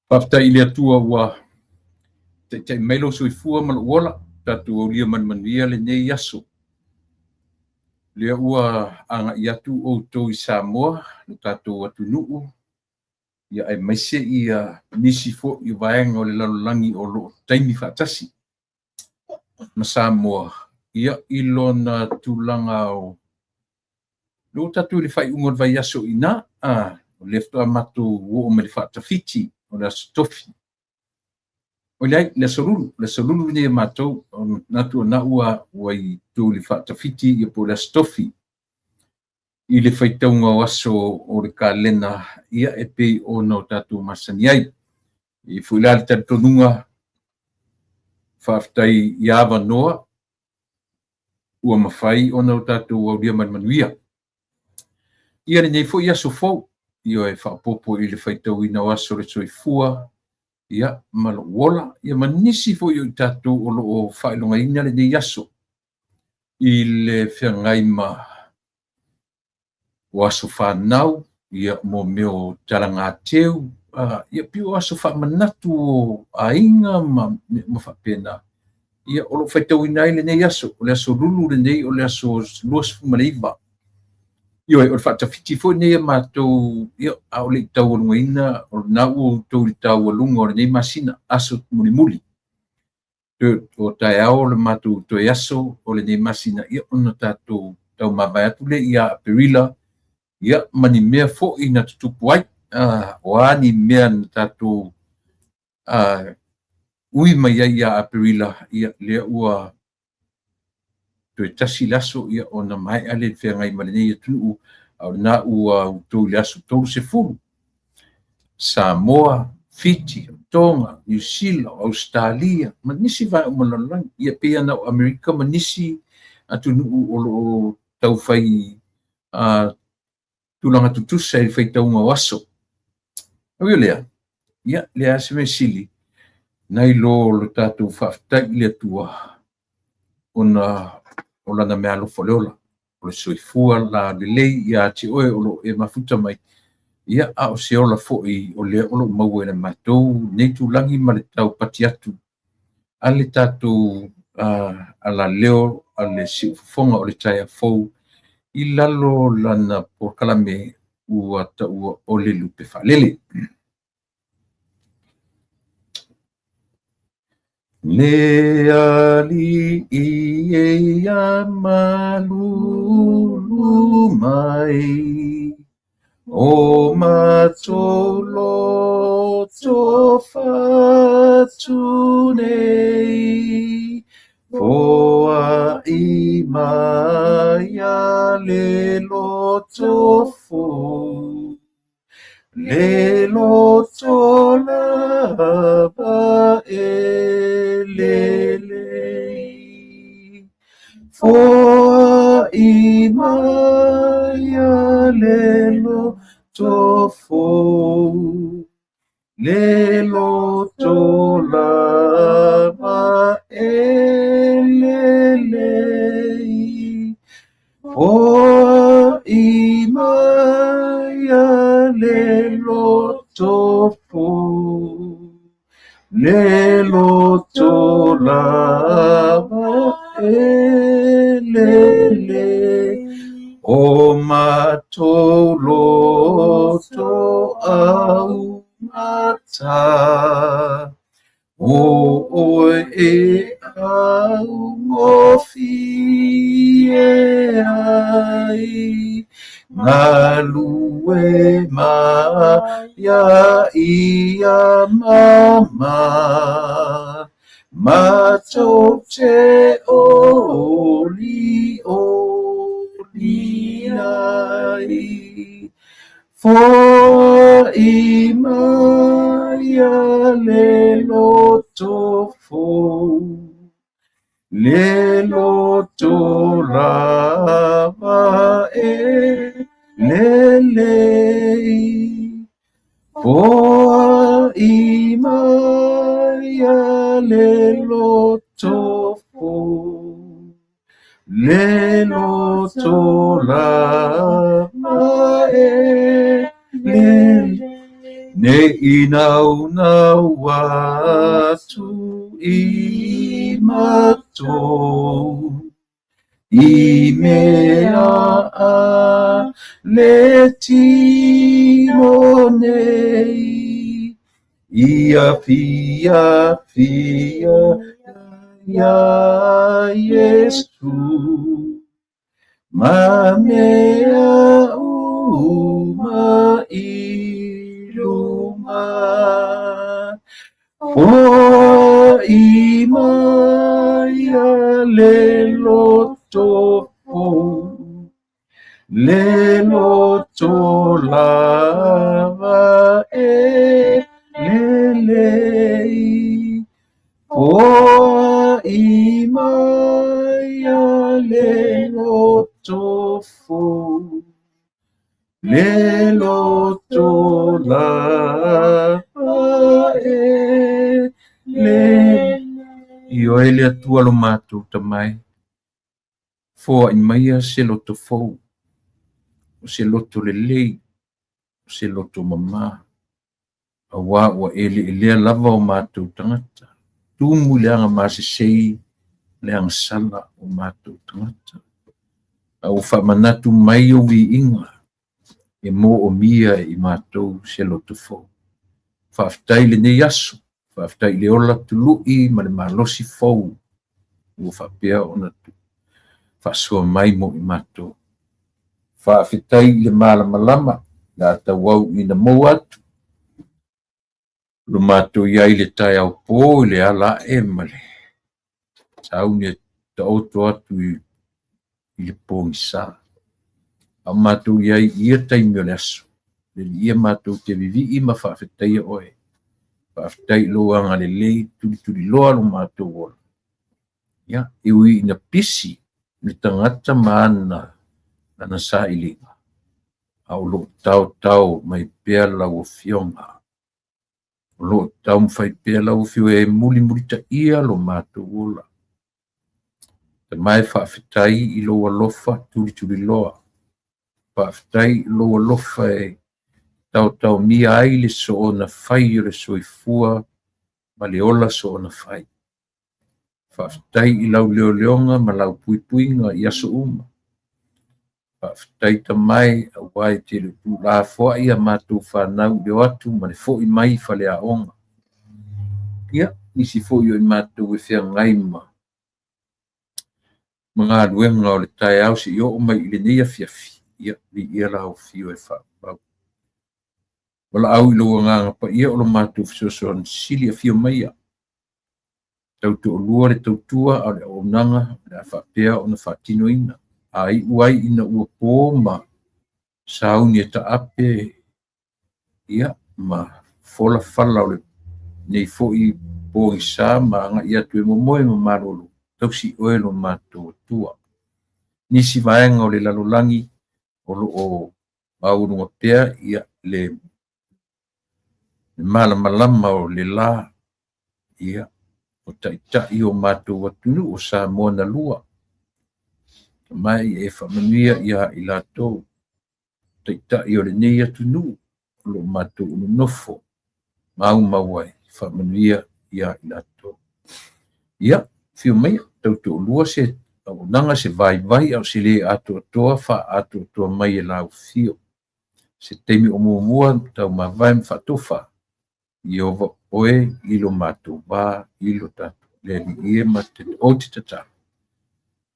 Paftai le atua ua te mailo soifua ma ola tatu o lia manmanuia le nei aso. Lea ua anga i atu o tau i Samoa, no tatu atu nuu, ia ai maise ia nisi fo i vaenga o le lalolangi o lo taimi whaatasi. Ma Samoa, ia ilona tulanga o lo tatu le whai ungon vai aso ina, o lefto amatu o me le whaatawhiti o le aso tofi. O le solulu ni matou natu na ua wai tu le whaatawhiti i po le aso tofi. I le whaitaunga o aso o le kalena ia e pei o no tatu masani ai. I fuilali tatonunga whaftai i awa noa ua mawhai o no tatu au lia manmanuia. Ia le nei fo i aso fau, ia e whaapopo i le whaitauina o aso le soifua, ia malawola, ia manisi fo i tatu o lo o whailonga ina le nei aso. I le whiangai ma o aso whanau, ia mo meo talanga teu, ia pio aso whamanatu o ainga ma whapena. Ia o lo whaitauina i le nei aso, o le aso lulu le nei, o le aso luas fumaleiva. Ia o le whaatawhiti fo nei mātou, ia au le tau alunga ina, o na ua tau le tau alunga o le nei masina, aso muli muli. O tae ao le mātou toi aso, o le nei masina, ia ona tātou tau mawai atu le, ia perila, ia mani mea fo i na tutupu ai, o ani mea na tātou ui mai ia a perila, ia lea ua toe tasi laso ia ona mai ale whengai malenei atu au na ua tau laso tau se furu. Samoa, Fiji, Tonga, New Zealand, Australia, manisi vai o malalang, ia pia na Amerika manisi atu o tau whai tulanga tutusa i whai taunga o aso. Au lea, ia lea se me sili, nai lo tātou whaftai lea tua ona o lana mea alofa leola, o le soifua la lelei ia te oe o lo e mafuta mai, ia a o se ola fo'i o lea o lo maua e na mātou, nei tūlangi ma le tau pati atu, a le tātou a la leo, a le siufonga o le taia fau, i lalo lana por kalame ua ta ua o le lupe whalele. Le ali I e amalulu mai o matolo tofatu nei Foa I maya le lotofo le loto lava e lele Foa I maya le lotofo le loto lava e lele Foa I maya le lotofo le loto lava e lele o matoloto au mata o e au ngofi e ai ngalue ma ya ia mama matote oli ai Foa I maya le loto lava e lele Foa imaya le loto fo le loto la mae le ne inau na watu imato imea a le tino nei ia fia ya Yesu mamea uma iluma o imaya le loto le loto lava lelei o imaya le loto le loto lava le io ele atua lo matu tamai fo imaya se loto fou o se loto lelei o se loto mama awa wa ele lava o matu tangata tumu leanga masisei leanga sala o matu tangata au whamanatu mai o vi inga e mo o mia i mātou se loto fo. Whaaftai le nei aso, whaaftai le ola tului ma le malosi fou ua whaapea ona tu. Whaasua mai mo i mātou. Whaafetai le malamalama la tawau i na mo atu. Lo mātou iai le tai au pō le ala e male. Tau ne ta oto atu i le pōngi saa. A mātou iai ia taimi o le aso. Le ia mātou te vivi i ma whaafetai oe. Whaafetai loanga le lei tuli loa lo mātou ola. Ia, iwi ina pisi le tangata maana na sa ilinga. Au lo tau mai pea lau o fionga. O lo tau mwhai pea lau o fio e muli ta ia lo mātou ola. Te mai whaafetai i loa lofa tuli loa. Whaafetai loa lofa e tau mia ai le so o na whai o le soifua ma le ola so o na whai. Whaafetai i lau leonga ma lau puipuinga i aso uma. Whaafetai ta mai a wai te le pu la fua i a mātou whanau leo atu ma le fo i mai whale a onga. Ia, nisi fo i o i mātou e whea ngai ma. Mga aluenga o le tae au si i o mai i le neia fiafi. Ia, li ia lau fio e whaapau. Wala au i loa nganga pa ia o lo mātou fisoson sili a fio mai a. Tau to lua le tautua a le onanga le a whapea o na whatino ina. Ai uai ina ua pōma sauni e ta ape ia ma fola fala o le nei fo i pōngi sā ma anga ia tue momoe ma marolo. Tau si oe lo mātou tua. Nisi vaenga o le lalolangi o lo o maurunga pea ia le malamalama o le la ia o taitai o mātou atunu o sa moana lua. Mai e whamanuia ia i lātou taitai o le nei atunu o lo mātou unu nofo mau mawai whamanuia ia i lātou. Ia, whio mai tautou lua se au nanga se vai au se le ato atoa wha ato atoa mai e lau whio. Se teimi o mua tau mawai mwhatofa i ova oe ilo mātou wā ilo tātou le ni ia ma te oti tata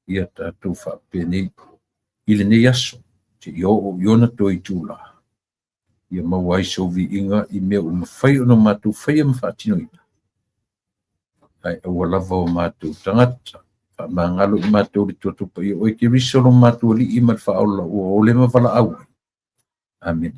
ia tātou whapene ile ne yaso te iona toi tūla ia mawai sovi inga i mea o mawhai o no mātou whai am whatino ina ai awa lava o mātou tangata whamangalo i mātou le tuatupa i oi ke riso no mātou li i mat whaola o ole ma wala au. Amen.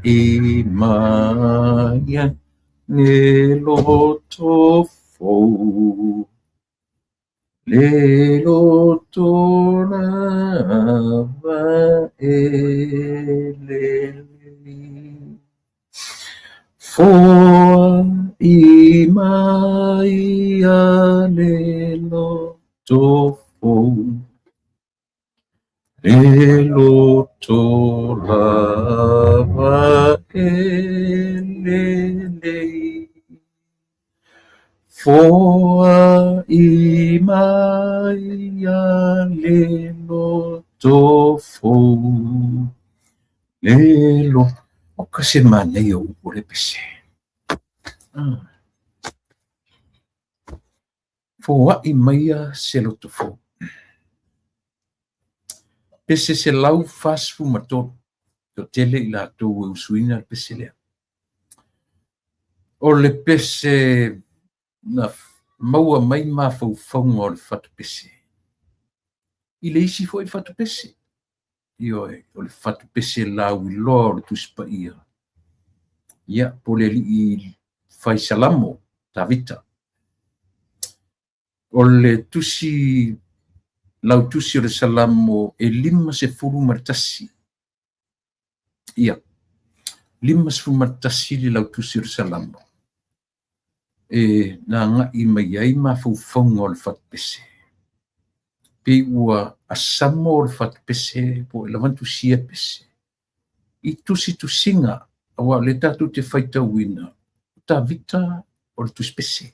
i maya ne loto fou le loto lava ele foa i maya ne loto fou le loto lava ele foa i maya le loto fou le lo o kasi manei o ure pese foa i maya se loto fou pese se lau fast fu mato to tele i latou e usuina le pese lea o le pese na maua mai mafaufauga o le fatupese i le isi foʻi le fatupese ioe o le fatupese lauiloa o le tusipaia ia po le alii faisalamo tavita o le tusi lautusi o le salamo e 5 ma le tasi ia 5 ma le tasi le lautusi o le salamo e na agaʻi mai ai mafaufauga o le fatupese pei ua asamo o le fatupese po e lavantusia pese i tusiga aua o le tatou te faitauina o tavita o le tusipese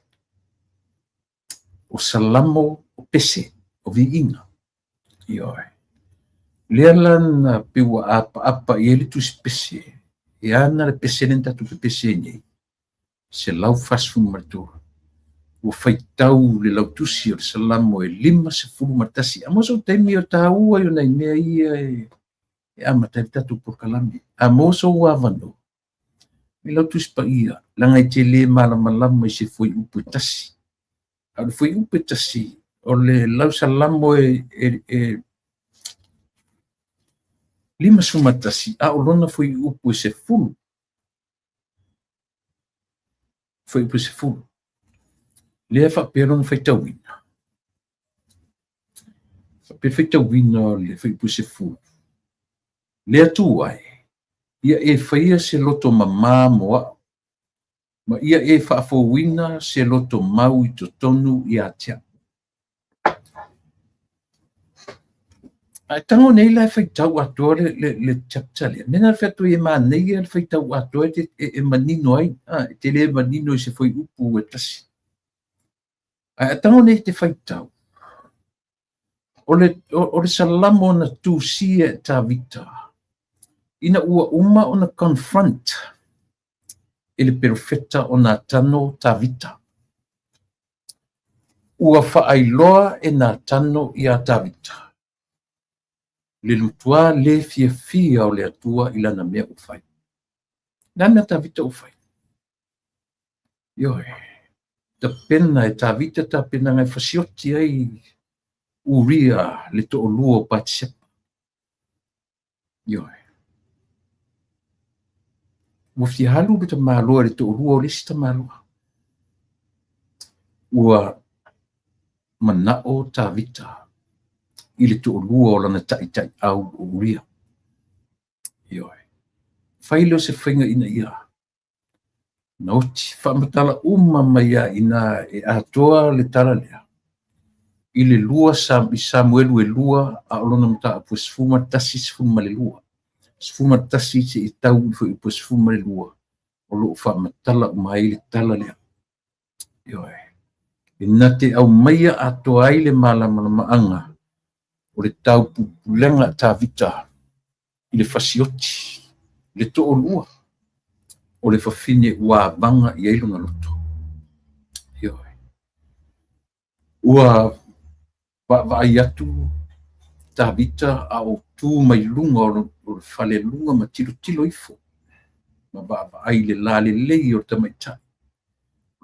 o salamo o pese o viiga ioe lea lana pe ua apa i ai le tusipese e ana le pese lena tatou pepese nei se lau fasfuma ma le tolu ua faitau le lautusi o le salamo e 5 ma le tasi a mo sou taimi o tāua i onai mea ia e amatai le tatou polokalame a mo sou avano i lautusi paia laga i te lē malamalama i se foi upu e tasi a le foi upu e tasi o le lau salamo e 5 ma le tasi a o lona foi upu e se fulu foi upu e se fulu lea faapea lona faitauina faapea faitauina o le foi upu e se fulu lea tuae ia e faia se loto mamā moa'o ma ia e faafouina se loto mau i totonu iā te a'u ae tago nei la faitau atoa le chapter lea mena le featu e manei ia le faitau atoa e manino ai e te lē manino i se foi upu e tasi ae tago nei te faitau o le salamo na tusia e tavita ina ua uma ona confront e le perofeta ona tano tavita ua faailoa e na tano iā tavita le lutuā lē fiafia o le atua i lana mea ua fai na mea tavita ua fai ioe tapena e tavita tapenaga e fasioti ai uria le toʻalua o patisepa ioe ua fiahalu le tamālua le toʻalua o lesi tamālua ua manaʻo tavita i le toʻalua o lana taʻitaʻiʻau o uria ioe fai leo se faigaina ia na oti faamatala uma mai iā inā e atoa le tala lea i le lua i samuelu e lua a o lona mataapu 10 ma le lua 10 se i tau foi i 10 ma le lua o loo faamatala uma ai le tala lea ioe ina te au maia atoa ai le malamalamaaga o le tau pupulega tavita i le fasioti le toʻalua o le fafine ua avaga i ai lona loto ioe ua vaai atu tavita a o tū mai luga o le faleluga ma tilotilo ifo ma vaavaai le la lelei o le tamaitaʻi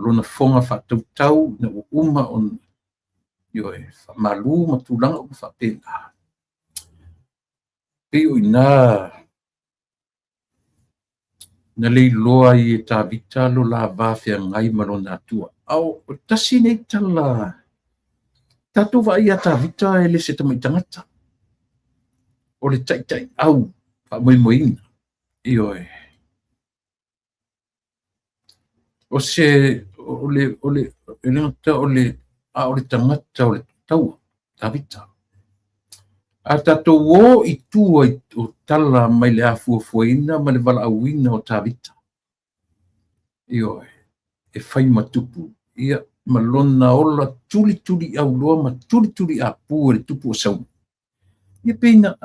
lona foga faatautau na ua uma ona ioe faamalu ma tulaga uma faapega pei o inā na leiloa i e tāvita lo la vāwhiangai ma lona atua. Au, tasi nei tala tatou vai a tāvita e le se tamaitangata. O le taitai au, pa moimoina. I oe. O se, o le tangata o le taua, tāvita. A tatou o i tua o tala mai le afuafuaina ma le vala auina o tāvita. I oe, e whai matupu. Ia, ma lona ola tuli au loa ma tuli a pū le tupu o sau. Ia peina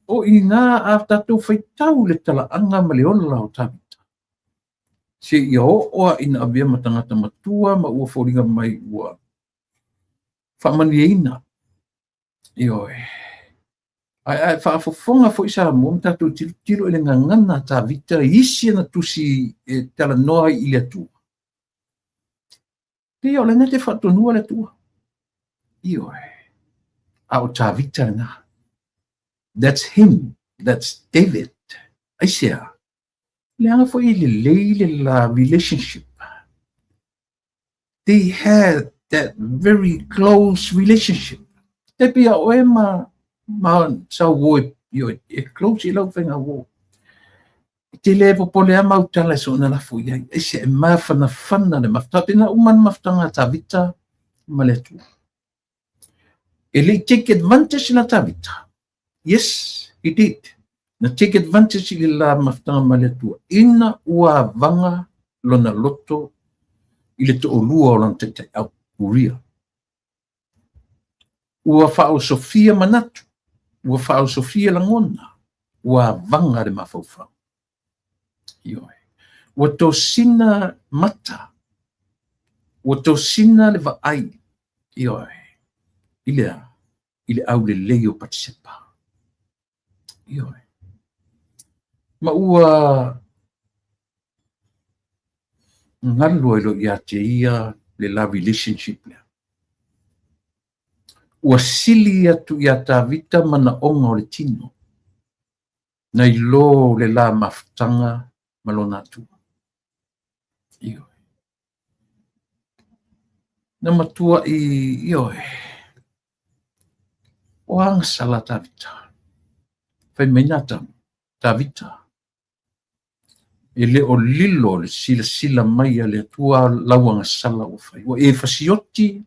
o i ngā a tatou whaitau le tala anga ma le ola o tāvita. Se ia oa ina avea ma tangata matua ma ua whoringa mai ua. Whamani eina. I oe. Ai whaafofonga fo isa mo tatou tilo ele ngangana tāvita isi na tusi e tala noa i le atua. Pia o lena te whatonua le tua. I oe. A o tāvita nga. That's him. That's David. Aisea. Leanga fo i le la relationship. They had that very close relationship. Te pia oe ma sa wo i close i lau whenga wo. Te le popole a mautala so na la fo iai. Aisea e mawhana le maftatena uman maftanga tāvita ma le tua. E le take advantage na tāvita. Yes, he did. Na take advantage i la maftanga ma le tua. Ina ua vanga lona loto i le to olua o lan teitai au uria. Ua whao Sofia manatu. Ua whao Sofia langona. Ua vanga le mawhauwhau. Ioe. Ua tosina mata. Ua tosina le vaai. Ioe. Ile au le leo patisepa. Ioe. Ma ua ngalo ilo ia te ia le la relationship lea. Ua sili atu ia tāvita mana onga o le tino. Na ilo le la maftanga malona atua. Ioe. Na matua ioe. O ang sala tāvita. Fai mainata tāvita. Ele o lilo le sila mai le tua lawanga sala o fai. Wa e fasioti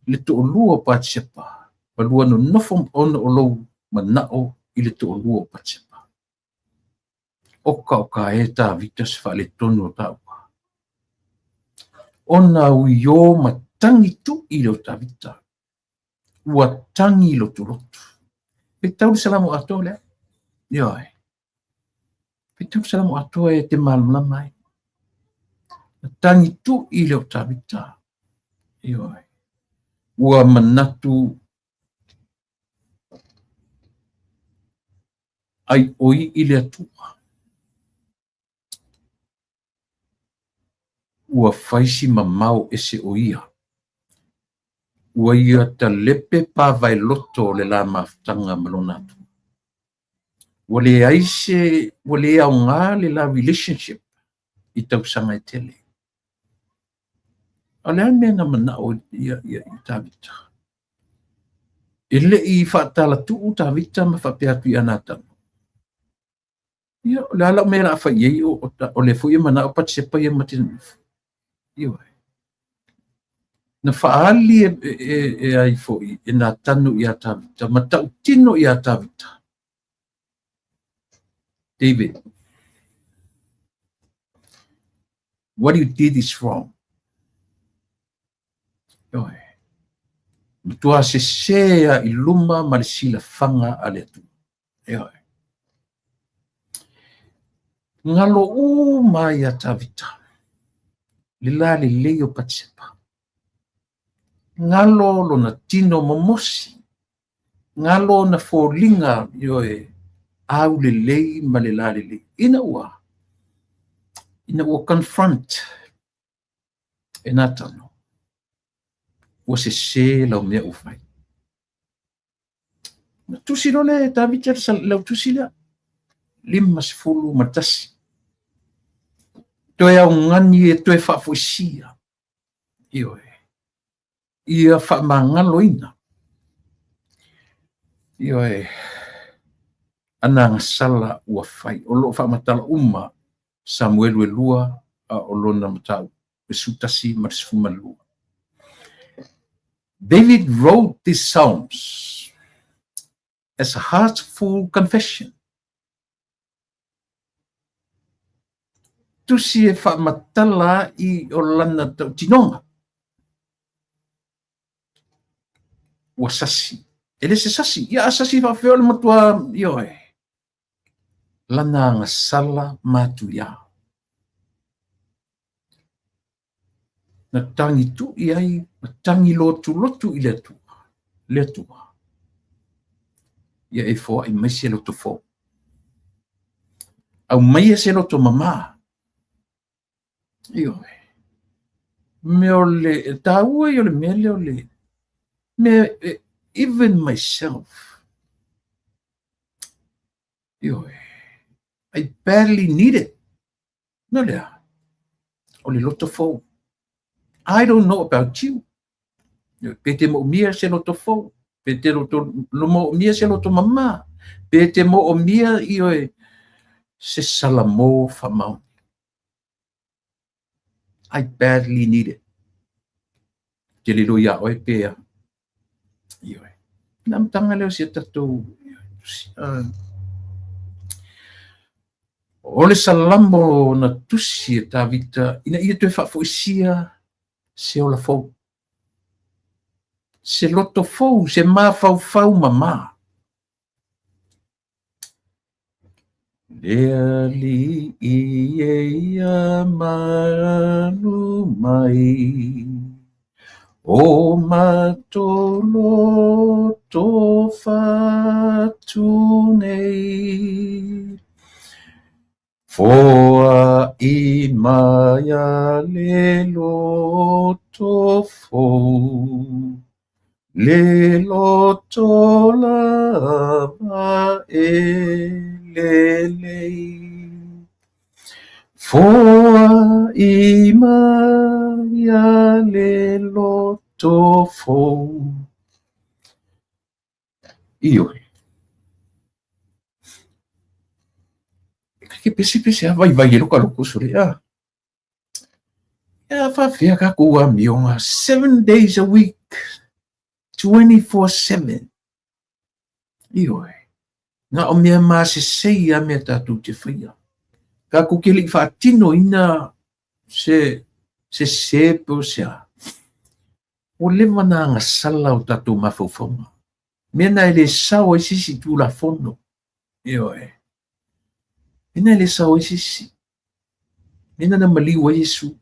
le to lua patsepa. Pa lua no nofo ona o lou manao i le to lua patsepa. Oka e tāvita se fa le tonu o tāua. Ona uio matangi tu i le o tāvita. Ua tangi lotu. E tau salamu ato lea. Ioe. Pitau salamu atoa e te malama mai. Tangi tu i leo tāvita. Ioe. Ua manatu ai oi i le atua. Ua faisi mamau e se oia. Ua ia ta lepe pa vai loto le la maftanga malonatu. Wale aise, wale au ngā le la relationship i tau sanga e tele. Ale ane na mana o i tāvita. Ele i whaatala tuu tāvita ma whapeatu i anatanga. Ia, le ala mera a whaiei o le fui mana o pati sepa i matina nifu. Ioi. Na whaali e ai fui e nā tanu i a tāvita, ma tau tino i a tāvita. David, what you did is wrong. Oi. Tua se sea i luma ma le sila fanga ale tu. Oi. Ngalo mai a tāvita. Lila le leo patsepa. Ngalo lo na tino momosi. Ngalo na fōlinga ioe. Au le lei ma le la le lei. Ina ua confront e natano. Ua se lau mea ufai. Na tusi role tāvita lau tusi lea. 5 matasi. Toe au ngani e toe whaafuisia. Io e. Ia whaamangalo ina. Io e. Ana ngasala ua whai. O loo whaamatala uma Samuel e lua a o lona matau. E sutasi marisfuma lua. David wrote these psalms as a heartful confession. Tusi e whaamatala I o lana tau tinonga. Ua sasi. Ele se sasi. Ia sasi whawheo le matua io e. Lana ngasala matu ia. Na tangi tu iai, na tangi lotu I le tua. Le tua. Ia e fo I maisi loto fo. Au mai se loto mama. Io e. Me o le, taua I o le mele o le. Me, even myself. Io e. I barely need it. No lea. O le loto fo. I don't know about you. Pete mo mia se loto fo. Pete loto mo mia se loto mama. Pete mo o mia io e se salamo famau. I badly need it. Te lilo ia oe pea. Io e. Nam tanga leo se tatou. O le salamo na tusi e tawita. Ina ia tue whaafoisia se o la fo. Se loto fo, se mawhau mama. Lea li ia manu mai. O matolo to fatu nei. Foa I maya le loto fo. Le loto lava lelei. Foa I maya le loto fo. Io. Che pesi vai lo calo sore a. Ya fa fia ka kua mionga 7 days a week. 24/7. Io. Na o mea ma se sei a mea tatu te whaia. Ka kukili whaatino ina se po sea. O lewa na nga sala o tatu mawhauwhaunga. Mea na ele sao sisi tu la fono. Io e. Mea ele sao sisi. Mea na maliwa Yesu.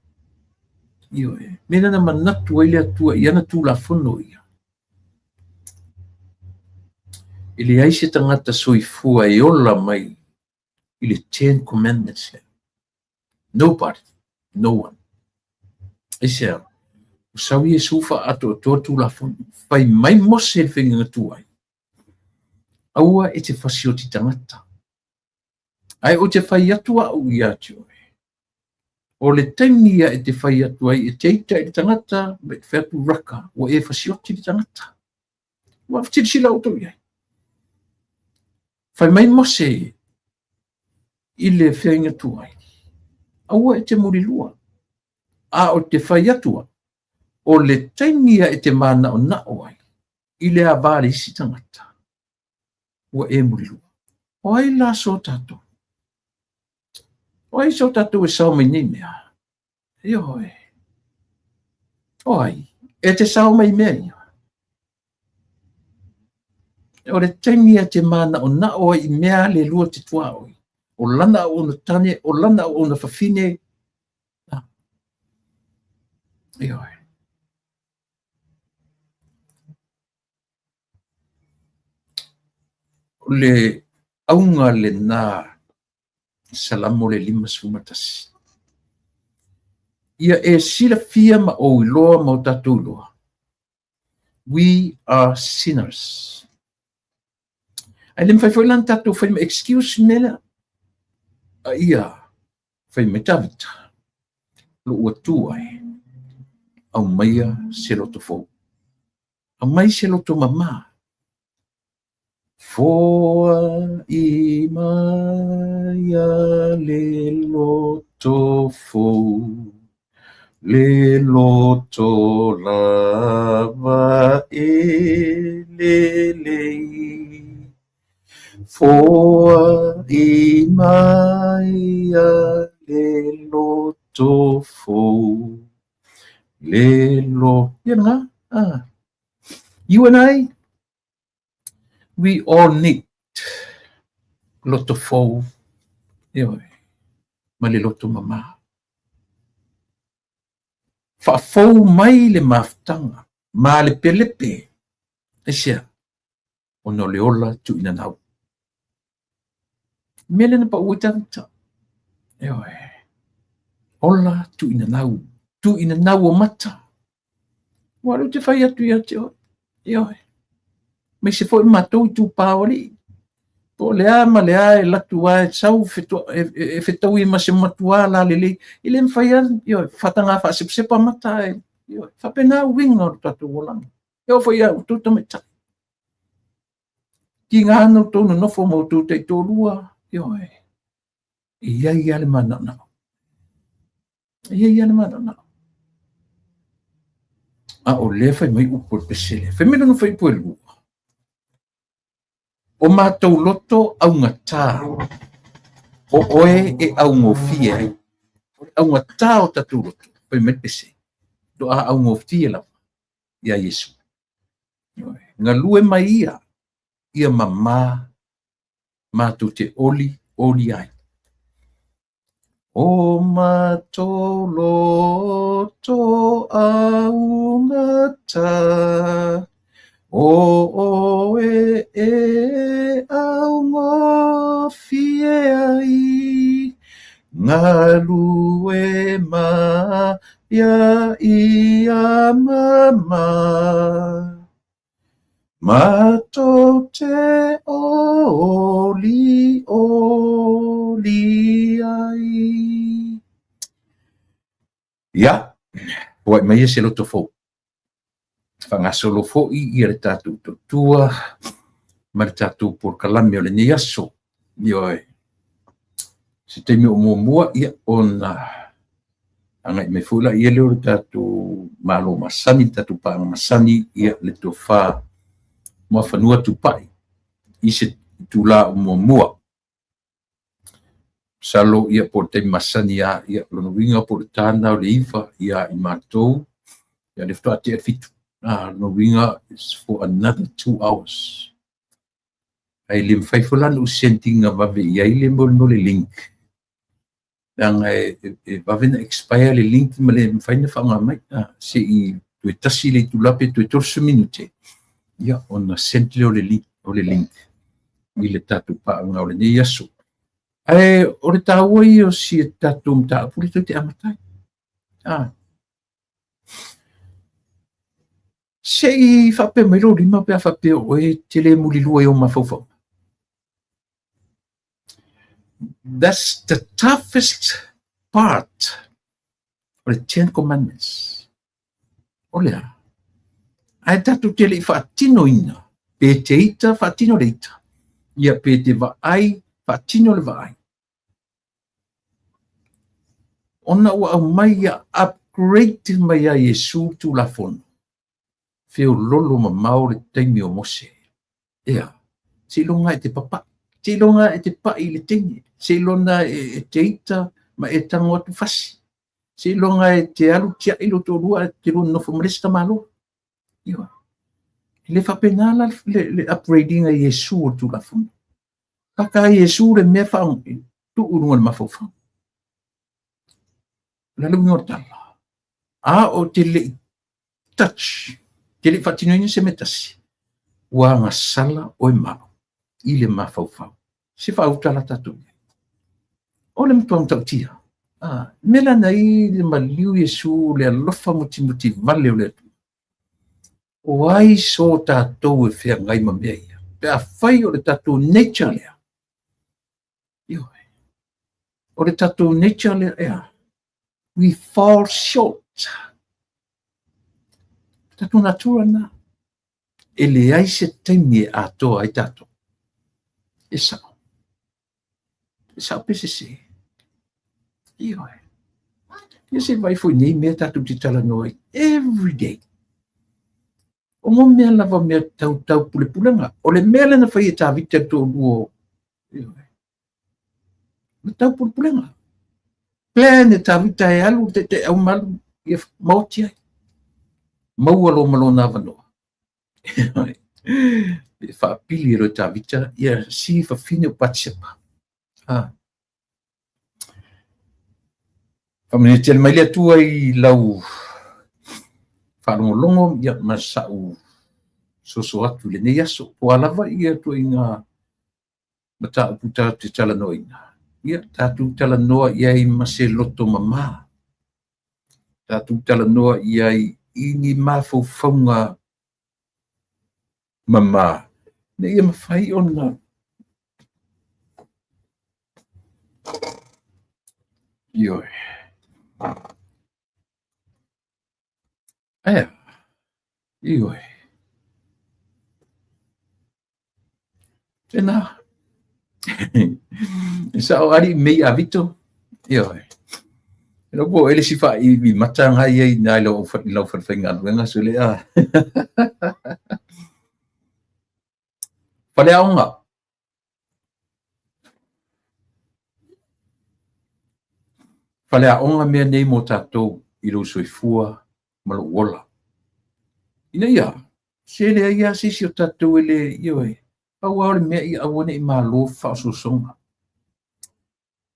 Io e. Mea na manatu ele atua iana tu la fono ia. Ili ai se tangata soifua e ola mai I le 10 commandments. Nobody, no one. Ese usau Yesu fa ato tu la fon fai mai mose le whenga tuai. Aua e te whasio ti tangata. Ai o te whai atua au I atio. O le taimia e te whai atua I e teita I tangata me te whatu raka o e whasio ti tangata. Wa fti sila o tau iai. Fai mai mose I le whenga tuai. Aua e te murilua. A o te whai atua. O le taimia e te mana o na oai. I le avare isi tangata. Ua e murilua. O ai la so tato. O ai so tato e sao mai nei mea. E oe. O ai. E te sao mai mea ia. O le taimia te mana o na oai I mea le lua te tua oi. O lana o na tane, o lana o na whawhine. E oe. O le aunga le nā salamo le 5 sumatasi. Ia e sila fia ma o iloa ma o tatu iloa. We are sinners. Ai le mwhai whailan tatu whai ma excuse mele. Ia, whai me tawita. lo ua tua au maia se loto fou. Au mai se loto mama. Foa I maia le loto fou. Le loto lava le lei. Foa I maia le loto fou. Le lo. Yan nga. You and I, we all need loto fou. Ma le loto mama. Whaafou mai le maftanga, ma le pelepe, e sia, ono le ola tu ina nau. Mele na pa uitanta, ola tu ina nau o mata. Waru te whai atu ia te oi. Me se foi matou tu paoli. Po lea ma lea e latu a e sau e whetau I ma se matua la lele. Ile mwhai an, whatanga wha sepa mata e. Whapena winga o tatu wolanga. Whai a ututa me tai. Ki ngā anau tōna nofo mo tūtei tōrua. Ia le manana. Ia le manana. A o le whai mai upo te sele. Whai mera no whai pue lua. O mātou loto au ngatā. O oe e au ngofia. Au ngatā o tatu loto. Pai metese. Do a au ngofia la. Ia Yesu. Ngā lue mai ia mama. Mātou te oli ai. O mātou loto au ngatā. O e au ngofie ai, ngā lue ma ia ia mama. Mātou te oli ai. Ia, poe mai se loto fou. Whangasolo fo'i I le tātou totua, ma le tātou por kalame o le ni aso. Se te mi o mua ia ona. Angai me fula ia leo le tātou malo masani, tātou pāanga masani ia le tō whā mua whanua tupai. I se tūla o mua. Salo ia por te masani ia lono winga por tāna o le iwa ia I mātou. Ia le whā te fitu. No winga is for another 2 hours. Ai lim faifulan u sentinga vave ia limbo no le link. Yang vave na expire le link ma le faina fanga mai. Se I tu tasi le tulape tu 14 minute. Ia ona sentle o le link. I le tatu pa nga o le ne yaso. Ai o le taua I o si tatu mta pulito te amatai. Sei whape mai rori ma pia whape o te le muli lua o mawhauwhau. That's the toughest part of the 10 Commandments. Olea. Ai tatu te le whaatino ina. Pe te ita whaatino le ita. Ia pe te waai whaatino le waai. Ona ua au mai a upgrade mai a Yesu tu la fono. Feo lolo ma mau le taimi o mose. Ea, se longa te papa, se longa te pai le tengi, se longa te ita ma tango atu fasi, se longa te alu tia ilo to rua te luna nofo mresta malo. Iwa. Le whapenala le upgrading a Yesu o tu la funu. Kaka Yesu le mea whaong tu urunga le mawhauwhau. La lunga o tala. A o te le touch. Te le whatinoina se metasi. Ua ngā sala o mau. I le mawhauwhau. Se whautala tatu. O le mtuang tau tia. Mela nei le maliu Yesu le alofa muti vale o le tu. O ai so tātou e whea ngai ma mea ia. Pea whai o le tātou nature lea. O le tātou nature lea ea. we fall short. Tatu natura na. E le ai se taimi e atoa ai tato. E sao. E sao pese se. Io e. Ia se vai foi nei mea tatu te tala noi. Every day. O mo mea lava mea tau pule pulanga. O le mea lana fai e ta vita to luo. Io e. Le tau pule pulanga. Plan e ta vita e alu te au malu. Ia mauti ai. Maua lo malo na vanoa. E fa pili ro ta vita. Ia si fa fine o patsepa. Famine tel mai le tua I lau whalongolongo ia masau soso atu le nei aso po alava ia tu inga mata puta te tala noina ia tatu tala noa ia I mase loto mama tatu tala noa ia I ini mafaufaunga mama ne ia mawhai ona ioi ioi tena sa o ari mei avito ioi no po ele si fa I matang ai na lo fa finga nga sule Fale aonga Fale aonga mea nei mo tatou I lo soifua ma lo ola. Ina ia, se le ia sisi o tatou ele ioi. Au au le mea I awane I malo whaososonga.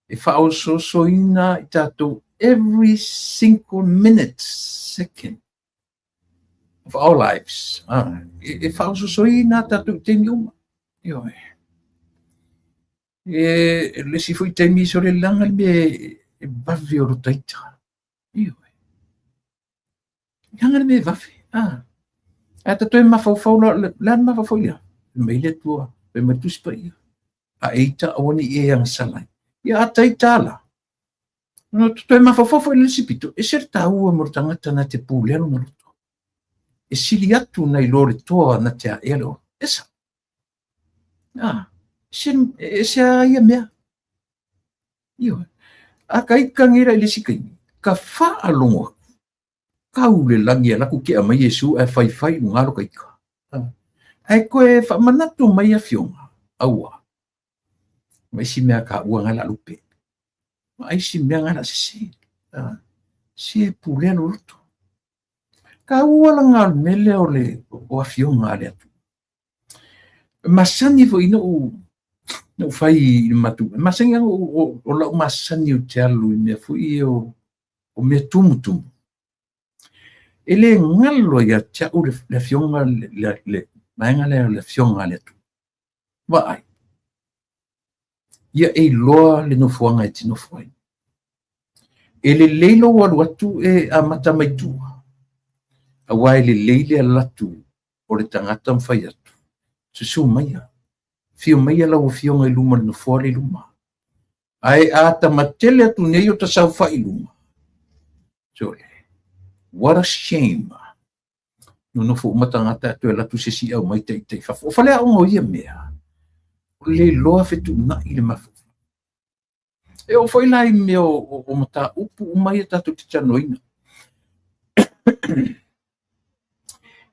E whaososoina I tatou every single minute, second of our lives. E whaososoina tatou te miuma. Ioi. E le si fui te mi so le langa le me e bavi o rotaita. Ioi. Langa le me vavi. A tatou e mawhauwhau la mawhauwhau ia. Mei le tua. Pe matuspa ia. A eita awani e ang salai. Ia a taitala. No tatou e mawhauwhau le sipito. E ser taua mo tangata na te pūlelo na roto. E sili atu na I lore toa na te a elo. Esa. E se a ia mea. Ioi. A ka ikangira I le sikai. Ka wha alongo. Kau le langi a laku ke a mai Yesu e whai ngaro ka ika. Ai koe wha manatu mai a fionga. Aua. Mai si mea ka ua ngala lupe. Ai si mea ngala sisi. Si e pūlelo roto. Ka ua la ngā mele o le o a fionga ale atu. Masani fo ino o no whai matu. Masani o lau masani o te alu I mea fo I o mea tumutumu. Ele ngalo ia tia o le fionga le maenga le fionga le tu. Wa ai. Ia e loa le no fuanga e tino fuai. Ele leilo walu atu e a mata mai tua. A wai le leile alatu o le tangata mwhai atu. Susu maia. Fio maia lau fionga I luma no fuare luma. Ai a ta matele atu nei o ta sau fai luma. So, what a shame. No fu matangata atu e latu sesi au mai tei tei fafo. O fale a ongo ia mea. Le loa fetu na I le mafu. E o foi lai me o mata upu umai e tatu te tanoina.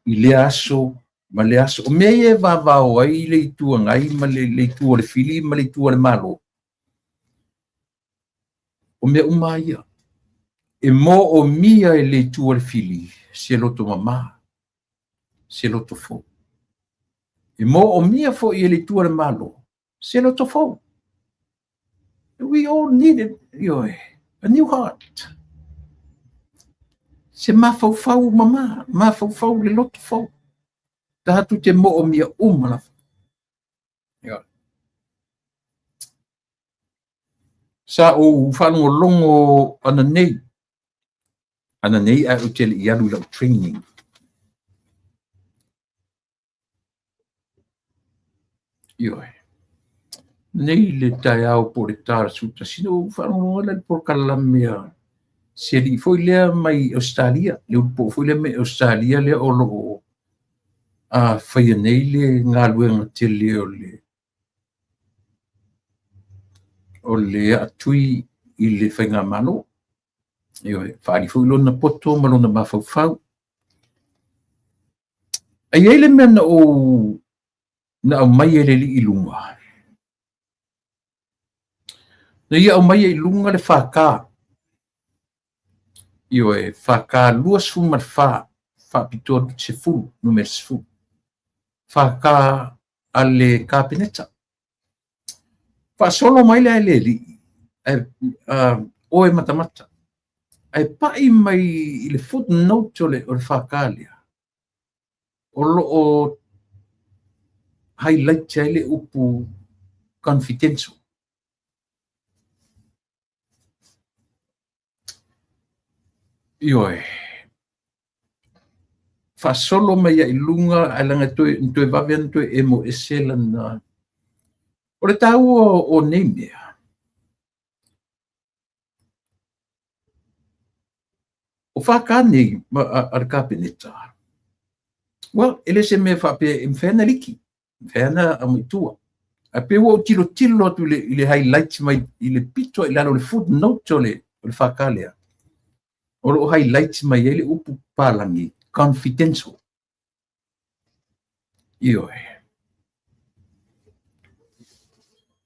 I le aso, ma le aso. O mea e vavao ai le itua ngai, ma le itua le fili, ma le itua le malo. O mea umai ia. E mo o mia e le itua le fili, se loto mama, se loto fo. E mo o mia fo I le itua le malo, se loto fo. We all needed a new heart. Se mafau mama, mafau le loto fau. Tahatu te mo o mia umala. Sa o whanongo longo ana nei. Ana nei a utele I alu lau training. Ioi. Nei le tai au po le tara suta. Sino whanongo ana le por kalamea. se li foi lea mai Australia le po foi lea mai Australia le o lo a fai nei le ngā luenga te le o le atui i le whainga malo. Ioi, whaari fui lona poto, malona mawhauwhau. Ai ele mea na au mai ele li i lunga. Na ia au mai e lunga le whaka. Ioi, whaka lua sfu mat wha pitoa se fu, numer se fu. Whaka ale kāpeneta. Wha solo mai le ele li. Oe matamata. Ai pai mai i le footnote o le whaka lea. O loo highlight ai le upu confidential. Ioi. Fa solo mai ai lunga ai langa toe vavean toe emo eselan na. O le tau o neimea. O whaka nei ar kāpeneta. Well, ele se me whape mwhena liki. Mwhena amuitua. A pe wo tilo tu le highlights mai i le pito i lalo le footnote o le whaka lea. O lo highlights mai ele upu palangi. Confidential. Ioi.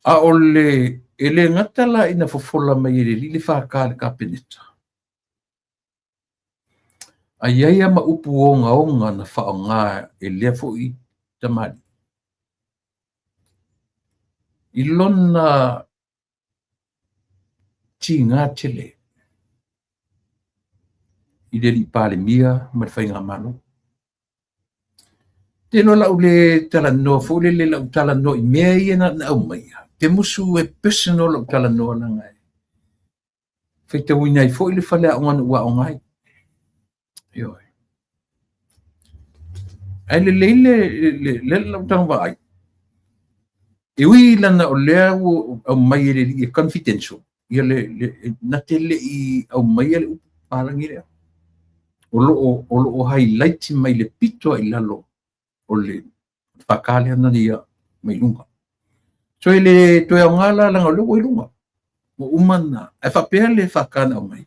A o le ele ngatala ina fofola mai ele li le whaka le kāpeneta. Ai ai ama upu onga na whaonga e lea fo i tamari. I lona ti ngā tele. I le li pale mia ma whainga mano. Te no lau le tala noa fo le lau tala noa i mea i na au mai. Te musu e personal lau tala noa na ngai. Whaita winai fo i le whale a ngana ua o ngai. Ioi. Ai le lau tanga ai. E ui lana o lea au mai ele li e confidential. Ia na tele i au mai ele upu palangi lea. O lo highlight mai le pito i lalo o le whakale ana ia mai lunga. So ele toe au ngala langa o lunga. Mo umana. E whapea le whakana au mai.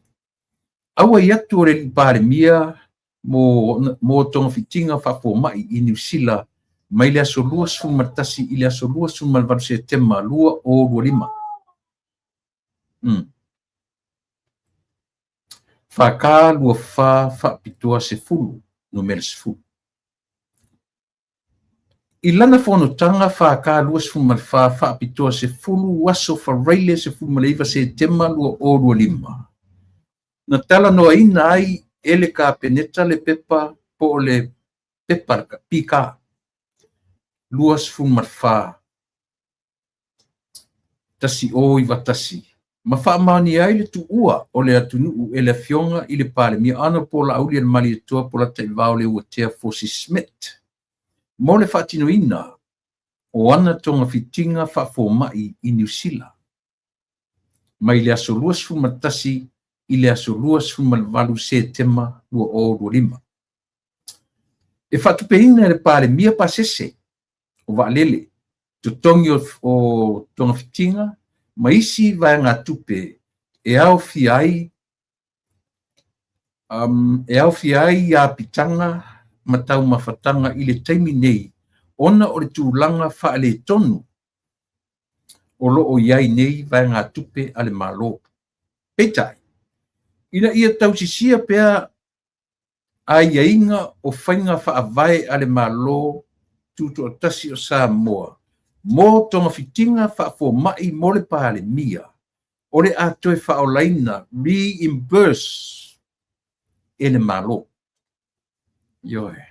Aua i atu o le pare mia mo tonga fitinga whapo mai i New Zealand mai le aso lua su martasi i le aso lua su malvaru se tema lua o lua lima. Whaka lua whapitua se fulu, numere se fulu. I lana whanotanga whaka lua su malfa whapitua se fulu waso whareile se fulu maleiva se tema lua o lua lima. Na tala noa ina ai ele ka peneta le pepa po le pepa pika. Luas fun marfa. Tasi o i watasi. Ma whaamani ai le tu ua o le atunu e le fionga i le pale. Mi ana po la auli al mali e toa po la te vau le ua tea fosi Smith. Mo le whaatino ina o ana tonga fitinga whaafo mai i New Zealand. Mai le aso luas fun matasi i le aso luas fun malvalu se tema lua o lua lima. E whatupeina le pale mia pasese. O waalele, to tongi o tonga fitinga, maisi vai ngā tupe, e au fiai a pitanga, matau mawhatanga i le taimi nei, ona o le tūlanga whaale tonu, o lo o iai nei vai ngā tupe ale malo. Peitai, ina ia tausisia pea a iainga o whainga whaavai ale malo, tutu o tasi o Samoa. Mo tonga fitinga whaafo mai mo le pale mia. O le atoe whaolaina reimburse e le malo. Ioe.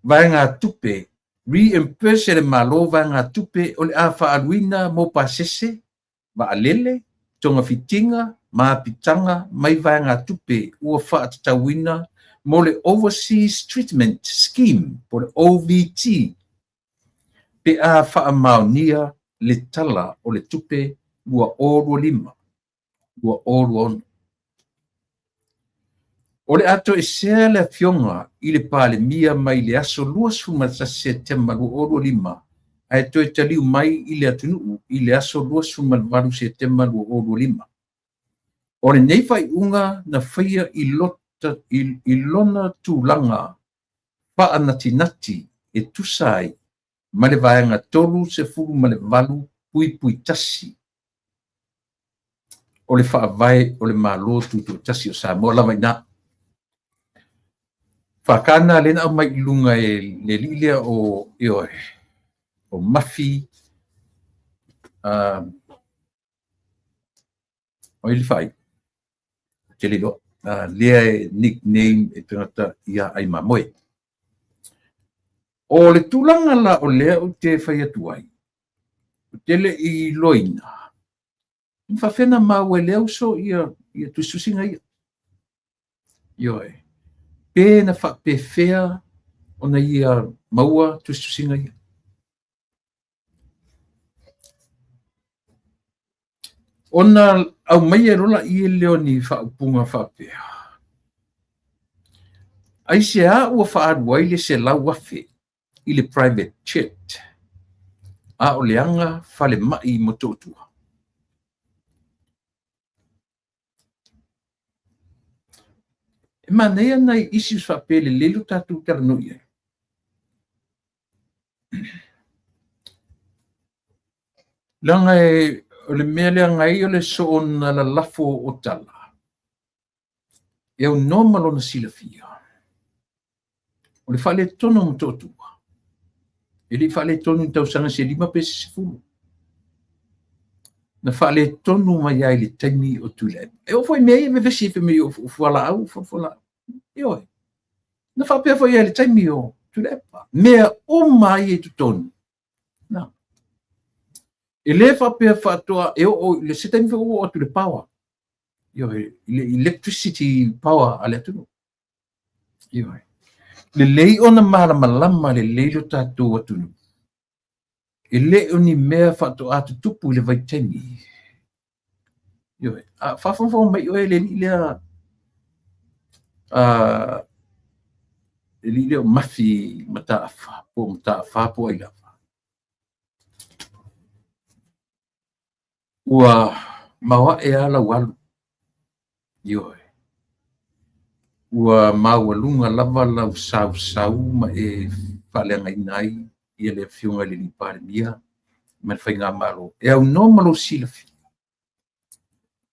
Vai ngā tupe reimburse e le malo vai ngā tupe o le a whaaluina mo pasese va alele tonga fitinga ma pitanga mai vai ngā tupe ua whaatatawina mo le Overseas Treatment Scheme, po le OVT, pe a whaamaunia le tala o le tupe lua o lua lima, lua o lua ono. O le ato e sea le fionga i le pale mia mai le aso lua suma sa September o lima. Ai to e taliu mai i le atunu i le aso lua suma valu September o lima. O le nei fai unga na faia i lona tūlanga pa anati nati e tusai ma le vaenga tolu se furu ma le valu pui tasi. O le faa vai o le malo tutu tasi o sa mo lava ina. Fakana lena au mai lunga e le lilia o mafi o ili fai te lilo lea e nickname e tangata ia ai mamoe. O le tūlanga la o lea o te whai atuai. O te le i loina. Whawhena mau e lea uso ia tususinga ia. Ioe. Pēna whape whea o na ia maua tususinga ia. Ona au mai e rola i leo ni whaupunga whapea. Ai se a ua whaaruai le se lau wafe i le private jet. A o leanga whale mai mo tōtua. E manea nei issues whapea le lelo tātou taranui e. Langa e o le mea lea ngai o le soona la lafo o tala. E au nomalo na sila fia. O le whale tono mo tōtua. E li whale tonu tau sanga se 5 pese se fulu. Na whale tonu mai ai le taimi o tule. E o foi mea me vesi e me o fuala au, fuala. E oi. Na whapea foi ai le taimi o tule. Mea o mai e tu tonu. Na. E le whapea whatoa e o le se taimi o tule power. E oi. Le electricity power ale atunu. E oi. Le lei ona malama le leilo tātou atunu. E le oni mea whato atu tupu le vaitemi. Ioe, whawhawhaw mai oe le li lea o mafi mataafa po ai lava. Ua mawa e ala walu. Ioe. Ua maualunga lava lau sau ma e whaleanga inai ia le fiunga le lipare mia ma le whainga malo. E au no malo silafi.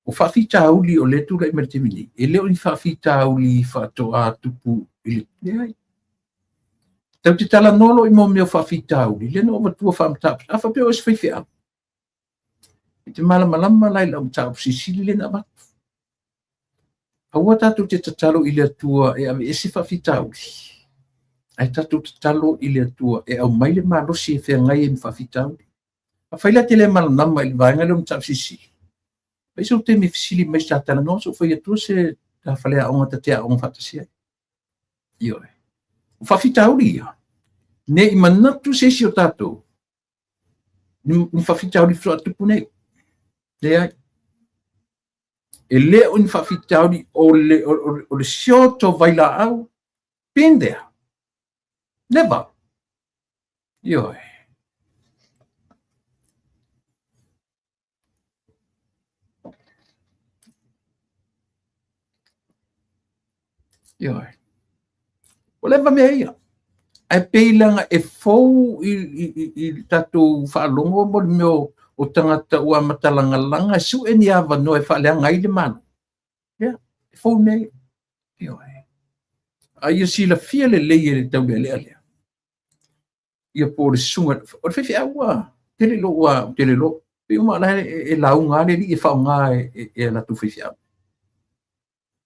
O whawhita auli o le tura i maritemini. E leo ni whawhita auli whatoa tupu i le ai. Tau te tala nolo i mo meo whawhita auli. Le no matua whamtapu. A whapeo es whaiwhea. I te malama lai lau mtapu sisili le na matu. Aua tātou te tatalo i le atua e ave ese whawhitauli. Ai tātou tatalo i le atua e au maile malosi e whea ngai e mwhawhitauli. A whaila te le malanama i le vaenga leo mtapu sisili. Paisa o te me fisili mai sa tala no so foi atua se ta whalea aonga ta te aonga whatasia. Ioe. O whawhitauli ia. Ne i manatu se si o tātou. Ni whawhitauli fro atupu nei. Ne ai. E le o ni whawhitauri o le sioto vaila au, pindea. Never. Ioe. Ioe. O leva mea ia. Ai peilanga e fou i tatou whaalongo mo le meo o tangata ua matalanga su e ni ava no e whaaleanga i le manu. Ia, e fou nei. Ioe. Ai si la fia le lei e le tau le lea. Ia po le sunga. O le whewhi aua. Tele lo ua, tele lo. Pe uma la e launga le li e whaunga e la tu whewhi aua.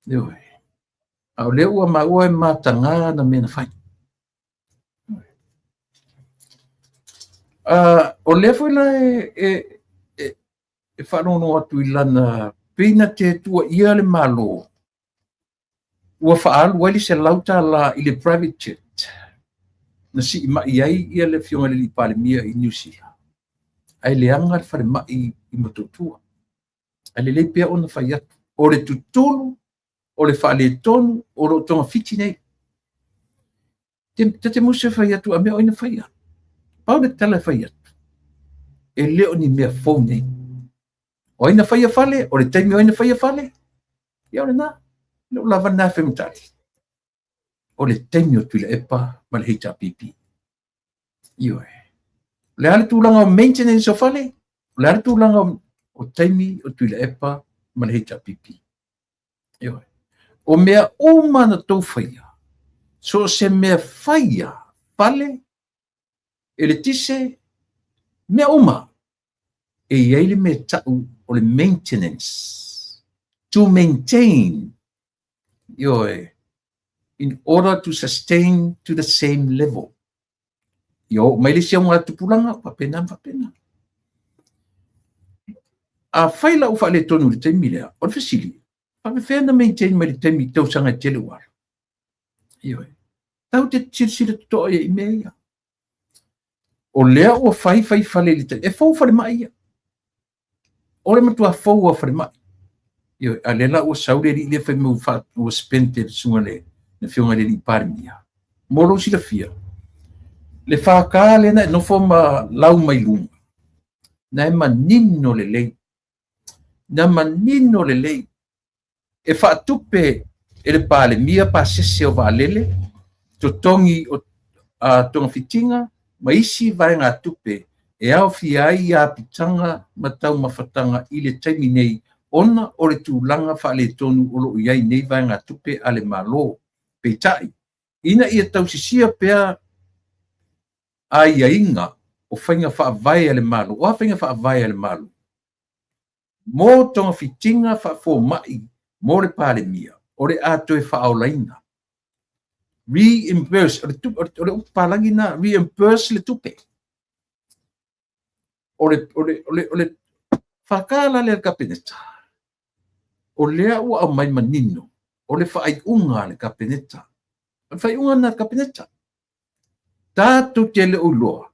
Ioe. Au le ua maua e matanga na mena whai. O le foi la e whanono atu I lana pina te tua ia le malo. Ua whaalu waili se lauta la I le private jet. Na si ima iai ia le fionga le lipale mia I New Zealand. Ai le anga le whare mai I matotua. Ai le leipea o na whai atu. O le tutulu o le whaale tonu o lo tonga fiti nei. Te musa whai atu a mea oina whai atu. Pau le tala whai atu. E leo ni mea fau nei. Oina whai a whale, o le taimi oina whai a whale. Ia ole nā, leo lava nā whemutati. O le taimi o tuila epa, ma le heita pipi. Ioe. Le ale tūlanga o maintenance o whale, le ale tūlanga o taimi o tuila epa, ma le heita pipi. Ioe. O mea umana tau whaia. So se mea whaia, whale, e le tise, mea uma. E iei me tau o le maintenance. To maintain. Ioe. In order to sustain to the same level. Yo, mai le sia unga tupulanga, papena. A whaila ufa le tonu le taimi lea, o le fasili. Pape whea na maintain mai le taimi tau sanga tele wara. Ioe. Tau te sila tutoa ia i mea ia. O lea o whai whale le taimi. E fau whale mai ia. O le matua fau a whale mai. Ioe, a lela o saure li le whai mau wha o spente sunga le. Na whionga le li parmia. Moro sila fia. Le whaka lena no foma lau mai lunga. Na e manino le lei. Na manino le lei. E whaatupe e le pale mia pa sese o waalele. To tongi o tonga fitinga. Ma isi vai ngā tupe. E au fiai a pitanga matau mawhatanga i le taimi nei. Ona o le tūlanga wha le tonu o lo iai nei vai ngā tupe a le malo. Peitai. Ina ia tau sisia pea a ia inga o whainga whaavai ale malu. O a whainga whaavai ale malu. Mō tonga fitinga whaafo mai mō le pāle mia. O le atoe whaaolaina. Reimburse. O le upalangi na reimburse le tupe. O le whakala le kapeneta. O lea ua au mai manino. O le whaai unga le kapeneta. O le whaai unga na kapeneta. Tātou te le uloa.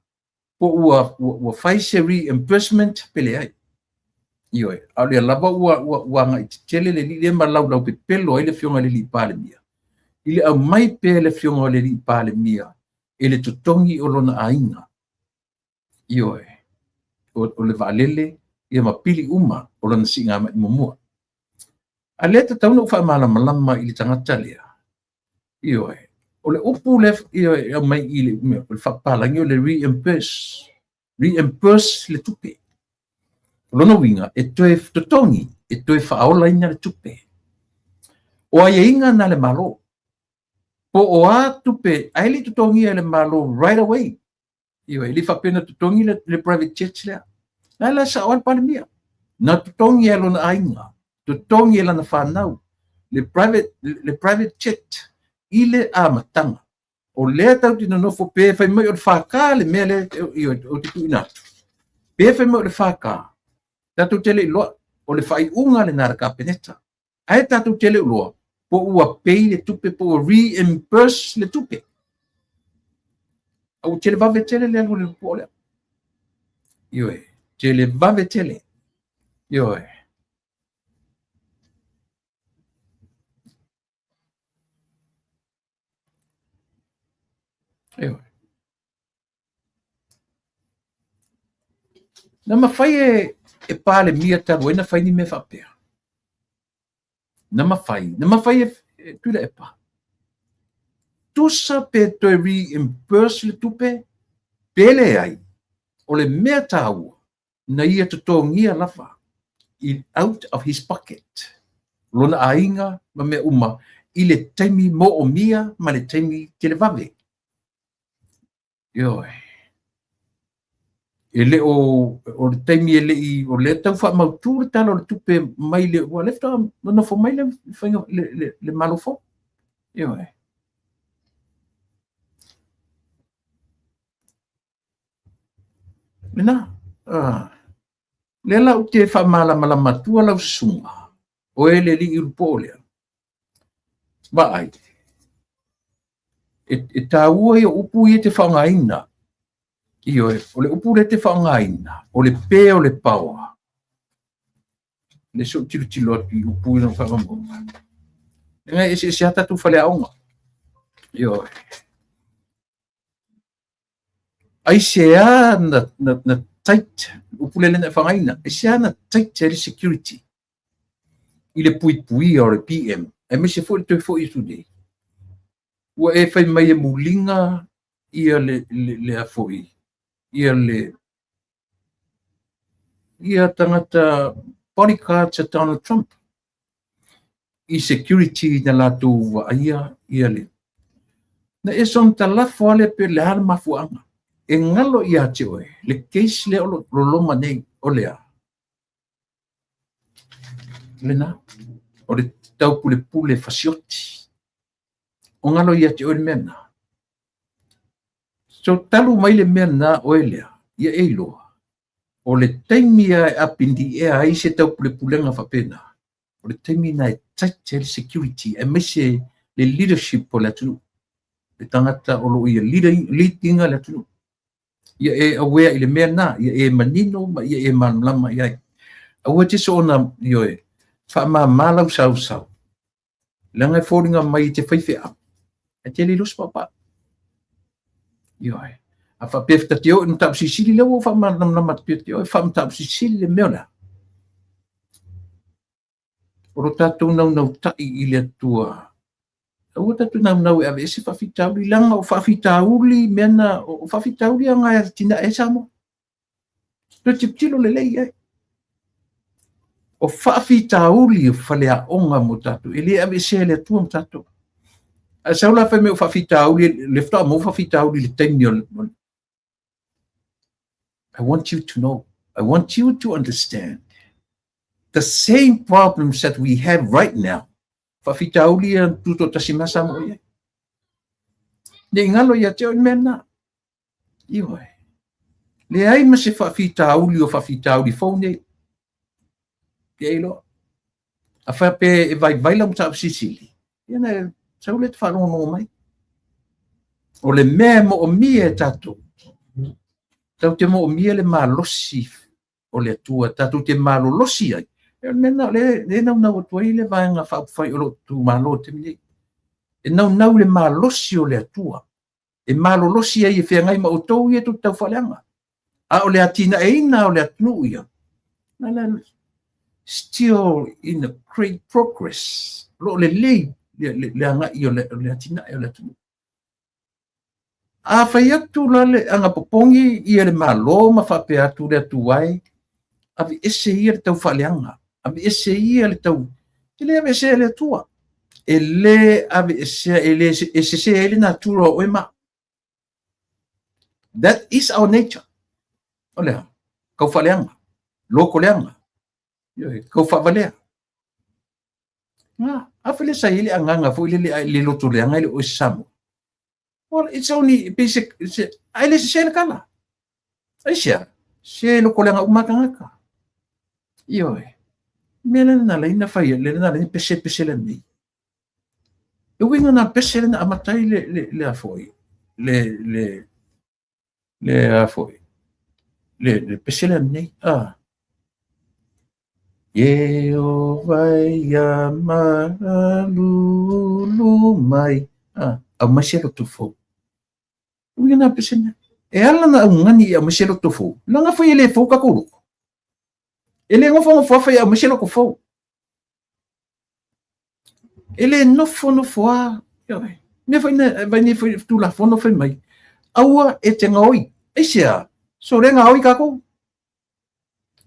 Po ua whai se reimbursement pele ai. Ioe. Au lea lava ua ngai te tele le li le malau lau pe pelo ai le whionga le li pāle mia. Ile au mai pe le whionga le li pāle mia. E le tutongi o lona ainga. Ioe. O le waalele ia mapili uma o lona singa mai mumua. A lea ta tauna uwha malama i le tangata lea. Ioe. O le upu le ioe mai i le whapalangi o le reimburse. Reimburse le tupe. Lona winga e toe totongi, e toe whaolaina le tupe. O ai inga na le malo. Po o a tupe, ai li totongi le malo right away. Ioe, li whapena totongi le private church lea. Nai la sa oan pale mia. Na totongi e lona ainga. Totongi e lana whanau. Le private jet. Ile a matanga. O lea tau tina nofo pe whai mai o le whaka le mea le o te kuinatu. Pe whai mai o le whaka. Tatu tele loa o le whai unga le nara kapeneta. Ai tatu tele loa po ua pei le tupe po reimburse le tupe. Au tele vave tele le alu le po lea. Ioe. Tele vave tele. Ioe. Ioe. Na mawhai e pāle mia taru, ena whai ni me whapea. Na mawhai e tuila e pā. Tusa pe toi reimburse le tupe, pele ai, o le mea tāua, na ia tutongia lawa, out of his pocket. Lona ainga, ma mea uma, i le taimi mo o mia, ma le taimi te le vave. Ioe. E le o le taimi e le i o le tau wha mautu le tala o le tupe mai le ua lefta no fo mai le malofo. Ioe. Mena. Le la o te wha mala matua lau sunga. O e le li i rupo lea. Ba ai. E tā ua i o upu i te whangaina. Ioe, o le upu le te whangaina, o le pē o le paua. Le so tilo atu i upu i no whangamonga. Ngai ese ata tu fale aonga. Yo. Ai sea na tight upulele na fangaina. Sea na tight security. Ile pui o le PM. E me se foi to foi today. Ua e fai mai e mulinga ia le afoi. Ia tangata bodyguard sa Donald Trump. I security na latu wa ia le. Na e son talafo ale pe le hal mafuanga. E ngalo ia te oe. Le case le o loma nei o lea. Lena. O le tau pule fasioti. O ngalo ia te oe mena. So talu mai le mena oe lea. Ia e loa. O le taimia apindi e ai se tau pulenga whapena. O le taimi na e tight security e mese le leadership o le atunu. Le tangata o lo ia leadinga le atunu. Ia e awea i le mea na, ia e manino, ma ia e manlama ia e. Aua te so ona ioe, wha malau sau. Langa e fōringa mai te whaiwhea. E te li los papa. Ioe. A wha pefta te o, no tau sisili leo, wha manlama te o, wha tau sisili le meona. Oro tātou nau tai i le atua. Ua tātou nau e ave ese whawhitauri langa o whawhitauri mena o whawhitauri a ngai tina e samo. No tiptilo le lei ai. O whawhitauri o whalea onga mo tātou. E le ave ese le atua mo tātou. A saula whai me o whawhitauri, le whata mo whawhitauri le taimi o. I want you to know. I want you to understand. The same problems that we have right now. Whawhitauri an tuto tasimasa mo ia. Ne ngalo ia te o mena. Ioi. Le ai ma se whawhitauri o whawhitauri whaune. Ia ilo. A whape e vai lau tau Sicily. Ia ne, sau le te wharono mai. O le mea mo o mia e tatou. Tau te mo o mia le malosi o le atua. Tatou te malolosi ai. E mena le nau atua le vaenga whai o tu malo te mine. E nau le malosi o le atua. E malolosi ai e whiangai ma o tau ia tu tau whaleanga. A o le atina e ina o le atunu ia. Still in a great progress. Lo le lei le anga i o le atina e o le atunu. A whai atu la le anga popongi ia le malo ma whape atu le atuai. Avi ese ia le tau whaleanga. Ave ese ia le tau. Ele ave ese le tua. Ele ave ese ele na tura o ema. That is our nature. Olha, kau faleanga. Loko leanga. Kau favalea. Nga, afele sa ili anganga fo ili le loto leanga ili o samu. Well, it's only basic. Ai le se le kala. Ai se loko leanga umakanga. Ioi. Mele na lai na fai le na lai pese le ni. E winga na pese na amatai le afoi. Le afoi. Le pese le ni. Ah. Ye o vai ya malu mai. Ah, a maselo to fo. Winga na pese na. E ala na ngani a maselo to fo. Langa foi ele fo ka kuru. Ele ngofo fa ya mashelo ko fo. Ele no fo a. Me foi na vai ni foi tu la fo no foi mai. Aua e te ngoi. E sia. So le ngoi ka ko.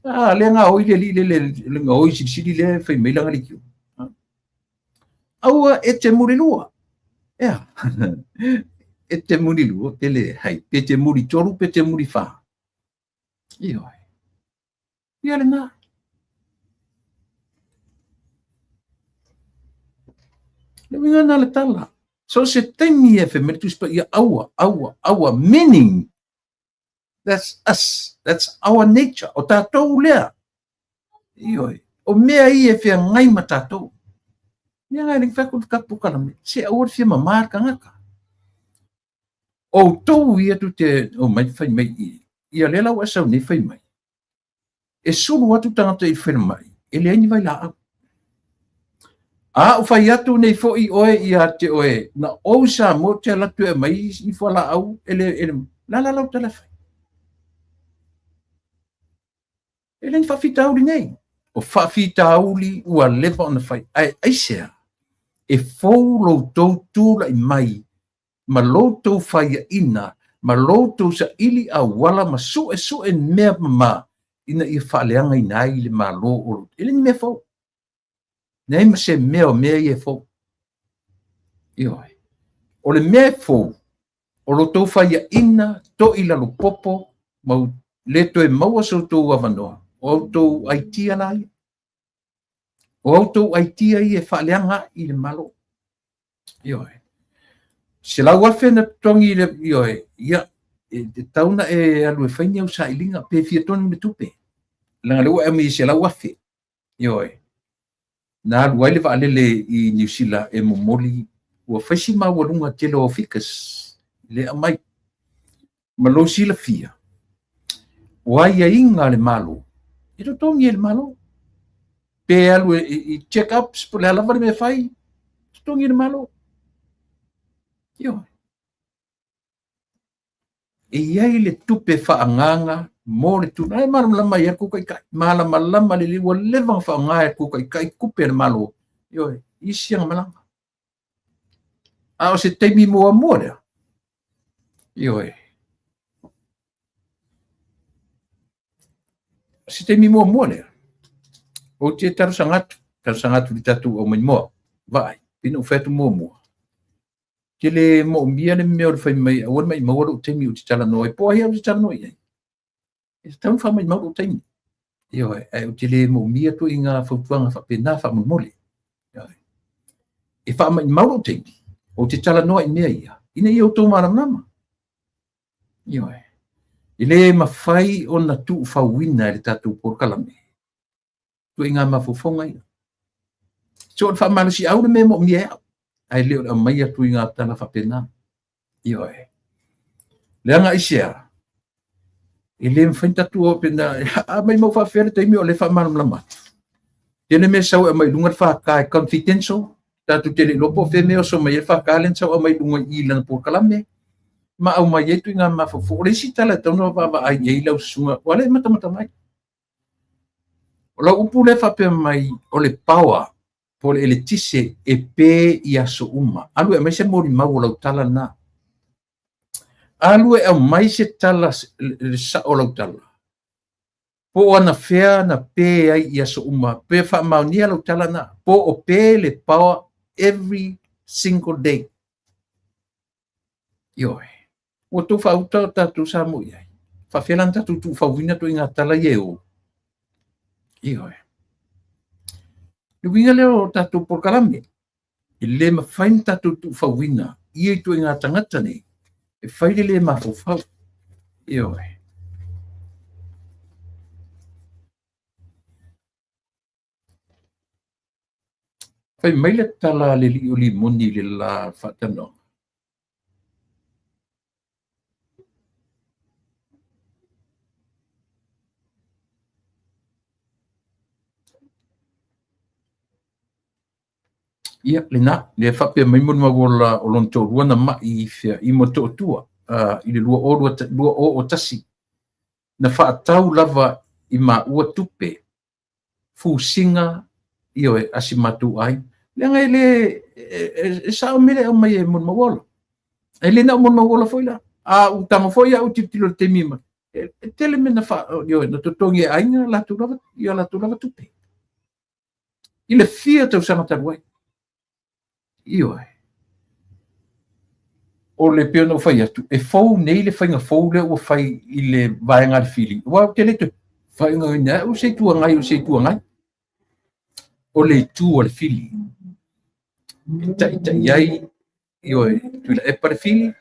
Ah, le ngoi le ngoi si le foi mai langa likiu. Aua e te muri lua. Ya. E te muri lua tele hai pe te muri toru pe te muri fa. Io. Ia le nga. Le winga na le tala. So se taimi e me tu spa ia aua, meaning that's us. That's our nature. O tātou lea. Ioi. O mea i e whia ngai ma tātou. Ia ngai ring whakul kapukana me. Se awar whia ma marka ngaka. O tau ia tu te, o mai whai mai i. Ia lela wa sau ne whai mai. E suru atu tangata i whai mai. E le aini vai la au. o fai atu nei fo I oe ia te oe. Na o sa mo te latu e mai I fo la au. Ele la lau tala fai. Ele ni whawhita auli nei. O whawhita auli ua lewa ona fai. Ai sea. E fou loutou tūla I mai. Ma loutou whaia ina. Ma loutou sa ili a wala ma su e mea ma. Ina ia whaaleanga I nai le ma lo olu. Ele ni mea fou. Nei ma se mea o mea ia fou. Ioi. O le mea fou. O loutou whaia ina to I lalo popo. Mau leto e maua so tou avanoa. O autou aitia nai. O autou aitia I e whaaleanga I le malo. Ioi. Se lau afe na tongi le ioi. Ia. E tauna e alu e whaini au sa ilinga. Pe fia toni me tupe. Langa lewa e mi se lau afe. Ioi. Na alu aile wa alele I New Zealand e momoli. Ua whaisi ma walunga telo o fikas. Le amai. Malo sila fia. Wa ia inga le malo. Ito tongi le malo. Pe alu I check-ups po le alawa me fai. Tongi le malo. Ioi. E iai le tupe whaanganga mo le tuna. Ai malama ia kukai kai. Malama le liwa levang whaanga e kukai kai kupe le malo. Ioi. Isi ang malanga. A o se teimi mua mua lea. Ioi. Se teimi mua mua lea. O te taru sangatu li tatu o mai mua. Vai. Pina ufetu mua mua. Ke le mo mia le mea o le whai mai. Awar mai maua o teimi o te tala noi. Po ahi au te tala noi ai. E tau wha mai maua o teimi. Ioi. O te le mo mia tu inga whautuanga whapena whamamole. Ioi. E wha mai maua o teimi. O te tala noa I mea ia. Ina ia o tō maramama. Ioi. I le mawhai o na tu whauina e le tātou porkalame. Tu inga mawhaufonga ia. So o whamalasi au le mea mo mea au. Ai leo a mai atu inga tala whapena. Ioi. Leanga isea. I le mwhaintatu o pena. A mai mau whawhere taimi o le whamaramlama. Tene me sau e mai lungar whakae confidential. Tatu tele lopo fe me o so mai fa kalen sa o mai dunga I lana por kalame ma au mai etu nga ma fo le sitala tono va ai e lau sunga wale mata mai o la upule fa pe mai o le power por ele tise e pe ia so uma alu e mai se mori mau lau tala na alu e mai se tala sa o lau tala po ana fea na pe ai ia so uma pe fa mau ni lau tala na po o pe le power every single day. Ioi. O tu fauta tatu sa mo iai. Fa felan tatu tu fauina tu inga tala yeo. Ioi. Luinga leo tatu por kalame. Ile ma fain tatu tu fauina. Iei tu inga tangata ne. E faile le ma fau. Ioi. Fai mai le tala le li o li moni le la whatano. Ia, le na, le whapea mai moni magola o lonto ruana mai I mo to tua. I le lua o tasi. Na whaatau lava I ma ua tupe. Fu singa Ioi asimatu ai. Le ngai le sa mele o mai mon magola. Ele na mon magola foi la. A u tanga foi a u titilo te mima. Tele me na fa yo na totongi ai na la tu lava yo la tu lava tupe. Ile fia te usanga taruai. Ioi. O le peo no fai atu. E fau nei le whainga fau le ua fai I le vaenga le fili. Wa te le tu. Whainga ina u se tua ngai u se tua ngai. O le tu o le fili. Ita iai. Ioi. Tu la e pare fili.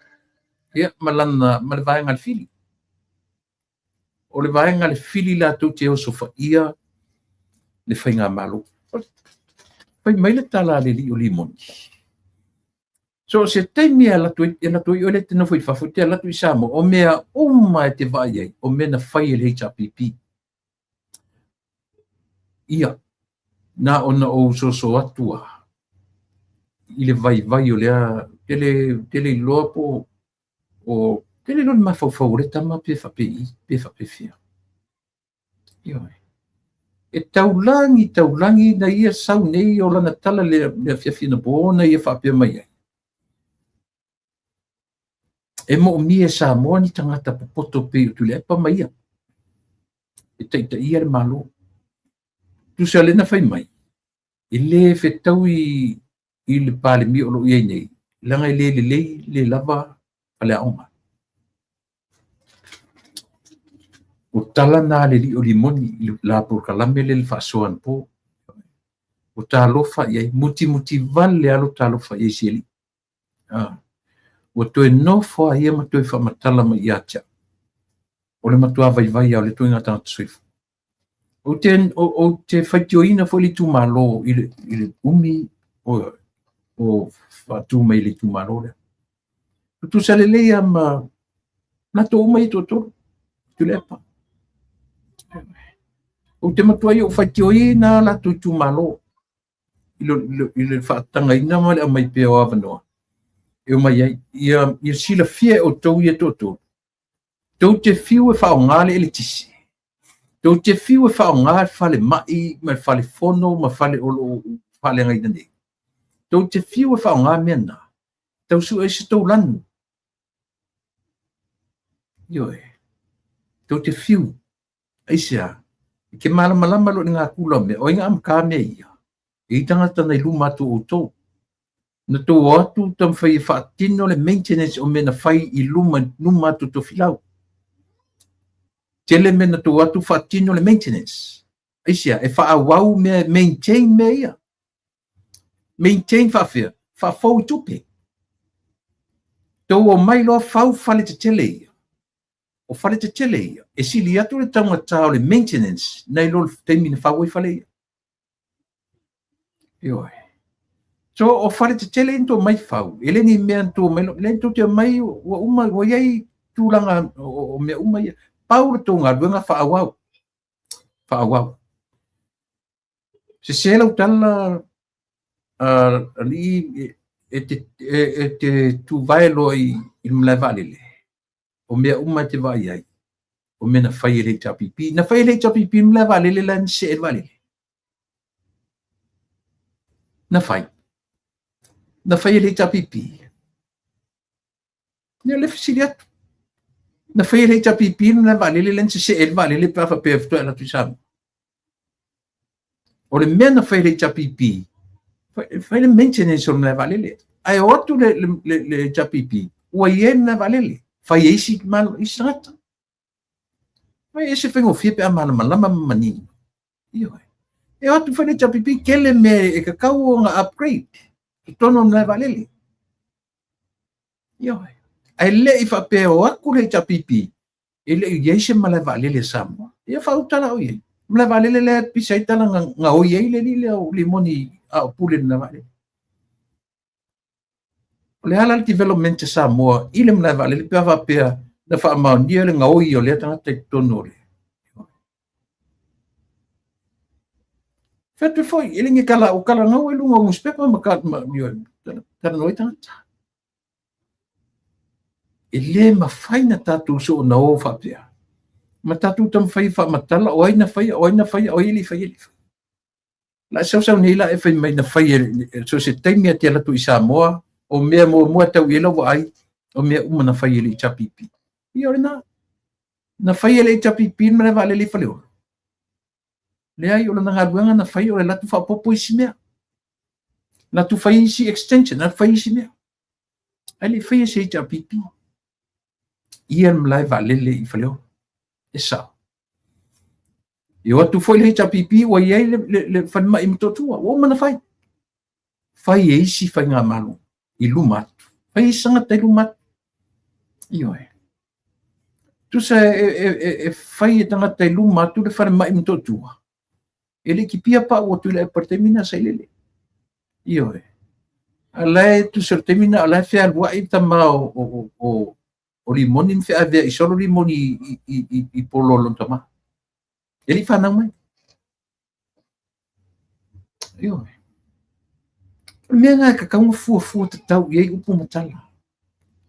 Ia malana ma le vaenga le fili. O le vaenga le fili la tu te o sofa ia. Le whainga malo. Pai mai le tala le li o limoni. So se te mea la tu I ole te nofo I whafutea la tu I samo o mea uma e te vai ai o mena whai le HRPP. Ia. Na ona o so atua. i le vai o lea tele iloa po o tele lona mafaufau le tama pe faapefia ioe e taulangi na ia sau nei o lana tala le afiafina po na ia faapea mai ai e moʻomia e Samoa ni tagata popoto pei o tule epa mai ia e taʻitaʻia le malo tusa lena fai mai i lē fetau i le palemi o loo iai nei laga i lē lelei le lava a le aʻoga o tala na le liʻo limoni i le lapolokalame le faasoana po o talofa i ai mutimuti vale alo talofa i ai siali ua toe nofo a ia ma toe faamatala ma ia tia o le matuā vaivai ao le toiga tagata soifa o te faitioina foi le tumālō i le umi o faatū mai le tumālō lea tutusa lelei ama na tou mai totolu tule epa o te matua i o faitioina latou tumālō i le faatagaina ma le amai pea o avanoa e o mai ai ia silafia e outou ia totolu tou te fiu e faaogā le ele tisi tou te fiu e whaonga e whale mai, ma whale whono, ma whale olo whale ngai nei. Tou te fiu e whaonga mea nā. Tau su e se tau lanu. Ioe. Tou te fiu. Aisea. Ke malama lo ni ngā kula me. O inga amka mea ia. I tangata nei luma atu o tau. Na tau atu tam whai whaatino le maintenance o mena whai i luma atu to filau. Tele mena tu watu fatino le maintenance. Aisia, e whaawau me maintain me ia. Maintain whawhia. Whawhau tupe. Tau o mai loa whau whale te tele ia. O whale te tele ia. E sili atu le taunga tau le maintenance. Nei lo teimina whau i whale ia. Ioe. So o whale te tele into mai whau. E le ni mea into mai lo. Le into te mai o uma o iei tūlanga o mea uma ia. Pau to ngā ruenga whaawau. Se sela utala ali e te tu vaelo i mlai valele. O mea uma te vai ai. O mea na whai ele tapipi. Na whai ele tapipi mlai valele lan se ele valele. Na whai. Na whai ele tapipi. Nia le fisiri atu. Na whai rei tapipino na valele len se el valele pa fa pe fto la tuisam. O le mea na whai rei tapipi. Whai le maintenance o na valele. Ai otu le tapipi. Ua ien na valele. Whai eisi mal isangata. Whai ese whengo fia pe amana malama mani. Ioe. E otu whai le tapipi kele me e kakau o nga upgrade. I tono na valele. Ioe. Ai le I whape o aku le tapipi. E le iei se mala valele Samoa. Ia whautala o iei. Mala valele le pisaitala nga o iei le li le o limoni a o pule na valele. O le halal development Samoa, I le mala valele pia whapea na whaamaunia le nga o i o le tangata I tono le. Whetu foi, ele nge kala o kala ngau e lunga o muspepa ma tana noi tangata. E le mawhai na tātou so na o whapea. Ma tātou tam whai whamatala, o aina whai, o ili whai. La sau nei la e whai mai na whai, so se taimia te alatu I Samoa, o mea mua tau ela wa ai, o mea na whai ele I tapipi. I ore na whai ele I tapipi, ma le wale le whale ora. Le ai o na ngaruanga na whai ore latu whapopo isi mea. Latu whai isi extension, na whai isi mea. Ai le whai ese I tapipi. Ia mlai valele I whaleo. E sa. I watu foi le tapipi wa iei le whanma I mtotua. O mana whai. Whai e isi whai ngā malu. I lumatu. Whai I sangata I lumatu. Ioe. Tusa e whai e tangata I lumatu le whanma I mtotua. E le ki pia pa o tula e partemina sa ilele. Ioe. Alai tusa termina alai whea lua I tama o limoni fe ave I solo limoni I pololo tama. Ele whanau mai. Io. mea ngā kakaunga fua te tau iei upu matala.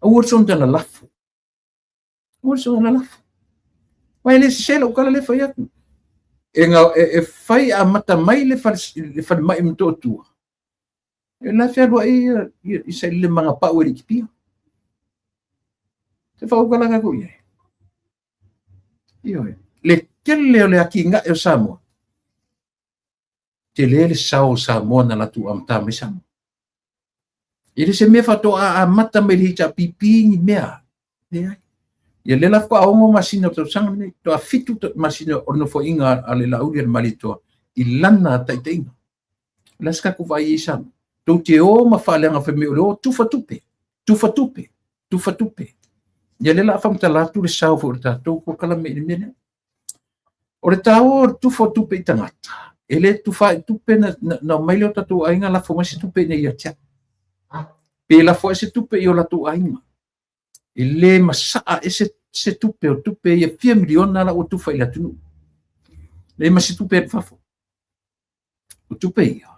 Au orson tala lafo. Orson tala lafo. Mai le sela ukala le fai atu. E fai a mata mai le fai mai mto tua. E la fia lua i se le manga pau e rikipia. Te fai ukala kako iei. Ioi. Le kele o le aki nga e o Samoa. Te le sao Samoa na latu amta me Samoa. Ele se mea fatoa a mata mai le hita pipi ni mea. Ia le lafko aongo masina o sanga ne to a fitu masina o no fo inga ale la uri malito I lana taiteinga. Laska ku vai isa. To te o mafale nga feme o tufa tupe. Ia le la fam tala tu le sao fo ta to ko kala me ne. O le tao tufa tupe tangata. Ele tufa tupe na mailo tatu ainga la fo masi tupe ne ia tia. Pe la fo ese tupe yo la tu ainga. Ele masaa ese tupe o tupe ia 4 miliona la o tufa ila tunu. Le masi tupe fafo. O tupe ia.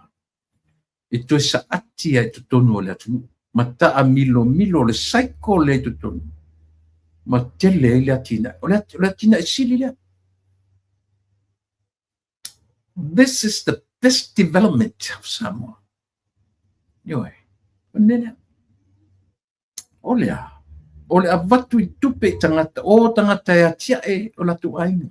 E to sa ati ai tonu le tunu. Mata a milo le saiko le tonu. Ma tele le atina. O le atina sili le. This is the best development of Samoa. Yoi. Nena. Olea. Ole avatu I tupe tangata o tangata ya tia o la tu ainga.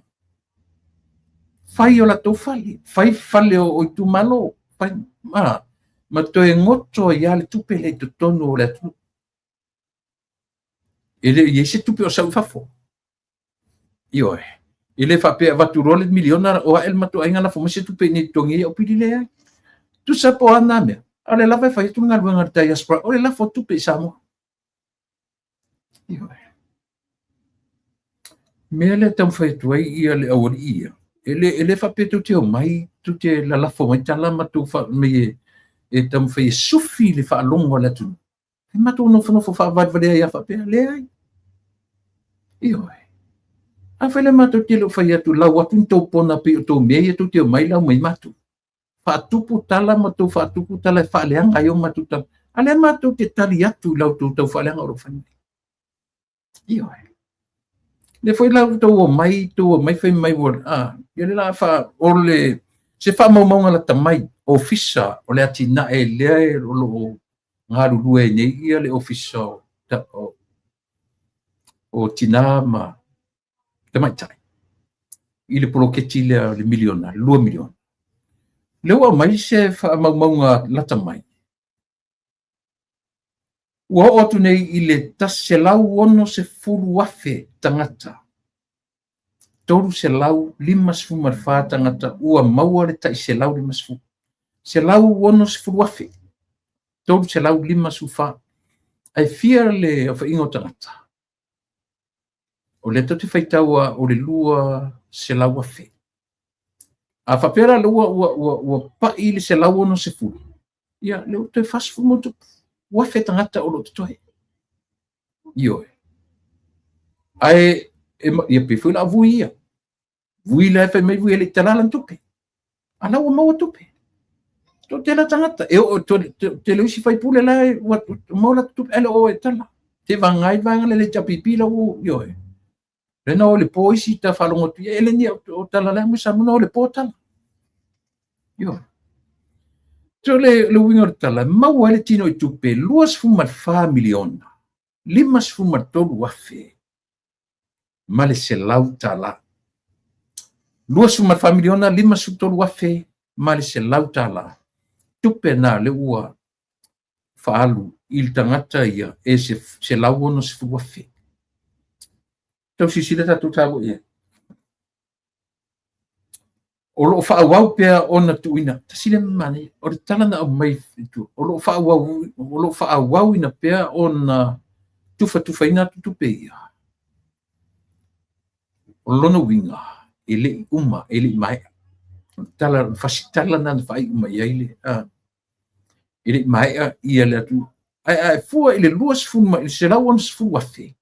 Fai o la tu fali. Fai fale o tu malo. Fai ma to e ngoto ya le tupe le tu tonu o le tu. Ele yese tupe o sau fafo. Ioe. Ele fa pe avatu role miliona o el matu ainga la fo se tupe ni tongi o pidile ai. Tu sa po ana me. Ale la fai tu ngal wengar diaspora. Ole la fo tupe Samoa. Mea le tam fai tuai ia le awari ia. Ele fa pe tu te o mai, tu te la lafo mai tala ma tu fa me e tam fai sufi le fa longo la tu. E ma tu no fa vadvale ia fa pe le ai. Io. A fa le ma tu te lo fai atu la watu to pona pe to me tu te o mai la mai matu. Fa tupu tala ma tu fa tupu tala fa le anga yo ma tu ta. Ale ma tu te tali atu la tu fa le anga ro fa. Io. Le foi la to mai fai mai wor ia la fa ole se fa mo la tamai ofisa o le atina e le lo ngaru lue nei ia le ofisa o tinama tamai tai ile proketi le miliona 2 miliona le wa mai se fa mo la tamai ua otu nei ile tase lau ono se furu wafe tangata. Toru se lau 5 tangata ua maua le tai se lau 5. Se lau ono se furu wafe. Toru se lau 5 ai fia le o ingo tangata. O le toti faitaua o le lua se lau wafe. A whapera le ua pai le se lau ono se furu. Ia le o te fasfu motu. Wafe tangata o lo totohe. Ioe. Ai, ia pifu la vui ia. Vui la fai mai vui ele talalan tupe. Ala ua maua tupe. To tela tangata. E o te leusi fai pule la maula tupe ele o e tala. Te vangai vanga le tapipi la u ioe. Rena o le poisi ta falongo tu ele ni o tala la musa muna o le po tala. Ioe. So le winga tala mau ele tino I tupe 2,5 miliona 5,3 wafe male se lau tala 2,5 miliona 5,3 wafe male se lau tala tupe na le ua faalu il tangata ia e se lau ono se wafe tau sisila tatu tabo ia o lo fa wau pe ona tuina tasile mane o le tala na mai tu o lo fa wau ina pe ona tufa ina tupe ia o lona winga ele mai tala fasitala na fai uma ile ele mai ia le tu ai fu ele luas fu ma se la ons fu wafe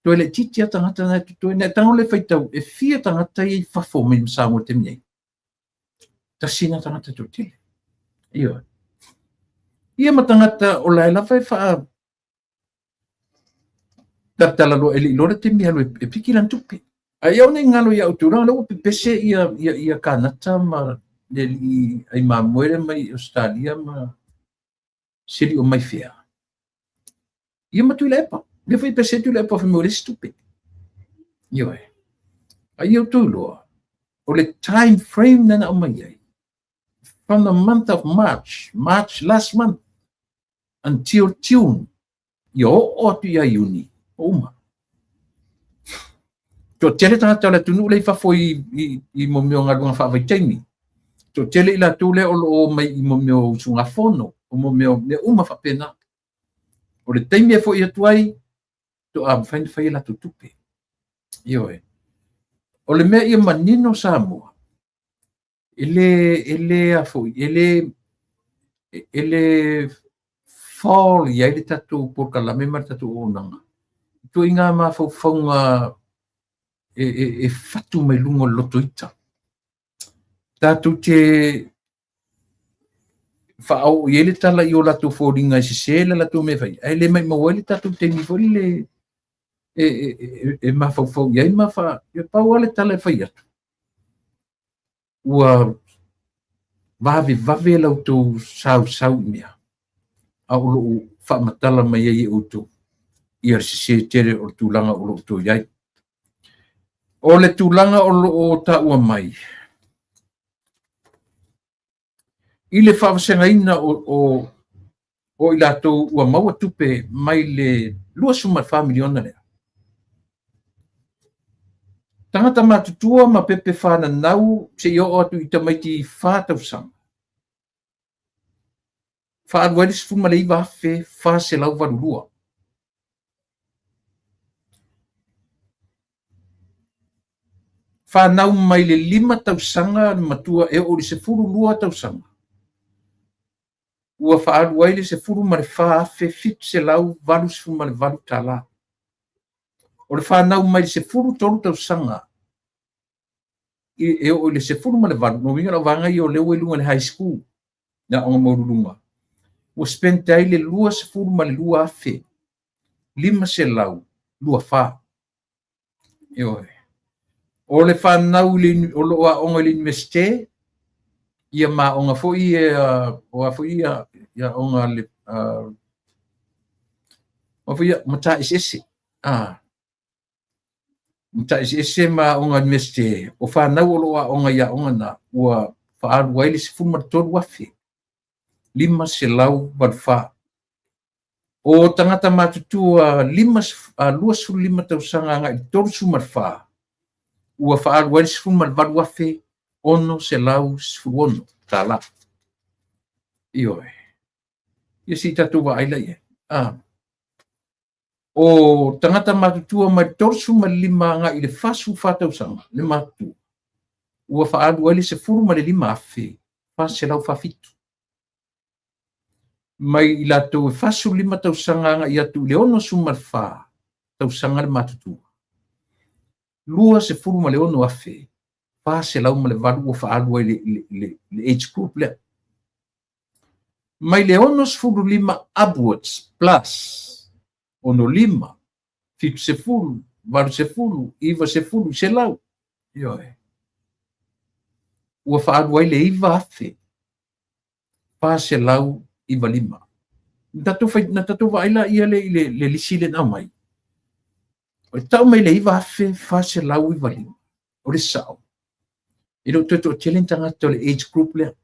to ele titia tangata na to ne tang le faitau e fia tangata I fa fo me sa mo te mie tasina tangata to tile io ia matangata o lai la fa tala lo eli lo te mi halo e piki lan tupi ai au nei ngalo ia utura lo pe pese ia kanata ma le ai mamuere mai Australia ma sili o mai fea ia matu lepa le foi pese tu lepa fa mo le stupi io ai au tu lo o le time frame nana o mai ai from the month of March last month until June io o tu ia uni uma to tele tanga la tunu le fa foi i mo mio nga fa vai taimi to tele la tu le o mai i mo mio sunga fono o mo mio me uma fa pena o le taimi foi ia tuai to am fain fai la tutupe io o le me ia manino Samoa ele a foi ele fall ia le tatu por kala me mar tatu onanga tu inga ma fo fonga e fatu mai lungo loto ita tatu te fa au ele tala i o la tu foringa si sela la tu me fai ai le mai mo ele tatu te ni fo le ma fo ia ma fa e pa wale tala fai atu ua vave la tu sau mia au lo fa matala mai ai o tu ia si se tere o tulanga o lo tu iai o le tulanga o ta ua mai i le whaawasengaina o i latou ua maua tupe mai le 2.4 miliona lea. Tangata matutua ma pepe whananau se i o atu i tamaiti whātausanga. Whaaruaile se fuma le iwa hawhe whase lau warurua. Whanau mai le 5 tausanga matua e o li se furu lua tausanga. Ua whaaruaile se furu ma le whaafe fit se lau valu se fuma le valu tala. O le whanau mai se furu tolu tausanga e o le se furu ma le valu. No winga la wanga i o leo e lunga le high school na onga maurulunga. Ua spend ai le lua se furu ma le lua afe. 5 se lau, lua wha. O le whanau o loa onga le universite ia ma onga fo i o fo i ia onga le o fo ia mata isi mata isi ma onga universite o whanau o loa onga ia onga na ua whaaru waile se fuma toru wafi 5 se lau wadwha o tangata matutua 2.5 tausanga nga i toru sumarwha ua whaaru waile se fuma wadwafi ono se lau sfuono tala io ia si tatu wa aila ia o tangata matutua mai torsu ma 5 nga i le fasu whatausanga le matu ua whaaru waile se furu ma le 5 afe fa se lau fafitu mai i lato e fasu 5 tausanga nga i atu le ono sumarwha tausanga le matutua lua se furu ma le ono afe fa se lau ma le valu o whaaru le age group le. Mai le ono sfuru 5 upwards plus ono 5 fitu se furu valu se furu iwa se furu se lau ua whaaru le iwa afe fa se lau iwa 5 na tatu waila ia le lisile na mai o tau mai le iwa afe fa se lau iwa 5 o le sao ilo to challenge tanga to le age group le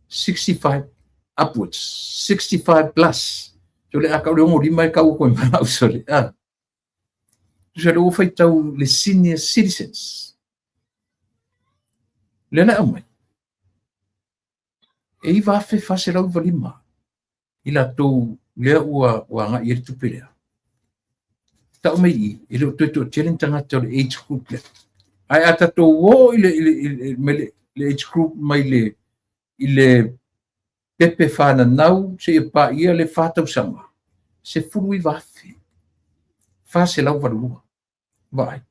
65 upwards 65 plus to le aka le ngori mai ka ko ma usole so le fai tau le senior citizens le na mai e va fe fase la uvalima ila to le ua nga i tu pele ta mai ilo to challenge tanga to le age group le ai ata to wo le age group mai le pepe fana nau se pa ia le fata usanga se fului vafe fa se lau valua vai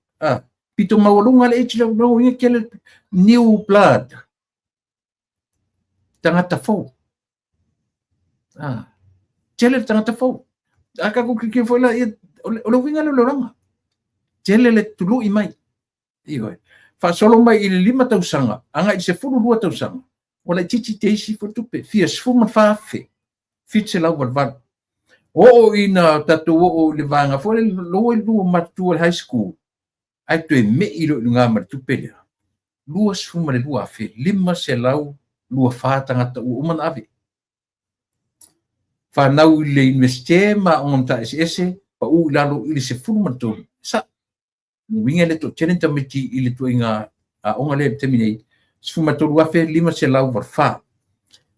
pito mawalunga le age no ia kele new blood tangata fou. Tele tangata fou. Aka ko kiki foi la o winga lo langa. Tele le tulu i mai. Ioi. Fa solo mai i 5 tausanga. Anga i se fulu 2 tausanga. Ola titi teisi fo tupe. Fia sfuma fa fe. Fitse lau valval. O ina tatu o le vanga fo le lo lu matu high school. Ai tu me i lo nga matu pele. Lua sfuma le lua fe. 5 se lau lua fa tangata o man ave. Fa nau le investe ma on ta ese pa u lalo i se fulu matu. Sa winga le to chenenta miti i le tu inga a onga le temine. Sfuma to lua fe 5 se lau var fa.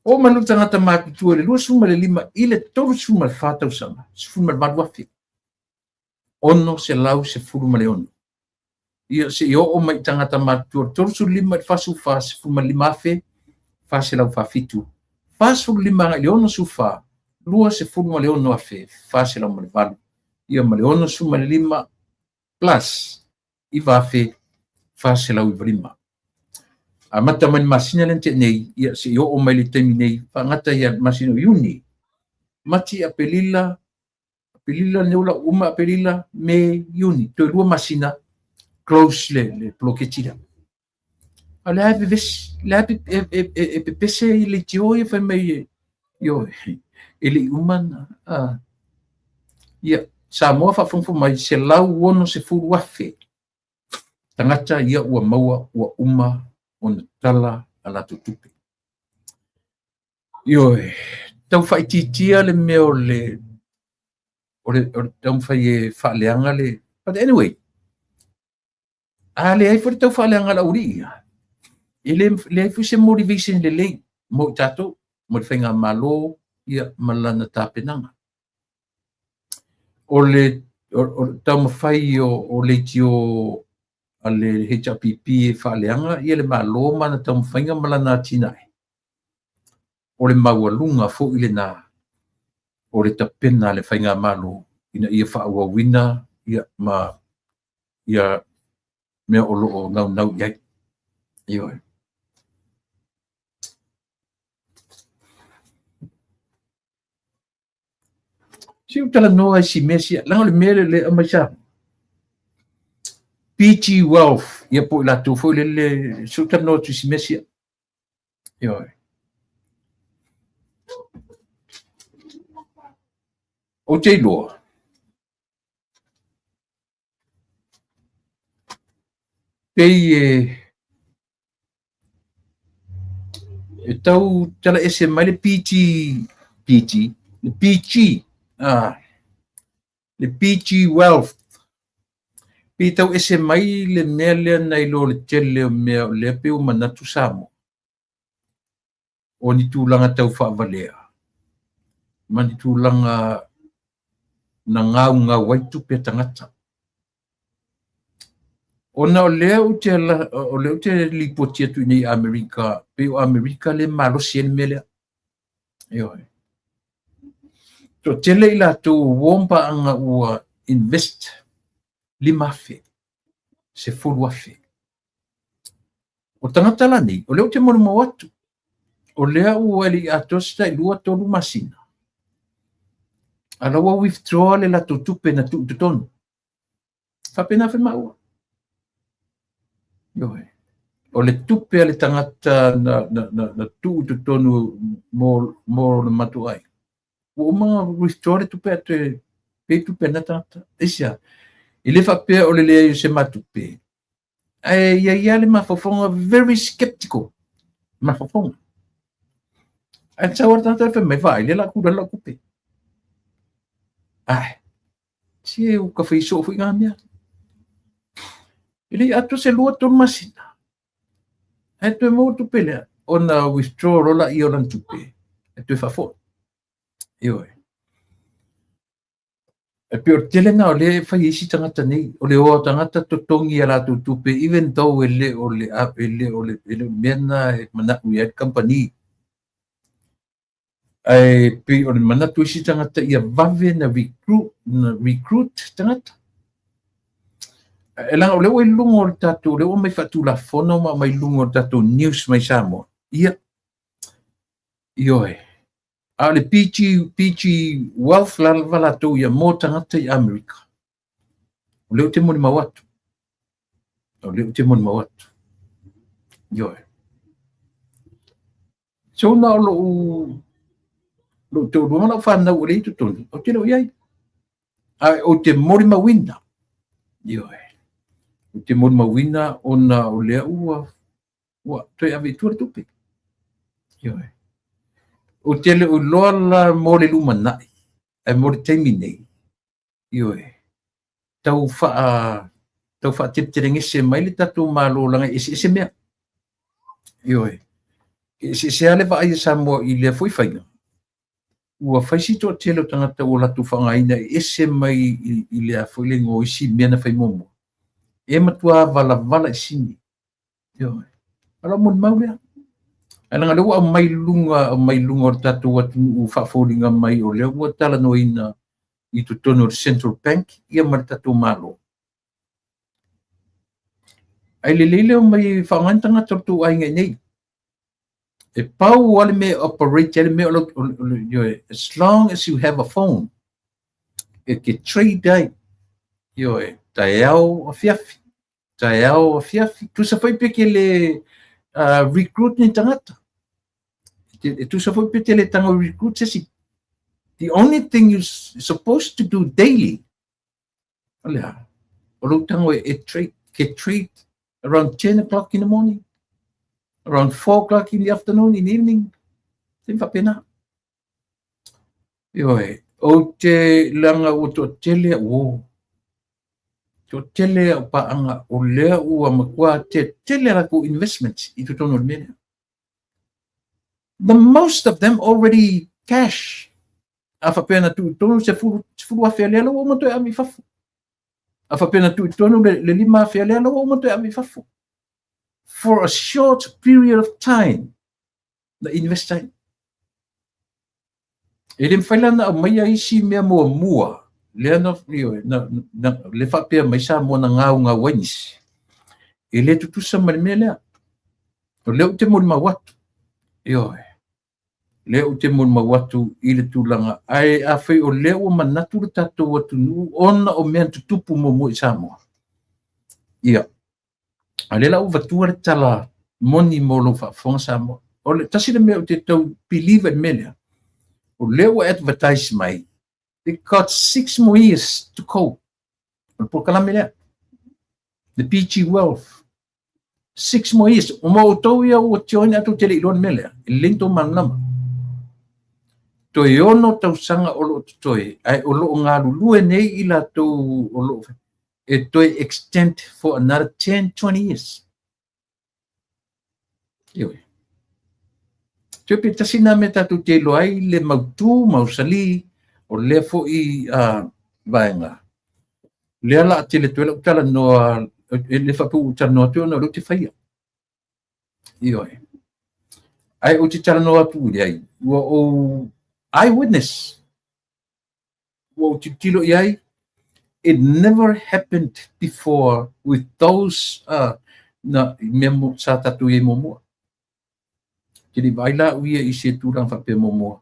O manu tangata mapitua le lua sfuma le 5 i le tolu sfuma le fa tausanga. Sfuma le madua fe. Ono se lau se fulu ma le ono. Ia se yo o mai tangata mapitua tolu su 5 fa su fa sfuma 5 fe fa se lau fa fitu. Fa su 5 le ono su fa. Lua se fulu ma le ono a fe fa se lau ma le valu. Ia ma le ono sfuma le 5 plus i va fe fa se lau i valima. Mata man masina lente nei ia se yo o mai le temi nei fa ngata ia masina yuni mati apelila neula uma apelila me yuni to lua masina close le ploketira ala ave ves la pe pese le tio ia fa mai yo ele umana ia sa mo fa fonfo mai se lau wono se fu wafe tangata ia ua maua ua uma on tala ala tutupe. Ioi, tau fai titia le meo le tau fai whaaleanga le, but anyway, le ai fori tau whaaleanga la uri. Le ai fui se motivation le lei, mo tato, mo le whainga malo, ia malana tāpenanga. O le tau mawhai o le tio ale HPP e whaaleanga, ia le malo mana tau mwhainga malana tina e. O le maualunga fo ile nā. O le tapena le whainga malo, ina ia whaua wina, ia mea o loo nau iai. Ioi. Si utala noa si mesia, langa le mele le amaisa. PG Wealth, ia po ila tu fo le suta no tu si mesia. Ioi. O te loa. Pei tau tala ese mai le le PG Wealth. Pi tau ese mai le mea lea nai lo le tele mea le peu manatu samo. O ni tūlanga tau whaavalea. Ma ni tūlanga na ngā waitu pe tangata. Ona o leo te lipotia tu nei Amerika, pe o Amerika le malo sien melea. Ioi. So tele ila tu wompa anga ua invest 5 fe. Se fulu fe. O tangata la nei, o leo te mono watu. O lea ua li atosta i lua tolu masina. Ala ua withdraw le la tutupe na tutonu. Whapena fe maua. Ioi. O le tupe ale tangata na tutonu mo le matu ai. O mga withdraw le tupe ate pe tupe na tangata. Isia. Ile whapea o le lea se matupe. Ia le mafafonga very skeptical. Mafafonga. An sa warta fe mai vai le la kuda la kupe. Si o ka feiso fu ngamia. Ili atu se lua ton masina. Atu mo tu pele ona withdraw rola I ona tupe. Atu fa fo. Ioi. E pe o telenga o le fa isi tangata nei. O le o tangata totongi ala tu tupe even though ele o le mena e mana uia company. Ai pe o le mana tu isi tangata ia vave na recruit tangata. E langa o leo e lungo o tatu, leo mai fatu la fono ma mai lungo o tatu news mai samo. Ia, Ioe. A le PG Wealth la tau ia mō tangata i Amerika. O leo te moni mawatu. O leo te moni mawatu. Ioe. So na lo tau runga na whanau o le itu tonu. O te reo iai. O te mori mawina. Ioe. O te mori mawina o na o lea ua toi ave tua tupe. Ioe. O te le o loa la mo le luma nai. Ai mo le taimi nei. Ioe. Tau wha te se mai le tatu malo langa ese mea. Ioe. Se ale va ai sa mo i le foi faina. Ua faisi to te lo tangata o latu whangaina ese mai i le foi le ngō isi mea na fai momo. E matua vala i sini. Ioe. Ala mon maulea. Alanga lewa mai lunga o tatu watu u whaaforinga mai o lea ua tala no ina i tu tono Central Bank ia mara tatu malo. Ai le leo mai whaangantanga tortu ai ngai nei. E pau wale me operate ele me as long as you have a phone. E ke trade day. Ioe, taiao a fiafi. Taiao a fiafi. Tu sa fai peke le recruit ni tangata. Tu sa fai peke le tanga recruit sesi. The only thing you're supposed to do daily. Olea. Olo tango e trade around 10 o'clock in the morning. Around 4 o'clock in the afternoon, in the evening. Tem whapena. Ioe, o te langa o to tele o. To tele o paanga o lea ua makua te tele rako investments i tu tono mene. The most of them already cash. A whapena tu tono se furu a whea lea o mato e ami whafu. A whapena tu tono le lima a whea lea o mato e ami whafu. For a short period of time, the investor. Ele mfailana mai ai si mea mua. Le na le whapea mai sa mo na ngā wainis. Ele tutusa mani mea lea. O leo te moni mawatu. Ioe. Leo te moni mawatu i le tūlanga. Ai a whai o leo manatu le tatou watu nu ona o mea tutupu mo i Samoa. Ia. Alela u vatua le tala moni mo lo whaafonga Samoa. O le tasi le mea o te tau believe it mele. O leo advertise mai. They got 6 more years to go. O po kalame lea. The PG Wealth. 6 more years. O mo o tau ia o te oina atu tele ilon mele. I lento manama. Toi ono tau sanga o lo toi. Ai o lo ngā lulue nei ila tau o lo. E toi extend for another 10, 20 years. Ioi. Toi pe tasina me tatu te loai le mautu, mausali, o le fo i vaenga. Le ala te le tuela utala noa, le fapu utala noa tuona lo te whaia. Ioi. Ai o te tala noa tu iai. Ua o eyewitness. Ua o te tilo iai. It never happened before with those na memo sa tatu e momoa. Jadi baila uia i se turang whape momoa.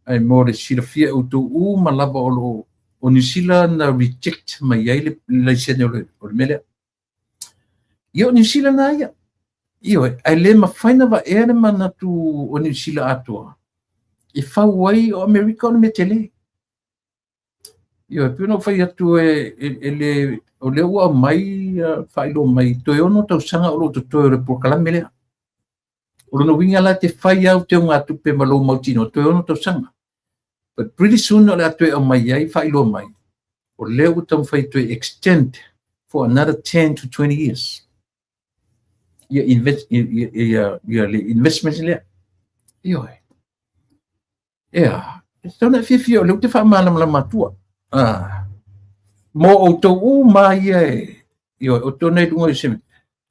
Ai mo le silafia o tō malava o New Zealand na reject mai ai le sene o le mele. Io New Zealand na ia. Io ai le mawhaina wa ere manatu o New Zealand atua. E whauai o Amerika o le metele. Io pino fai atu o le ua mai whailo mai toi ono tau sanga o lo to toi re por kalame lea. O lo no winga la te whai au te unga tupe malo mautino toi ono tau sanga. But pretty soon o le atu e o mai ai whailo mai. O le ua tau whai toi extend for another 10 to 20 years. Ia le investments lea. Io e. Ea. Tau na whiwhi o le ute wha malam la matua. Mo o tau mai e io o tōnei lunga i seme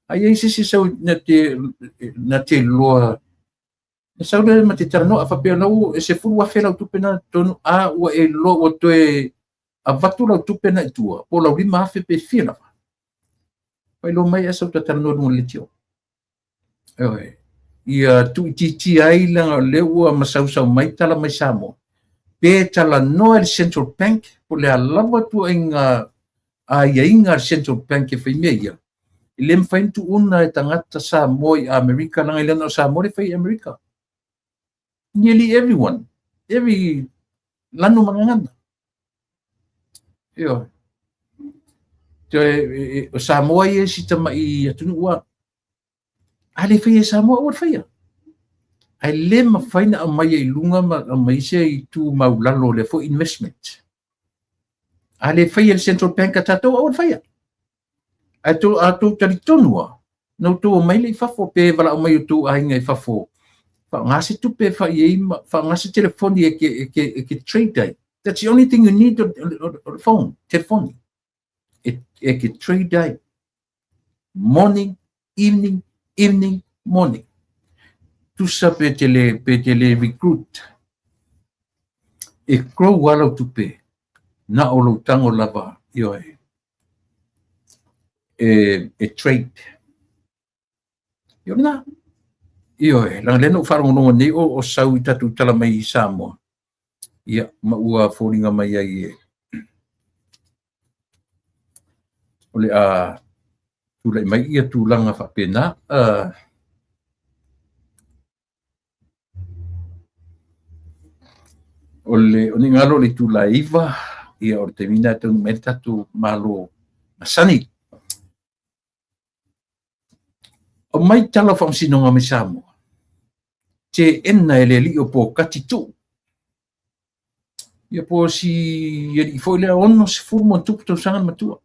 ai e sisi sau na te loa sau le ma te tarano a whapea nau e se furu a whela tupena tonu a ua e lo o toe a vatu lau tupena i tua po lau lima awhi pe whina pai lo mai e sau ta tarano lunga le tio ia tuititi ai langa le ua masau mai tala mai Samoa. Pe tala noa le Central Bank, po le alawa tu inga a inga Central Bank e whaimea ia. I le mwhaintu una e tangata Samoa i Amerika, langa ilana o Samoa le whai Amerika. Nearly everyone, every lanu mangangana. Io. O Samoa ia si tama i atunu ua. Ale whai e Samoa ua whai. Ai le mawhaina a mai i lunga a mai se i tu maulalo le for investment. Ale whai e Central Bank a tatou a ua whai. Ai tō tari tonua. Nau tō mai le i whafo pe wala o mai o tō ainga i whafo. Ngasi tupe ngasi telefoni e ke trade day. That's the only thing you need on the phone, telefoni. E ke trade day. Morning, evening, morning. Tusa pe tele recruit. E crow wala tupe. Na o lo tango lava ioe. E trade. Iona. Ioe, lang leno wharongononga nei o sau i tatu tala mai i Samoa. Ia, maua fōringa mai ai e. Ole a tūlai mai ia tūlanga whapena. Ole, o ni ngalo le tūlai iwa, ia o te mina tau me tatu malo masani. O mai tala whamsinonga me Samoa. Te ena ele li o po kati tu. Ia po si i foi le ono se furmo tupu tau sangan matua.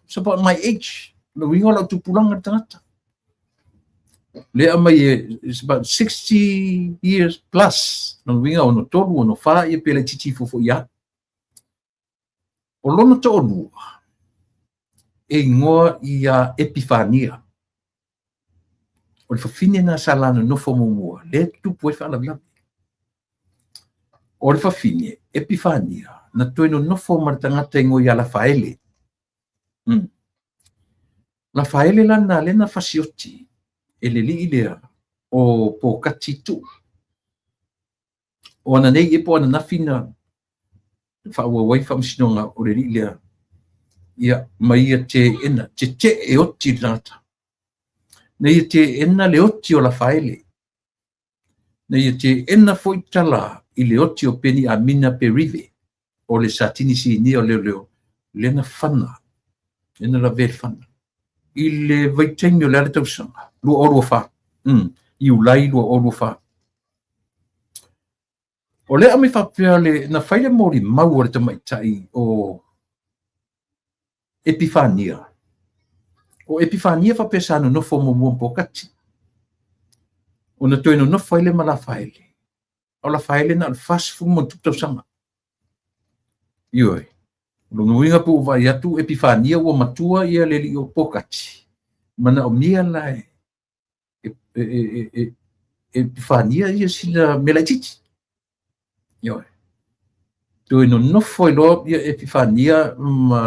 It's about my age. No wingo la tupulanga tangata. Le amai is about 60 years plus. No winga ono tolu ono wha ia pele titi fofo ia. O lono to onu. E ngoa ia Epifania. O le whawhine na salana no whamumua, le tupu e whaalawilawi. O le whawhine, Epifania, na toino no whamartangata ingo ia la whaele. La whaele lana lena whasioti, e le li ilea o po kati tu. O ana nei e po ana nawhina, whaua wai whamsinonga o le li ilea, ia mai te ena, te e oti nata. Nei te ena le oti o la whaele. Nei te ena foi tala i le oti o peni a mina pe rive. O le satini si ni o leo. Lena whana. Lena la veri whana. I le vaitengi o le ale tausanga. Lua oru wha. I ulai lua oru wha. O le ame whapea le na whaile mori mau o le tamaitai o Epifania. O Epifania fa pesano no fomo mo pokati. O na toino no faile mala faile. O la faile na fast fu mo tuto sama. Ioi. Lo nguinga pu vai atu Epifania o matua ia le li o pokati. Mana o mia la Epifania ia sila melatiti. Ioi. Toino no foilo ia Epifania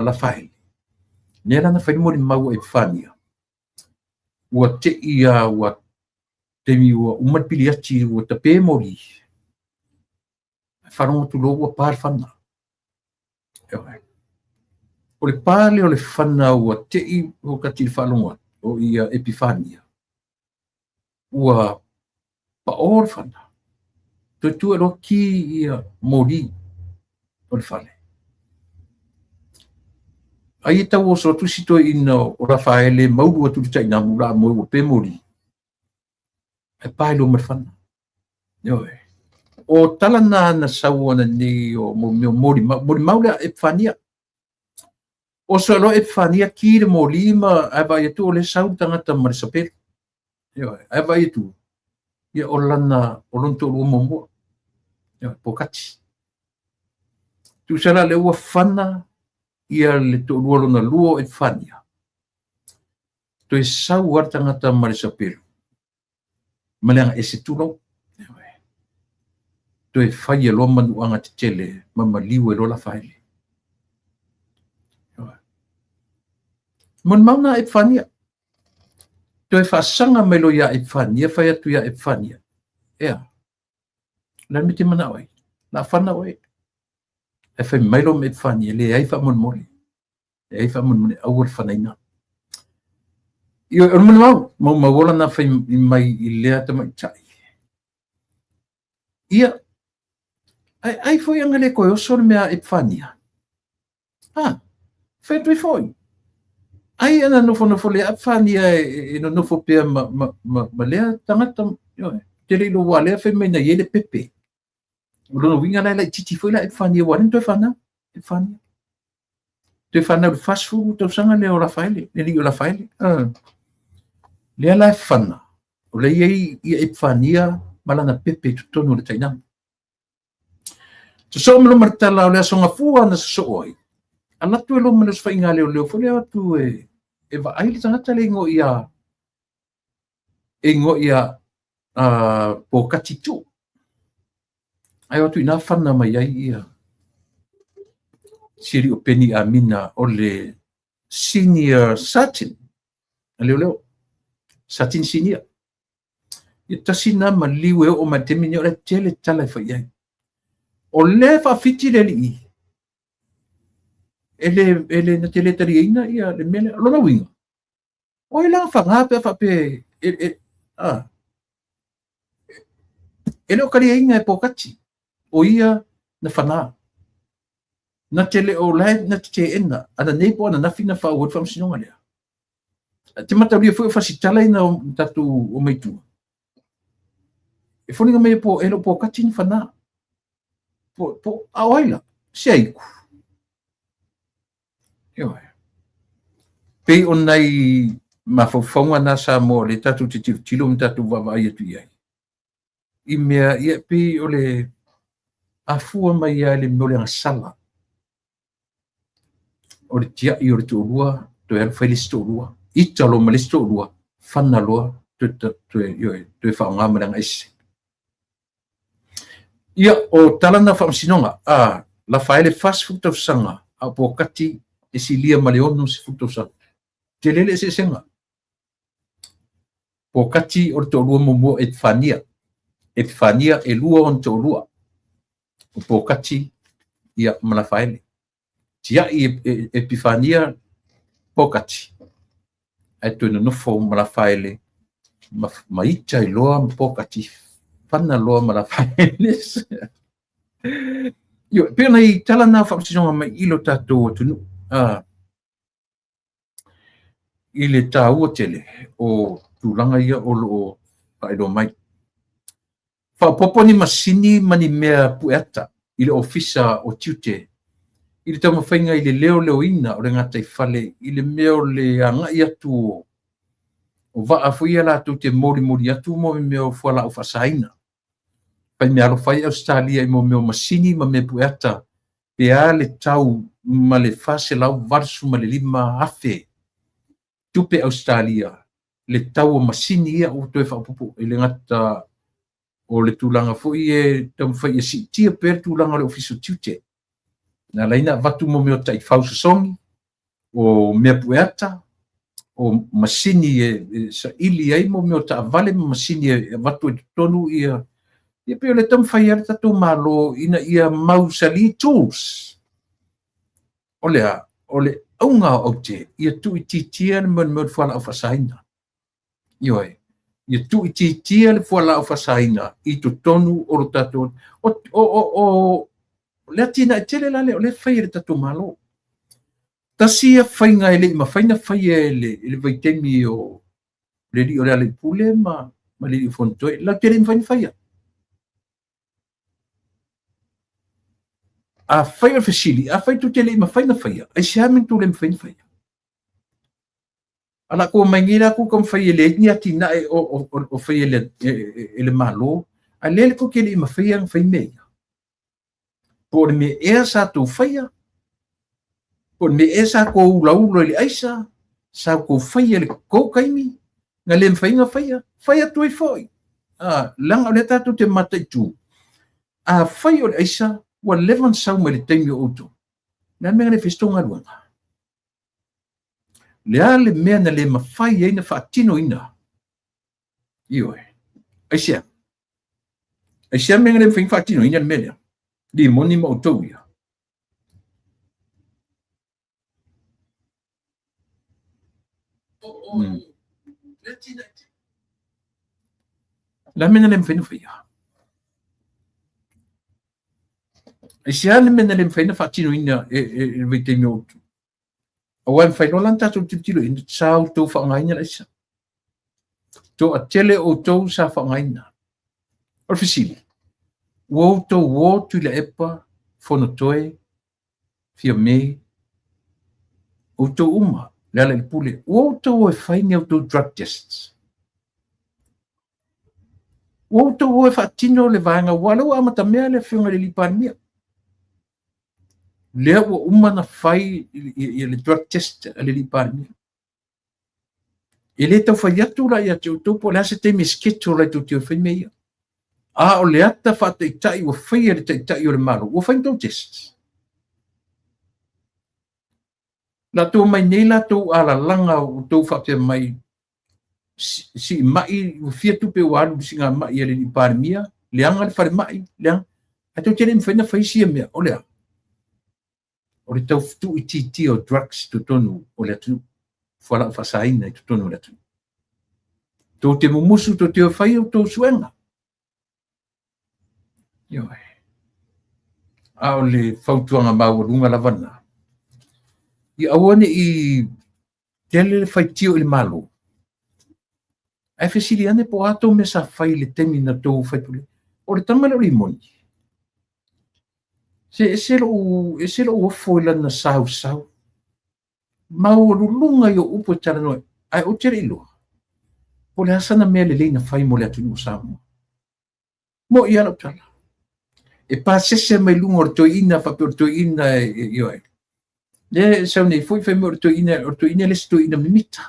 la faile. Nera na faile mo ni mau Epifania. Ua te ia ua temi ua umat pili ati ua tape mori. Wharongo tu lo ua pār whana. O le pāle o le whana ua te i o kati whalonga o ia Epifania. Ua paor whana. Tu ero ki ia mori o le whale. Ai tau o so tusito ina o Rafaele mauru atu tai na mura mo o pe mori. E pai lo marfana. Oi. O talana na sawana ni o mori maula Epifania. O so lo Epifania ki le molima ai vai tu le sau tangata marisapel. Oi. Ai vai tu. Ia o lana o lonto lo mombo. Oi, pokati. Tu sala le ua fana ia le to luo na luo Epifania. To e sau wartangata marisapel. Malanga e se tulo. To e whaia lo manu anga te tele, mama liwe lo la whaile. Mon mauna Epifania. Toe whaasanga mai lo ia e whania, whai atu ia e whania. Ea. Lan mi te mana oi. La whana oi. E whai mai lo me whania, le ai wha mon mole. Le ai wha mon mole, au ar whanaina. Io, ar mone mau mawola na whai mai I lea ta mai tai. Ia, ai foi anga le koe oso mea e whania. Whai tui foi. Ai ana nofo le whania e no nofo pia ma lea tangata, te reilo wa lea whai mai na iele pepe. Ulono winga lai titi foi la e whania warin toi whana, e whania. Toi whana uri fast food tau sanga le o la whaile, le li o la whaile. Lea la e whana. O le iei ia e whania malana pepe tutonu le tainam. So melo martala o le asonga fua na so oi. Ana tu lo melo sfa inga leo fo le atu e va ai le tangata le ngo ia po katitu. Ai atu ina whana mai ai ia. Siri o Penny Amina o le senior satin. Leo. Satin senior. Ia tasina ma liwe o ma temini o le tele tala fa ia. O le fa fiti le li. Ele na tele tari ina ia le mele lo na winga. O ila fa ngape fa pe ele o kari inga e pokati. O ia na fana. Na tele o lai na te ena. Ana nepo ana na fina fa wot fam sinonga lea. Te mata ria foi fasitala ina o tatu o meitu. E foninga me po elo pokati ni fana. Po awaila. Seiku. Pei o nei mawhawhaunga na sa mo le tatu te tilo tatu wawa ia tu iai. I mea ia pei o le afua mai ia le mole nga sala. O le tia I o le tuolua, to e alfa listo olua. Ita lo ma listo olua, whana loa, to e whaonga maranga ese. Ia o talana whamsinonga, la whaele fast food tau sanga, a po kati e si lia maleonu si food tau sanga. Te lele se senga. Po kati o te olua momo e whania. E whania e lua on te olua. O po kati ia mana whaele. Tia I e pifania po kati. Ai tu no nofo mana whaele. Ma ita I loa po kati. Whana loa mana whaele. Io, pena I tala na whamsinonga mai ilo tātou atunu. I le tāua tele o tūlanga ia o loo paedo mai. Whapoponi masini mani mea pueata I le ofisa o tiute. I le taumawhainga I le leo ina o le ngatai whale. I le meo le angai atu o waa fuia la tu te mori atu mo me meo fuala o whasaina. Pai me alo whai Australia I mo meo masini ma me pueata. Pea le tau ma le whase lau varsu ma le lima afe. Tupe Australia, le tau o masini ia o toe whapupu, le ngata o le tūlanga fui e tam whai e si tia per tūlanga le ofiso tiute. Na laina watu mo meo tai whausa songi, o mea pueata, o masini sa ili ai mo meo ta avale mo masini e watu e tonu ia peo le tam whai ar tatu malo ina ia mausali tools. O le aunga o te, ia tu I titia na man fuala o whasaina. Ioi, ia tu I titia le fuala o whasaina, I tu tonu o lo tatu. Le atina tele la le whai le tatu malo. Tasia whainga ele, ma whaina whai ele vaitemi o le li o le ale pule ma le li o fontoe, la tele mwhaina whaia. A whai o fasili, a whai tu tele ma whaina whaia, ai se hamin tu le mwhaina whaia. Ala ko mangira ko kam whai ele, ni ati na o whai ele malo, a lele ko kele ma whaia ng whai mea. Por me ea sa tu whaia, por me ea sa ko ula ele aisa, sa ko whaia le ko kaimi, nga le mwhainga whaia tu I foi. Langa o le tatu te matai tu. A whai o le aisa, wa levan sau ma le taimi o uto. Nga mea le festonga luanga. Le ale mea na le mawhai eina whaatino ina. Io ai sia mengale fin fatti no in media di moni mo to ia la mengale fin fia ai sia le mengale fin fatti no in e vite mio o fai no lanta to tilo in sao to fa ngai la isa to a tele o to sa fa ngai na o fisili wo to wo tu le epa fono toe fia me o to uma le pule wo to e fai ni to drug tests wo to e fatino le vanga wala wa mata me le fiunga le lipania le wo uma na fai le drug test le lipania ele to fai atu la ya to po la se te miskito la to te fai me a o le ata fa te tai wo fai le te tai o le malo wo fai to tests la to mai nei la to ala langa o to fa te mai si mai o fia tu pe walu singa mai ele ni parmia le anga le fare mai le ato tele mfena fa isi me o le tau tu iti o drugs to tonu o le tu fala fa saina to tonu le tu to te musu to te fai o to suenga yo a o le fautuanga mau lunga lavana i awane i tele fai tio il malo ai fesili ane po ato me sa fai le temi na to fai tule o le tanga le moni se lo fo la na sau mau lulunga yo upo tala no ai o tere ilo po le asana me le na fai mo le atu sa mo ia la tala e pa se mai lunga to ina fa to ina yo le so nei foi fe mo to ina le sto ina mimita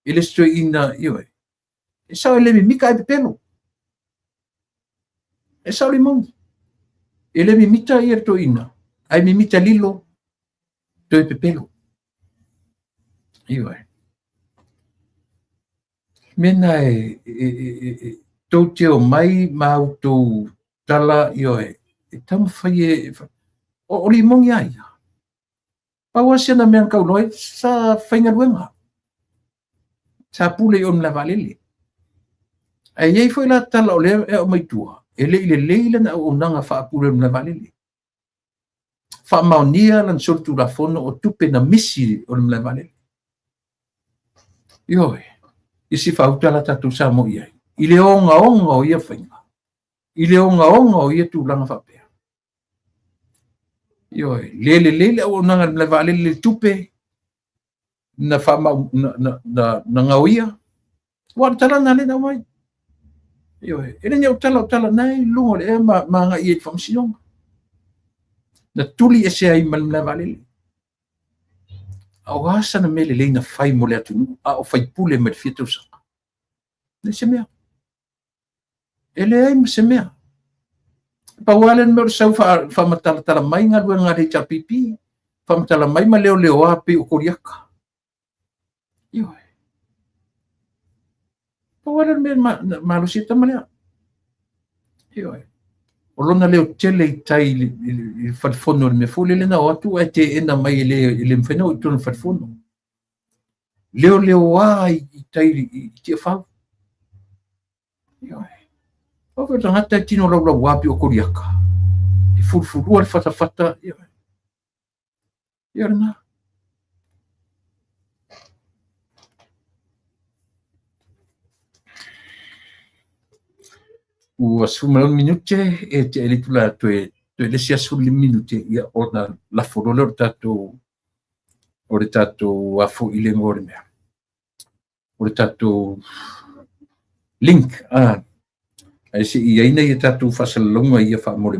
ele sto ina yo e sa le mimika e pelo e sa le mon ele mimita ia to ina ai mimita lilo to e pelo yo mena to te o mai mau to tala yo e tam fai o limong ia pawasia na meang kau noi sa fainga luenga sa pule on la valele ai ei foi la tala o le o mai tua ele leila na o nanga fa pule on la valele fa maunia lan sortu la fono o tupe na misi on la valele yo isi fa utala tatu sa mo ia ile onga o ia fainga ile onga o ia tu langa fa pe yo lele o nanga la valele tupe na fa na ngawia wa tala na le na mai yo ele nyau tala nai lungo le ma nga i famsion na tuli ese ai mal na valele au asa na mele le na fai mo le atu a o fai pule me fito sa ne semea ele ai me semea pa walen mo sa fa matala mai nga luenga le chapipi fa matala mai ma leo ape o koriaka yo pa walen me malusita malea yo o lona leo tele tai il falfono me fole le na o tu ate ena mai le mfena o tu falfono leo ai tai ti fa yo o ko tanga ta tino la wapi o koriaka i fulfulu al fata yo na o asuma un minute e te ele tula to le sia sul minute ia ona la folo o le tato afu ile ngore me o le tato link ai se ia ina ia tato fasalonga ia fa mole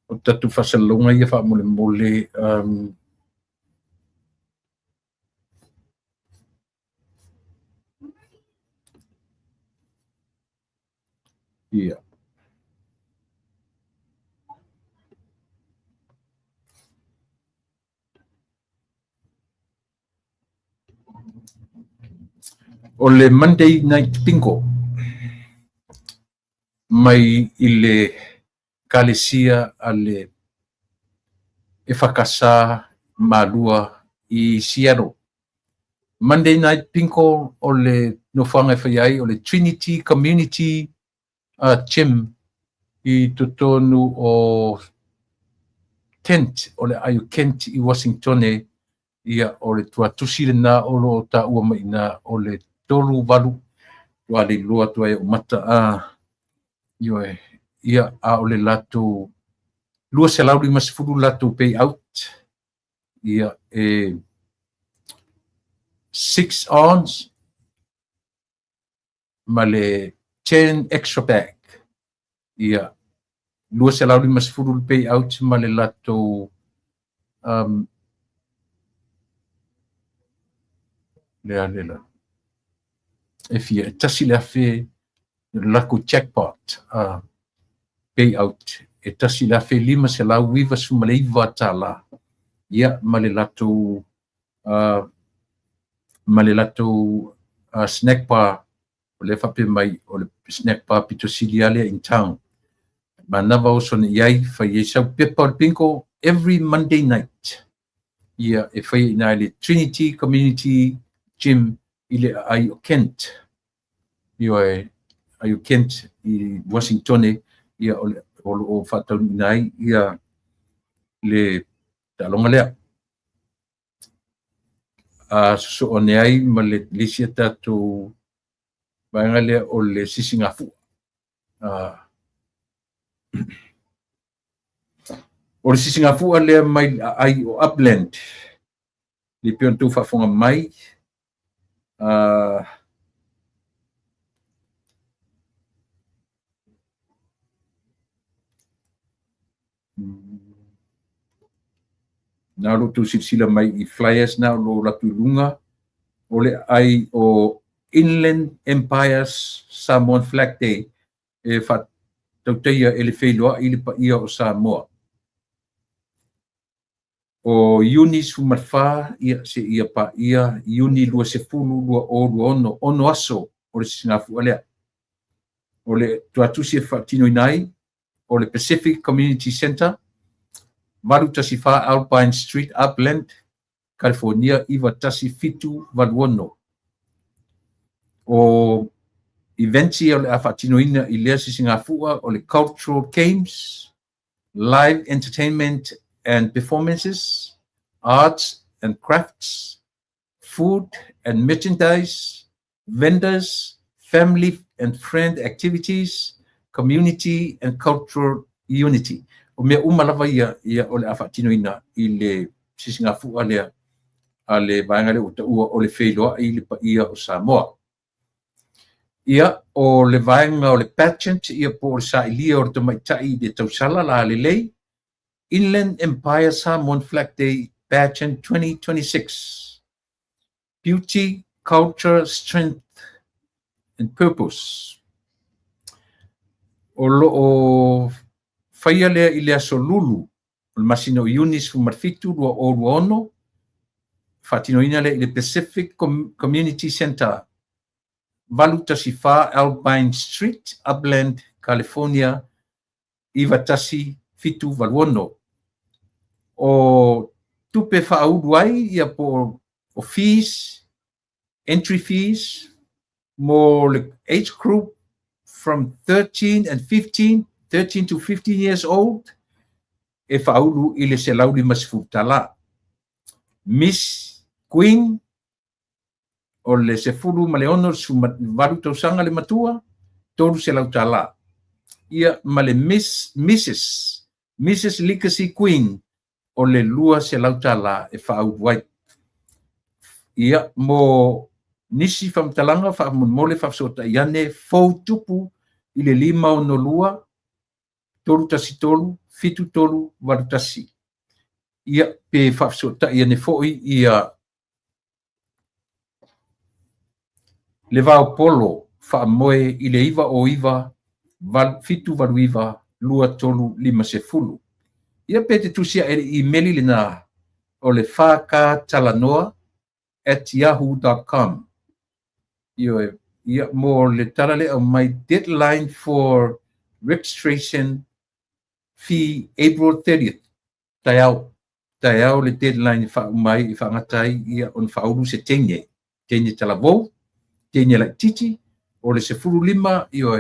o tatu fasalonga ia fa mole Ia. O le Monday Night Bingo mai i le kalesia a le e whakasā malua i Seattle. Monday Night Bingo o le no whanga whaiai o le Trinity Community Gym i totonu o Kent, o le Ayu Kent i Washington ia o le tuatusi le nā o lo ta ua maina o le tolu walu wa le lua tua e o mata ioe ia a o le lato lua se lauri masifuru lato pay out ia 6 ons ma le 10 extra bag ia lua se lauri masifuru pay out ma le lato lela e fia tasi le afe lako jackpot pay out e tasi le afe 5 se lau wiva sumaleiva tala ia ma le lato snack bar o le fape mai o le snack bar pitosili ale in town manava o sona iai fai e sau pepa o le pinko every Monday night ia e fai ina le Trinity Community Gym i le Ayu Kent ioe Ayu Kent i Washington ia o fatau nai ia le talonga lea so o ai ma le lisia tatou vaenga lea o le sisingafu o le sisingafu lea mai ai o Upland le pion tu fafonga mai na lo tu sila mai i flyers na lo la tulunga o le ai o Inland Empire's Samoan Flag Day e fa tauteia ele feiloa i le paia o Samoa o Yunis Fumarfa ia se ia pa ia Yuni lua se fulu lua o lua ono aso o le singafu alea o le tuatusi e fatino inai o le Pacific Community Center Valu tasi fa Alpine Street, Upland, California, iwa tasi fitu valuono. O eventi o le afatinoina i lea sisingafua o le cultural games, live entertainment and performances, arts and crafts, food and merchandise, vendors, family and friend activities, community and cultural unity. O mea umalawa ia o le afatinoina i le sisingafu a le vaenga le utaua o le wheiloa i le paia o Samoa. Ia o le vaenga o le pageant ia po o le sailia o le tamaitai i le tausala la le lei Inland Empire Samoan Flag Day Pageant 2026. Beauty, culture, strength and purpose. O faia lea i lea solulu, o le masino Yunis Fumarfitu lua o lua ono, fatinoina lea i le Pacific Community Center, Valu tasi fa Alpine Street, Upland, California, iwa tasi fitu valuono. O tupe whaaudu ai ia po o fees, entry fees, mo le age group from 13 to 15 years old, e whaulu i le se lauli masifutala. Miss Queen, o le se fulu ma le ono su valu tausanga le matua, toru se lautala. Ia ma le Mrs. Legacy Queen, o le lua se lautala e whaaudu ai. Ia mo nisi whamtalanga whaamon whafsota iane fau tupu i le 5 o no lua, tolu tasi tolu, fitu tolu, walu tasi. Ia pe whafsota iane foi ia le vau polo whaamoe i le iwa o iwa fitu valuiva lua tolu lima sefulu. Ia pe te tusia e emaili lina o le whakatalanoa@yahoo.com. Ia mo le tala le my deadline for registration fee April 30th. Taiao le deadline mai i whangatai ia on whauru se tenye talavou, tenye la titi, o le sefuru lima o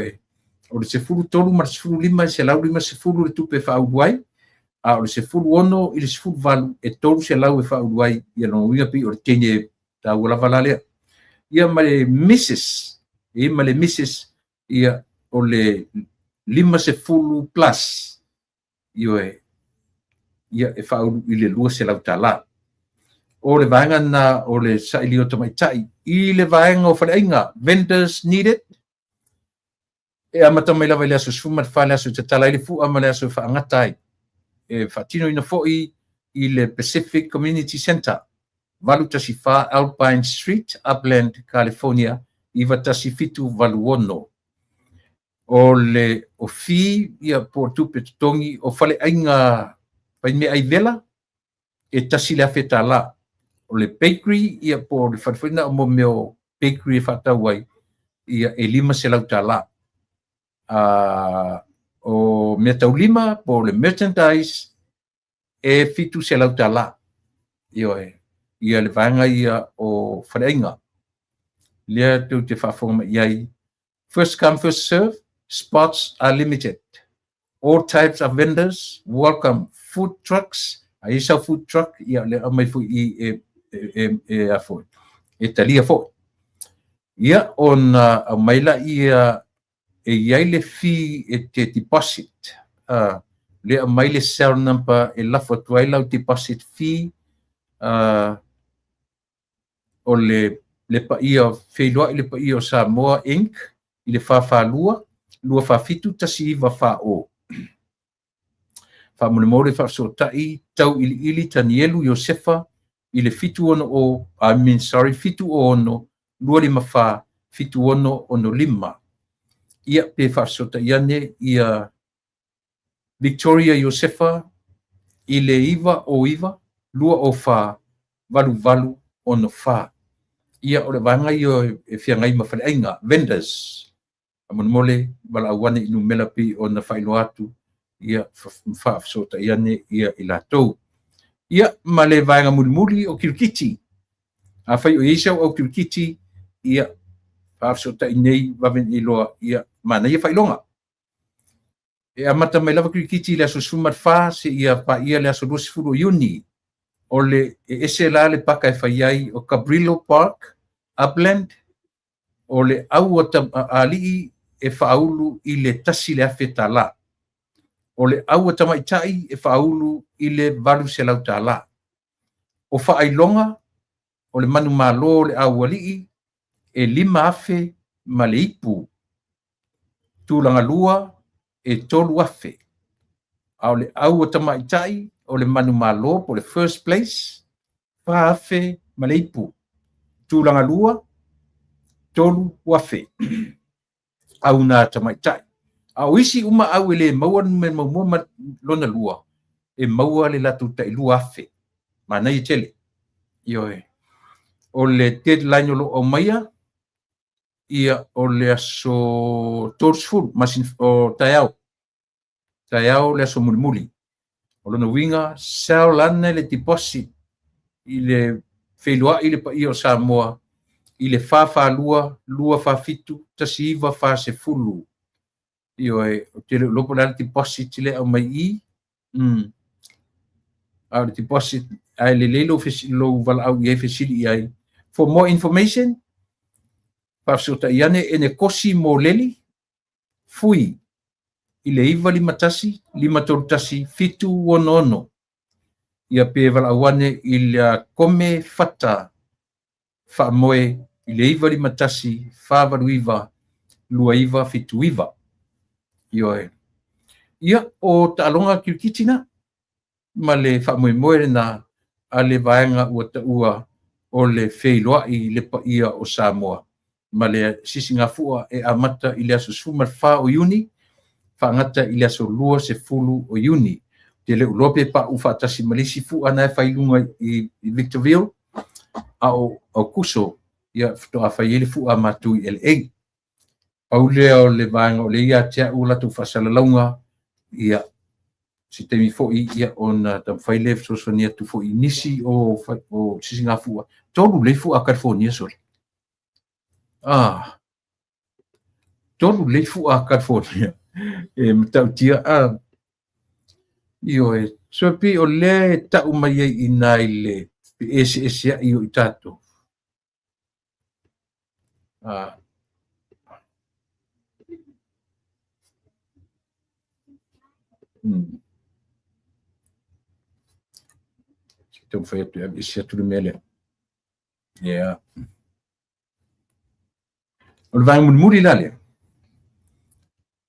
le sefuru tolu ma sefuru lima se lau lima sefuru le tupe whauruai, a o le sefuru ono i le sefuru valu e tolu se lau e whauruai ia no winga pi o le tenye ta ula valalea. Ia ma le Mrs. Ia o le lima sefuru plus ia e whauru i le lua se lau tala. O le vaenga na o le saili o tamaitai, i le vaenga o whaleainga, vendors needed, e amata mai lava i le aso sfumat whale aso te tala i le fu ama le aso whaangatai, e whatino ina fo'i i le Pacific Community Center, valu tasi wha Alpine Street, Upland, California, i vatasi fitu valu ono. O le o fi ia po tupe tutongi o whaleainga pai me ai vela, e tasi le awheta la. O le bakery ia po le whawhina o mo meo bakery e whatauai ia e lima se lau ta la. O mea tau lima po le merchandise e fitu se lau ta la. Ia le vanga ia o whareainga. Lea tau te whawhonga iai. First come, first serve, spots are limited. All types of vendors, welcome. Food trucks, a isa food truck, ia le amai fu i a foi. E talia foi. Ia on a maila ia e iai le fi e te deposit. Le a maile cell number e lafa tuailau deposit fee o le pa ia wheilua i le pa ia o Samoa Inc. I le whawhalua, lua whawhitu tasi iwa whao. Whamone whaasotai, tau ili Tanielu Iosefa, i le fitu ono fitu ono, lua lima wha, fitu ono lima. Ia pe whaasotai ane, ia Victoria Iosefa, i le iwa, lua o wha, valu ono wha. Ia o le vanga io e whiangai mawhaleainga, vendors. Mole wala awane inu mela pi o na whailo atu, ia whaafsota iane ia i lātou. Ia ma le vaenga mulimuli o Kirikiti. A whai o Eisau au Kirikiti, ia whaafsota i nei wawen i loa ia mana ia whailonga. E amata mai lava Kirikiti le aso sumat wha se ia pa ia le aso losifuru Iuni. O le ese la le paka e whaiai o Cabrillo Park, Upland, o le au alii e whaulu i le tasi le awhi tā la. O le au tamaitai e whaulu i le valu se lau tā la. O whaailonga, o le manu malo le au alii, e lima awhi ma le ipu. Tūlanga lua e tolu awhi. O le au tamaitai, o le manu malo po le first place, wha awhi ma le ipu. Tūlanga lua, tolu wafe. Au na tamaitai. Au isi uma au ele maua me maua lona lua. E maua le latu tai lua afe. Mana i tele. Ioe. O le deadline o lo o maia. Ia o le aso torsful. Masin o taiao. Taiao le aso mulimuli. O lona winga. Sao lana le deposit. I le whelua i le pa i o Samoa. I le whawhalua, lua whawhitu, tasi iwa whase fulu. Ioe, o te lopo lana deposit le au mai i. Au le deposit, ai le leilo lo wala au iei fesili iai. For more information, whafsota iane ene kosi mo leli, fui. I le iwa lima tasi, lima tolu tasi, fitu ono. Ia pe wala awane i le kome fata, whaamoe, i le iwa lima tasi, whaawaru iwa, lua iwa, fitu iwa. Ioe. Ia o taalonga Kirikiti ma le whaamoe na a le vaenga ua taua o le wheiloa i le paia o Samoa. Ma le sisi ngā fua e amata i le aso suma wha o Iuni, whaangata i le aso lua se fulu o Iuni. Te le ulope pa uwhatasi malisi fu ana e whailunga i Victorville, a o kuso, ia to a whaiele fu a matu i LA. Paule o le vanga o le ia tea ula tu whasalalaunga, ia si te mi fo i ia ona tam whaile sosonia tu fo i nisi o sisinga fua. Tolu le fu a California sori. Tolu le fu a California. Matau tia io so pi o le ta mai i nai le ese io i tato. Então foi esse tudo mele. Yeah. O vai muri lale.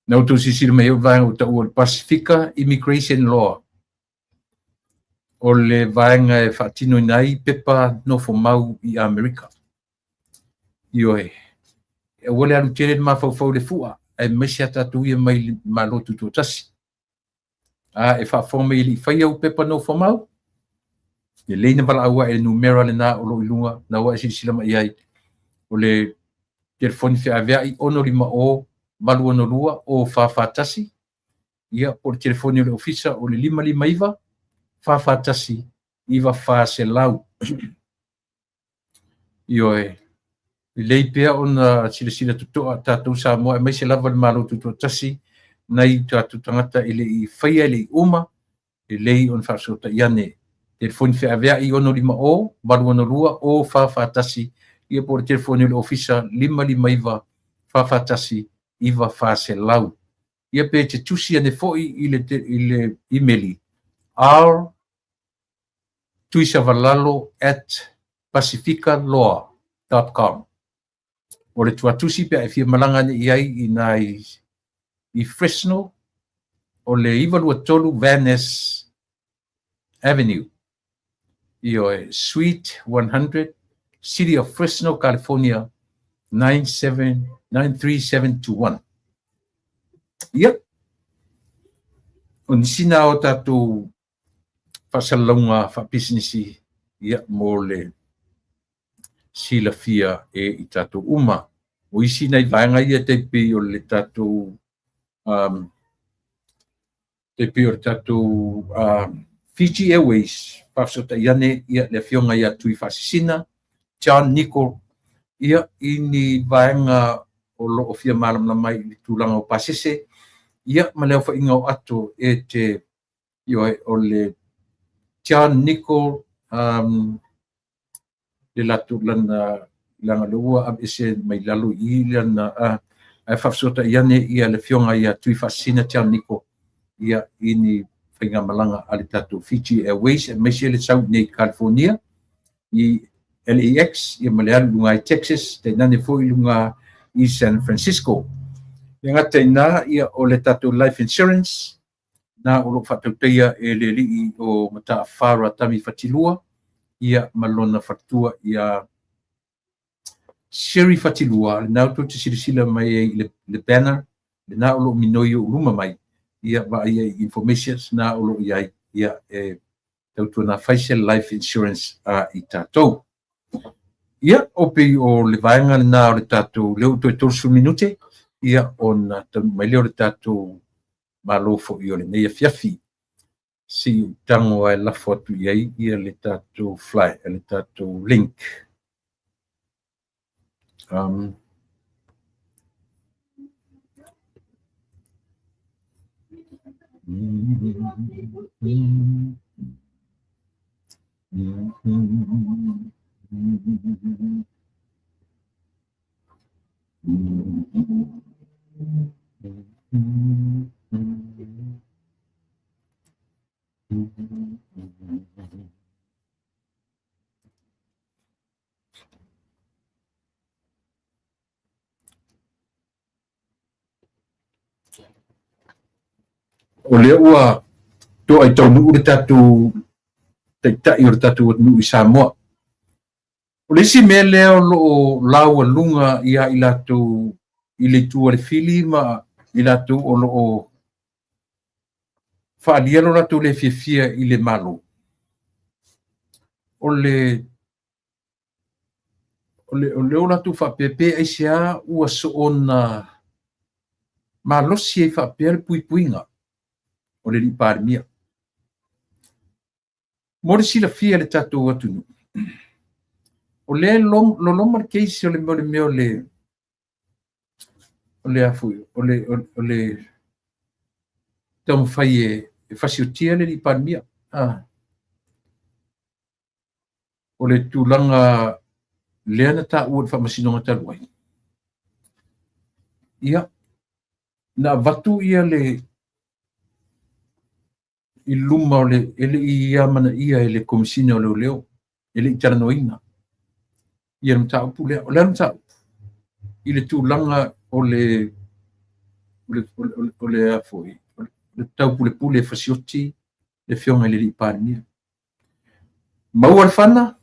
Não tu se mai o vai o Pacifica Immigration Law. O le vai nga fatino nai pepa no formau i America. Io e wole alu tere ma fo le fua e mesia tatu ia mai malotu to tasi. E fa forme ili fai au pepa no formau. E leina bala aua e numera le na o lo ilunga na wa si silama iai o le telefoni fe avea i ono lima o malu ono lua o fafatasi ia o le telefoni o le ofisa o le lima iva fafatasi iva fa se lau io e lei pea ona sila tutoa tatou sa moa mai se lava le malo tutoa tasi nai tatou tangata ele i faia ele i uma e lei on fasota iane telefoni fe avea i ono lima o malu ono lua o fafatasi ia por telefoni le ofisa lima iva fafatasi iva fa se lau ia pe te tusi ane foi i le emaili r tuisavallalo@pacificalaw.com o le tuatusi pe e fia malanga ni iai i Fresno o le ivalua tolu Van Ness Avenue io e Suite 100 City of Fresno, California 93721. Ia. O nisina o tatou fasalonga fa businessi ia mo le sila fia e i tatou uma. O isi nei vaenga ia te pi o le tatou Fiji Airways pasota iane ia le fionga ia tui fasisina John Nicol ia ini vaenga o lo ofia malam na mai i tulanga o pasese ia maleo fa inga o ato e te o le John Nicol le latu lana lua ab ese mai lalu i lana fasota iane ia le fionga ia tui fasisina John Nicol ia ini whainga malanga ale tatou Fiji Airways e mesia le South nei California i LAX ia malealu lunga i Texas te nane foi lunga i San Francisco ia ngata ina ia o le tatou life insurance na o lo whatauteia e le lii o mata whara tami whatilua ia malona whatua ia Sherry Fatilua le nau tu te sirisila mai le banner le na o lo minoi o luma mai ia va ia informations na o lo ia e tautu na facial life insurance i tatou. Ia o pe o le vaenga na o le tatou leo to torsu minute ia on mai leo le tatou malofo i o le nei fiafi si tango ai la foto ia le tatou fly le tatou link. O le ua to ai tau nuu le tatu tai o le tatu nuu i Samoa. O le si mea leo lo laua lunga ia i latu i le tua le fili ma i latu o lo faalia lo latu le fiafia i le malo o le o latu faapepe ai sia ua so ona malosi ai faapea le puipuiga o le lipalemia mo le silafia le tatou atunuu o le loloma le keisi o le mea o le afu o le taumafai e fasiotia le lipalemia o le tulaga lea na taʻua le faamasinoga talu ai ia na avatu ia i luma o le ele ia manaʻia e le komisina o leoleo e leʻi talanoina ia na mataupu lea o lea na mataupu i le tulaga o le afoi le taupulepule e fasioti le fioga i le lipalemia maua le fana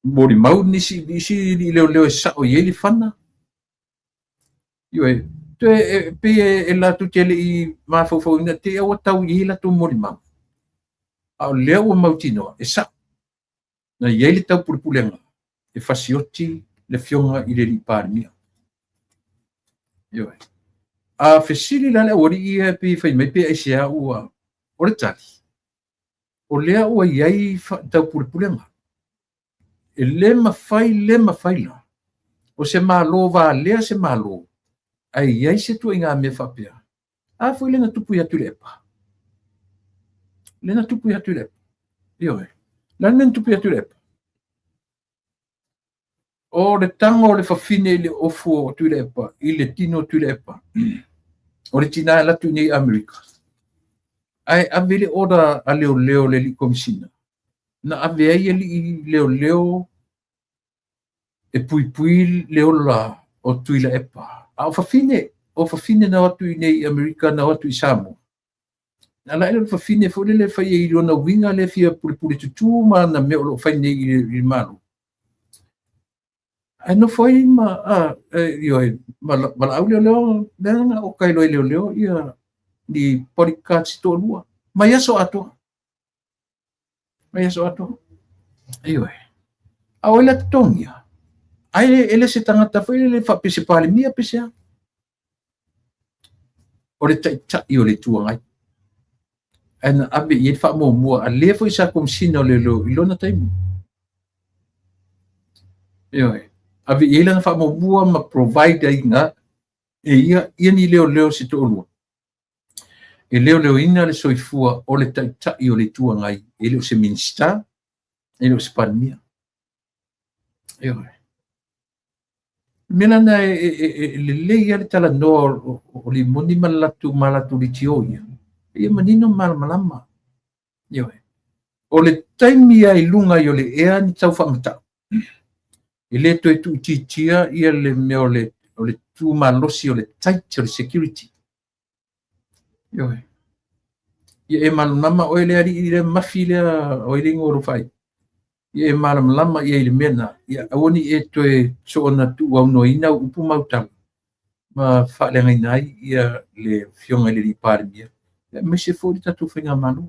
mo li mau nisi li leoleo e saʻo i ai le fana ioe te pe e latu te leʻi mafaufauina te ua tau i ai latu mo li mau a o lea ua mautinoa e saʻo na i ai le taupulepulega e fasioti le fioga i le lipalemia ioe a fesili la le aualii ia pe fai mai pe aisea ua o le tali o lea ua i ai taupulepulega e le mafai la o se malo valea se malo ai ai se tuaiga mea faapea a foi lena tupu i atu i le epa ioe lana mena tupu i atu i le epa o le taga o le fafine i le ofu o atu i le epa i le tino atu i le epa o le tinā e latu i nei amerika ae ave le oda a leoleo le liʻi komisina na ave ai e liʻi leoleo e puipui le ola o tui la epa a o fafine na atu i nei amerika na atu i Samoa na laʻi le fafine foi le fai ai lona uiga le fia pulepule tutū ma na mea o loo fai nei i malo ae nofo ai ma ioe ma laʻau leoleo lea o kailo ai leoleo ia li polikatsi toʻalua mai aso atoa ioe a o le atotogia ae ele se tagata foi le faapese palemia pesea o le taʻitaʻi o le tuagai ae na ave i ai le faamuamua a lē foi sa komisina o leleo i lona taimi ioe ave i ai lana faamuamua ma provide aiga e ia ni leoleo se toʻalua e leoleoina le soifua o le taʻitaʻi o le tuagai e le o se minista e le o se palemia ioe me lana lelei ia le talanoa o limoni ma latu litio ia manino malamalama ioe o le taimi ai luga i o le ea ni tau faamataʻu e lē toe tuʻitiitia ia le mea o le tumalosi o le tight o le security ioe ia e malamalama oe le aliʻi le mafi lea o i le igolofai ia e malamalama ia i le mena ia auani e toe so ona tuuaunoaina upu mautala ma faaleagaina ai ia le fioga i le lipalemia me se foi le tatou faiga malo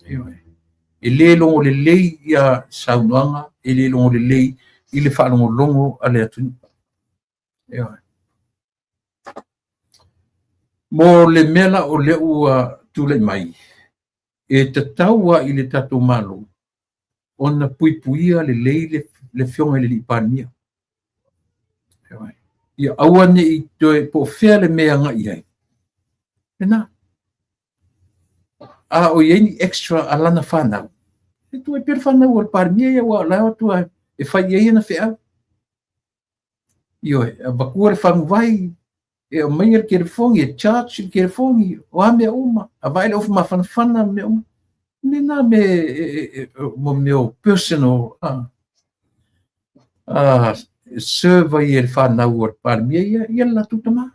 ioe e lē logo lelei ia saunoaga e lē logo lelei i le faalogologo a le atunuu ioe mo le mea la o le ua tulaʻi mai e tatau ai le tatou malo ona puipuia lelei le fioga i le lipalemia ia aua neʻi toe po o fea le mea agaʻi ai ena a o iai ni extra a lana fanau e tu e pere fanau o le palemia ia ua lao atu e fai ai ana feʻau ioe avakua le faguvai e o mai le kelefogi e charge le kelefogi o a mea uma avae le ofu mafanafana mea uma mena mo meo personal server i le fanau o le palemia ia latu tamā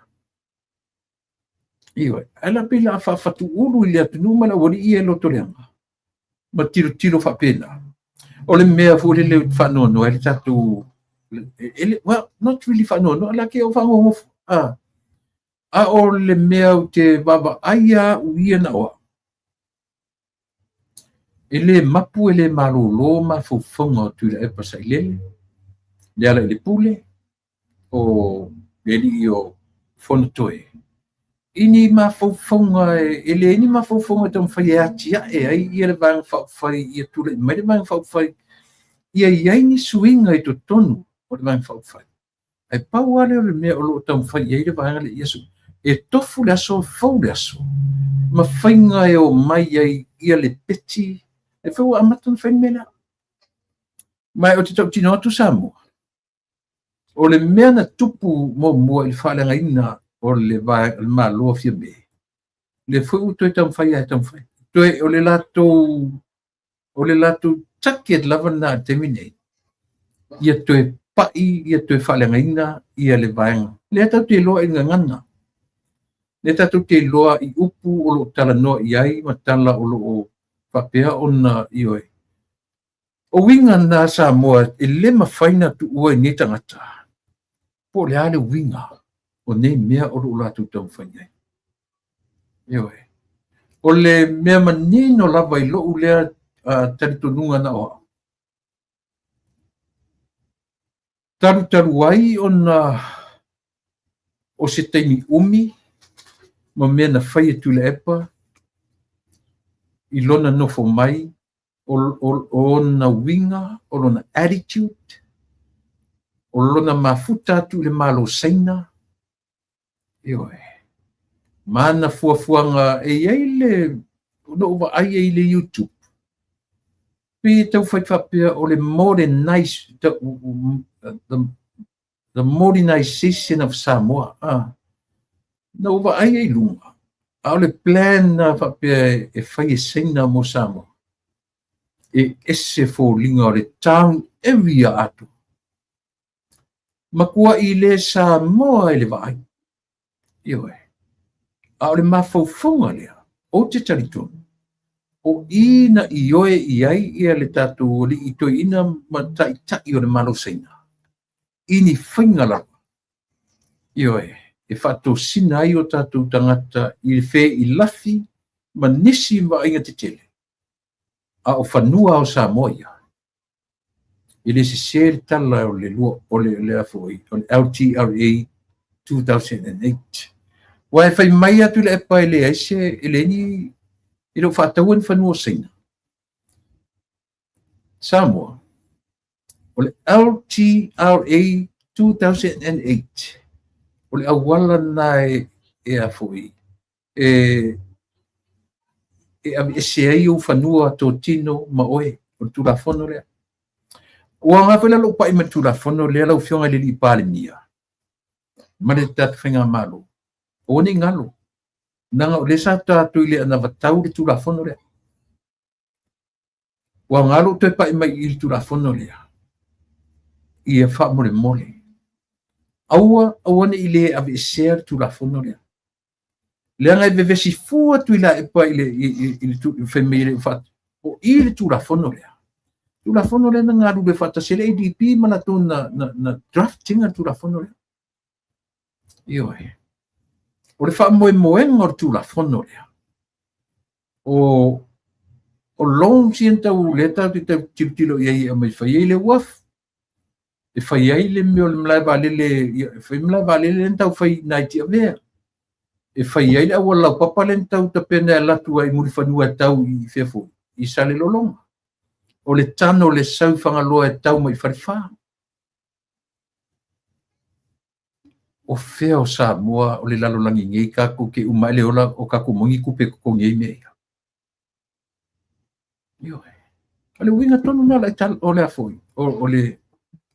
ioe ae la pei la faafatuʻulu i le atunuu ma le aualiʻi e lotoleaga ma tilotilo faapena o le mea foi lele faanoanoa i le tatou well not really faanoanoa lake o faagogofo A o le mea o te baba aia uia na oa. Ele mapu ele malolo ma fofonga o tula e pasa ilele. Le ala ele pule o ele o fonotoe. Ini ma fofonga ele ini ma fofonga tam fai atia e ai ia le vang fai ia tula mai le vang fai ia ia ni swinga i to tonu o le vang fai. Ai pau ale o le mea o lo tam fai ia le vang le Yesu. E tofu le aso fau le aso. Ma whainga e o mai ai ia le peti. E whau amatun whainmela. Mai o te tau tino atu Samoa. O le mea na tupu mo mua i whalenga ina o le maa loa fia me. Le whau toi tam whai ai tam whai. Toi o le lato taket lava na terminate. Ia toi pai, ia toi whalenga ina, ia le vaenga. Le atau te loa inga ngana. Le tatu te loa i upu o lo tala noa i ai ma tala o lo o whapea o na i oi. O winga na Samoa e le mawhaina tu ua i neta ngata. Po le ale winga o nei mea o lo latu tau whaingai. I oi. O le mea manino lava i lo u lea taritonunga na oa. Taru ai o na o se teimi umi ma mea na whai e tula epa i lona nofo mai o na winga, o lona attitude, o lona mafuta atu le malo saina. Ioe. Mana fuafuanga e iei le, no uwa ai e le YouTube. Pi tau whaipapea o le modernized, the modernization of Samoa. No uwa ai e lunga. A le plan na whapea e whai e saina mo Samoa. E ese fo linga o le town e via atu. Makua i le Samoa e le vai. Ioe. A o le mawhauwhaunga lea. O te taritonu. O ina i oe i ai ia le tatu o li i toi ina ma tai o le malo seina. Ini whainga lawa. Ioe. E whato sina ai o tatu tangata i le whē i lafi ma nisi ma inga te tele. A o whanua o Samoa ia. I le se tala o le lua o le afoi, o le LTRA 2008. Wa e whai mai atu le epa e le aise, e le ni, i lo whatauan whanua seina. Samoa, o le LTRA 2008, o le awala na e afoi, e se ai o whanua tō tino ma oe, o tūra whono lea. Ua ngā whela lo pai ma tūra whono lea lau whionga le li pāle mia. Ma le tatu whinga malo. O ni ngalo. Nanga o le sa tātu i le ana vatau le tūra whono lea. Ua ngalo te pai mai i le tūra whono lea. I e wha mole mole. Aua ni i le ave e sea le tūra whono lea. Lea ngai vevesi fua tu i la e pai i le wheme i le whatu. O i le tūra whono lea. Tūra whono lea na ngaru le whata se le ADP mana tō na draftinga tūra whono lea. Ioe. O le wha moe moenga o tūra whono lea. O long sien tau le tau te tau tiptilo i ai a mai whai le waf. E whai ai le meo le mlai valele, whai mlai valele le tau whai naiti a mea. E whai ai le awa lau papa le tau ta pena e latu ai muri whanua tau i whefo, i sale lolonga. O le tano le sau whangaloa e tau mai whariwha. O whea o Samoa o le lalolangi ngei kako ke umai le ola o kako mongi kupe ko ngei mea. Ioe. O le winga tonu na la tal o le afoi. O le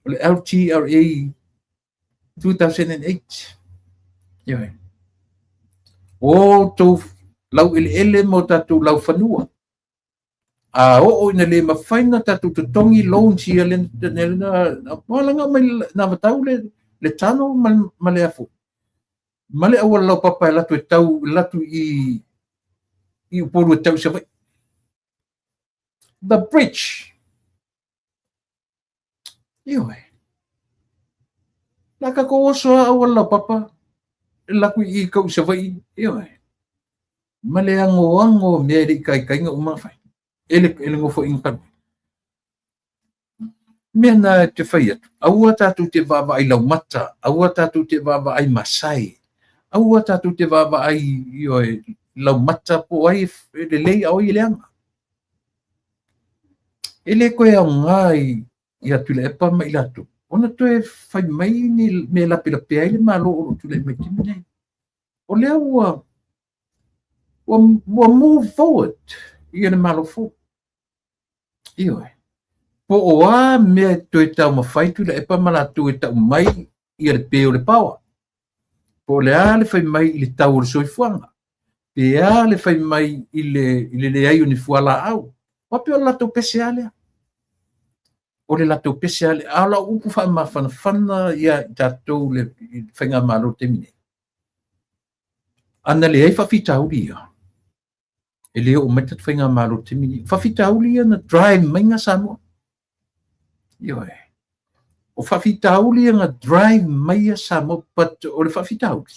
LTRA 2008. Ioe. O tau lau ele mo tatu lau whanua. A o ina le mawhaina tatu tutongi loan sia le na malanga mai na vatau le tano ma le afoi. Ma le awa lau papa e latu e tau latu i uporu e tau se vai. The bridge. Ioe. Laka ko oso a awa lau papa. laku I kau sa vai io male ango me ri kai nga uma fai ele ngo fo inkan mena te fai atu aua tatu te vava ai lau mata aua tatu te vava ai masai aua tatu te vava ai io lau mata po ai le lei au I leanga ele koe au ngai ia tule e pa mai latu ona toe fai mai ni me la pila pe ai le malo o tule mai timene o le wa move forward ia le malo fo io po oa me toe tau mawhai tule e pa mala tu e tau mai ia le peo le pawa po le a le fai mai I le tau o le soifuanga pe a le fai mai I le ai ni fuala au wa pe o lato pese alea o le lato pese ale ala upu fa ma fana ia tatou le whainga malo te mine ana le ai whawhitauri ia e leo o meta whainga malo te mine whawhitauri ia na drive mainga Samoa ioe o whawhitauri ia na drive maia Samoa but o le whawhitauri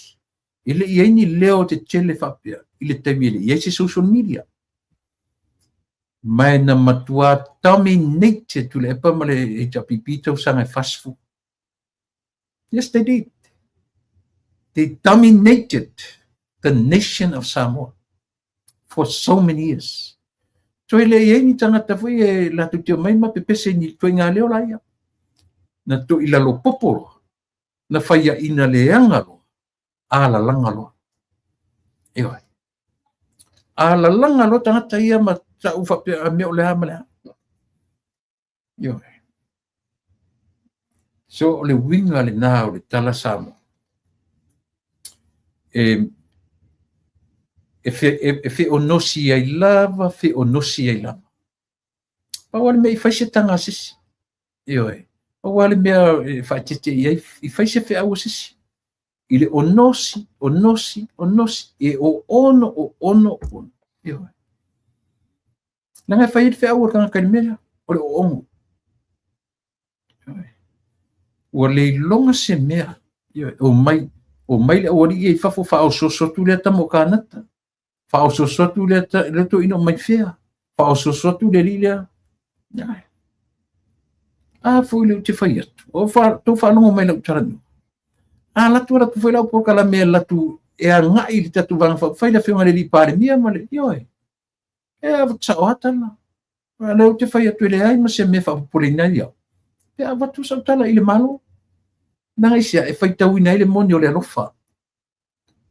ile I ni leo te tele whapea I le taimile I se social media mai na matua dominated to le epa male e tapipito sanga fast food. Yes, they did. They dominated the nation of Samoa for so many years. So ele e ni tangata foi e la tu mai ma pepese ni tuenga leo la ia. Na to ila lo popolo. Na faia ina le angalo. Ala langalo. Ewa. Ala langalo tangata ia ma sa ufa pe me ole amala yo so le winga le na le tala samo e fe onosi ai lava fe onosi ai lava pa wale me fa se tanga sis yo pa wale me fa tete I fa se fe au sis ile onosi e o ono yo nanga fai fe au kanga kalmela o le ongo o le longa se mea o mai le ori e fa o so tu le tamo kanata fa o so tu le to ino mai fea fa o so tu le lile fu le te fai o fa to fa no mai le tarano la tu foi la por kala me la tu e nga I tatu vanga fa fai la fe ngale li pare mia male yo tsawatala ana te fai atu le ai ma se me fa polina ia pe ava tu sa tala ile malo na isia e fai tau ina ile moni o le alofa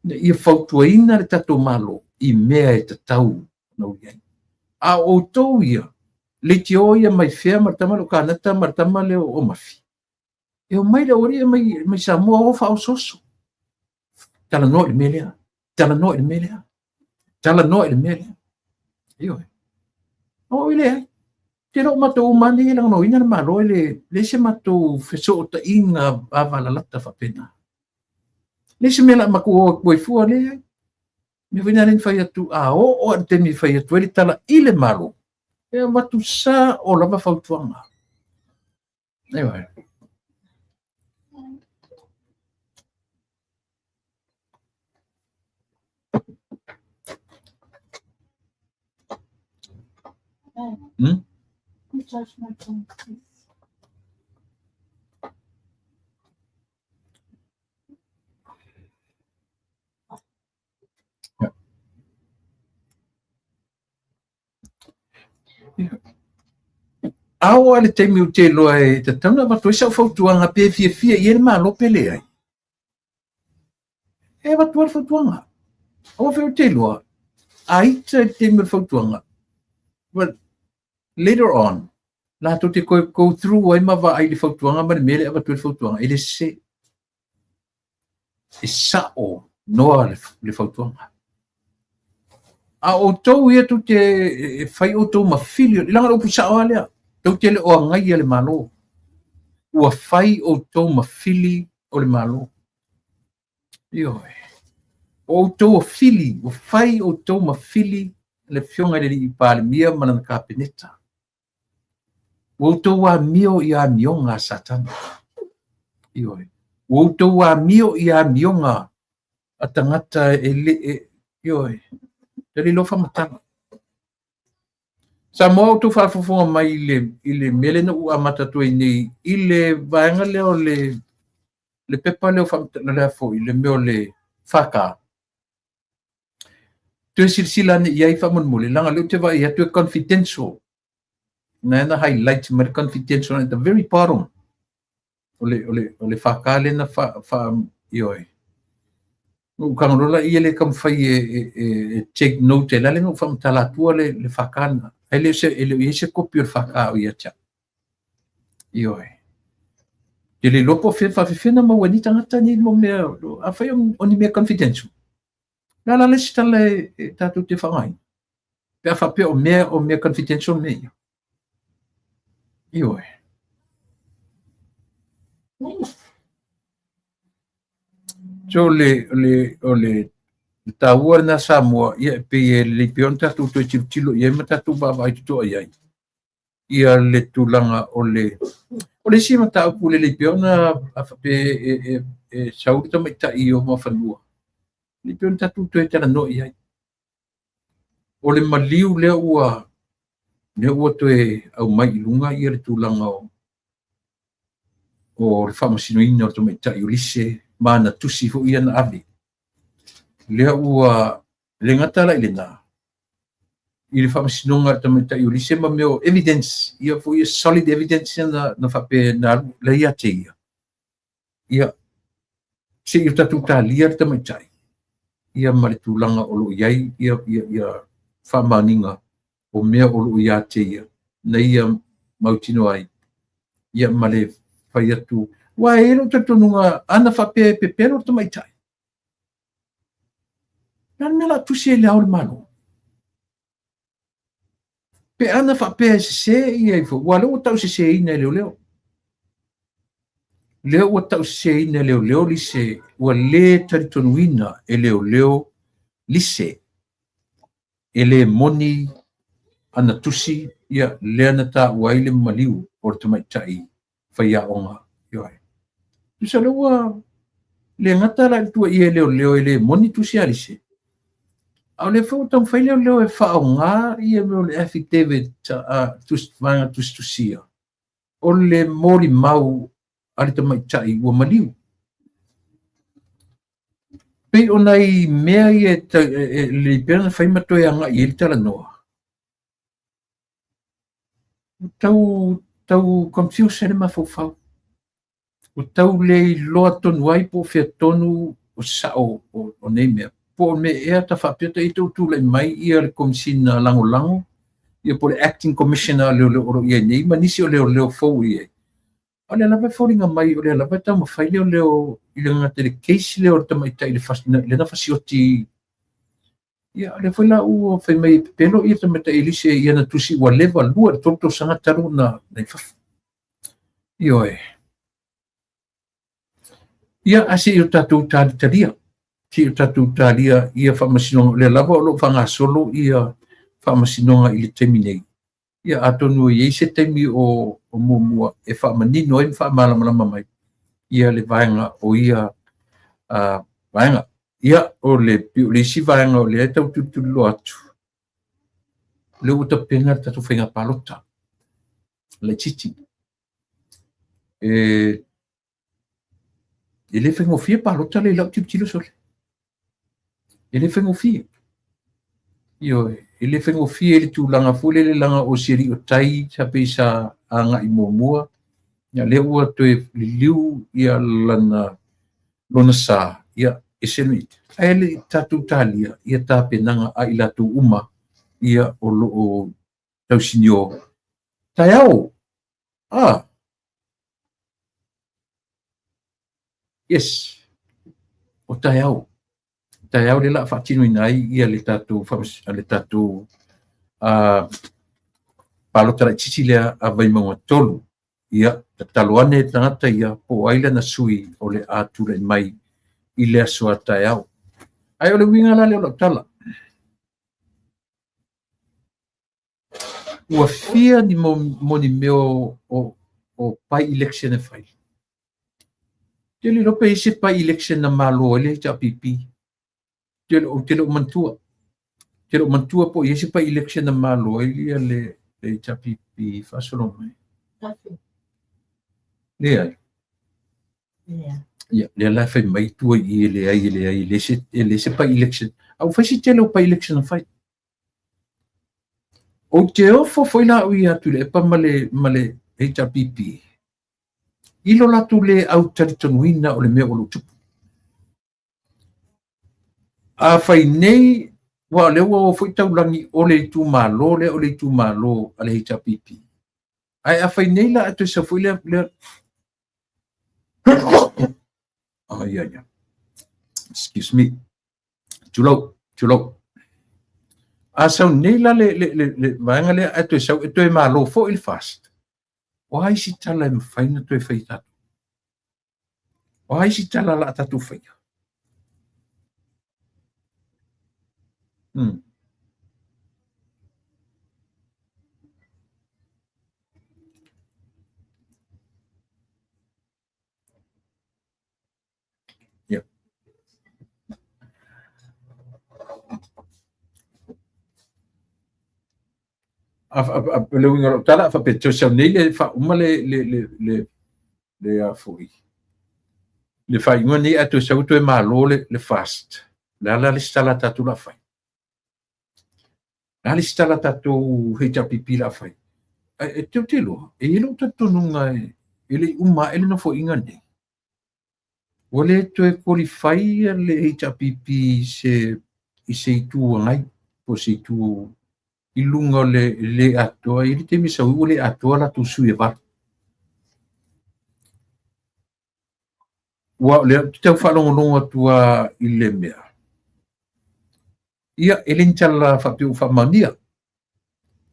ia fautuaina le tato malo I mea e tatau no ia a o tau ia le te o ia mai fea martama lo kanata martama le o mafi e o mai le ori mai Samoa o fa o soso tala no ile melea io o ile te ro matou mani lang no ina malo le se matou feso ta inga avala lata fa pena le se mela maku o fu ale me vina len fai atu o te mi fai atu ele tala ile malo e matu sa o lava fautuanga ewa Charge my phone, please. Awa le te miu te loa e te tanga watu e sa fautuanga pe fia I ele malo pele ai e watu al fautuanga o feo te loa ai te miu fautuanga but later on la to te go through ai ma va ai le fautuanga ma le mele ava tu le fautuanga ele se e sa o noa le fautuanga a o tau ia tu te fai o tau mawhili langa o pusa o alea tau te le o ngai le malo ua fai o tau mawhili o le malo io o tau fili o fai o tau mawhili le fionga le I palemia mana na kapeneta o tau a mio I a mionga satana io o tau a mio I a mionga a tangata ioi. Tali lo whamatanga. Sa mo tu whafufunga mai ile mele na ua matatui ni ile vaenga leo le pepa leo whamatanga lea fo ile meo le whaka. Tue silsila ni iai whamunmule langa leo te vai tue confidential. Na ena highlights mai confidential at the very bottom. Ole whaka le na ioi. Ukangola ile kam fai take note la le no fam talatua le fakana ele se copio le faka o ia cha io ele lopo fe fa na ma wani tanga ni mo me a fai oni me confidential la le stale tatu te fangai pe fa pe o me confidential me io so le taua na Samoa ia pe le pion tatu to tilo ia mata tu ba vai to ia ia le tulanga ole si mata ku le pion a pe saudi mai ta io mo fanua le pion tatu to tala no ia ole maliu le ua to au mai lunga ia le tulanga o le famasino ina to mai ta ulise mana tusi fo ia na ave le ua le ngata la ile na ile famasinonga tamata ulise ma meo evidence ia fo ia solid evidence na fape na le ia te ia se ia tatu talia tamata ia male tulanga o lo iai ia famaninga o mea o lo ia te ia na ia mautino ai ia male fai atu wa ero tatununga ana fape pepero tamata nan mela tusi le aul mano pe ana fape se ia fo wala o tau se ina leo o tau se ina leo lise wa le taritonuina leo lise ele moni ana tusi ia le ana ta waile maliu o tamaitai faia onga yoi tusa le ngata la tu ia leo ele moni tusi alise au le fo tau fai leo e whaonga ia meo le affidavit vanga tusia. O le mori mau alita mai tai ua maliu. Pei o nei mea i le pena fai matoe anga i ele tala noa. Tau confuse ene ma fau. O tau le loa tonu ai po fea tonu o sao o nei mea. Po me ea ta whapeta i tau tūlai mai ia le komisina lango ia po le acting commissioner leo oro ia nei manisi o leo fau ia o le lava fauringa mai o le lava tau mawhai leo i le ngata le case leo tama i tai le na fasioti ia le whaila ua whai mai pelo ia tama tai lise ia na tusi ua leva lua toto sanga taru na whafu ia ase i o tatou talia ki tatu talia ia whamasinonga le lava o lo whangasolo ia whamasinonga i le temi nei. Ia atonu i eise temi o muamua e whamanino e whamalamalama mai. Ia le vaenga o ia vaenga. Ia o le si vaenga o le e tau tutulu atu. Le uta penga tatu whainga palota. Le titi. E le whainga fia palota le lau tibtilo sole. Ele fengofia. Ele fengofia ele tūlanga fule le langa o siri o tai tape sa anga i muamua. Ia le ua toe liu ia lona sa ia esenit. Ele tatu talia ia tapenanga a ilatu uma ia o loo tausinio. Taiao. Yes. O taiao. Taiao le la whaatino inai ia le tatu palotara titi lea a vai maunga tolu ia taloane tangata ia po aila na sui o le atura mai i le asua taiao. Ai o le winga la leo la tala. Ua fia ni moni meo o pai election e fai. Tele lope isi pai election na malo ele ta pipi. telo mantua. Telo mantua po yesi pa election na malo ia le HRPP fasolong. Le ai. Ya, le la fai mai tua i le ai le se pa election. Au fai telo pa election fai. O te ofo foi la ui atu le pa male HRPP. Ilo latu le au taritonuina o le mea o lo tupu. A fai nei wa le wa foi taulangi o le tu malo le o le tu malo ale HRPP. Ai a fai nei la atu sa foi le ya. Excuse me. Chulo. Asa nei la le vanga le atu sa e malo fo il fast. Why si tala me fai na tu fai tatu. Why si tala la tatu fai. Yeah. Le winga tala fa pe so nei le fa uma le a foi. Le fa inga ni atu sa tu malo le fast. La stala tatu la fai. La stala tatu HRPP la fai. E telo e lo tatu nunga ele uma ele no fo inga nei. Wale to e qualify le HRPP se tu ngai po se tu ilunga le atoa ili te misa ui le atoa la tu sui va. Wa le te whalongononga tua i le mea. Ia ele ntala whapio whamania.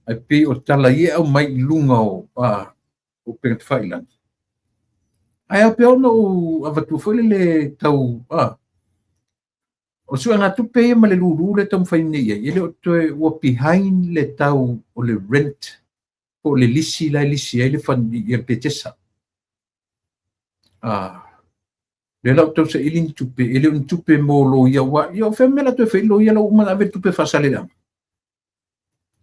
Ai pe o tala ia au mai ilunga o pengat whailan. Ai au pe ono avatu whale le tau o sua ngā tupe ma le lulu le tau whaine ia. Ele o toe ua behind le tau o le rent o le lisi lai lisi ai le whani ia petesa. Le lau tau sa ilin tupe, ele un tupe mo lo ia wa, ia o whamela toe whailo ia lau umana ave tupe whasale lang.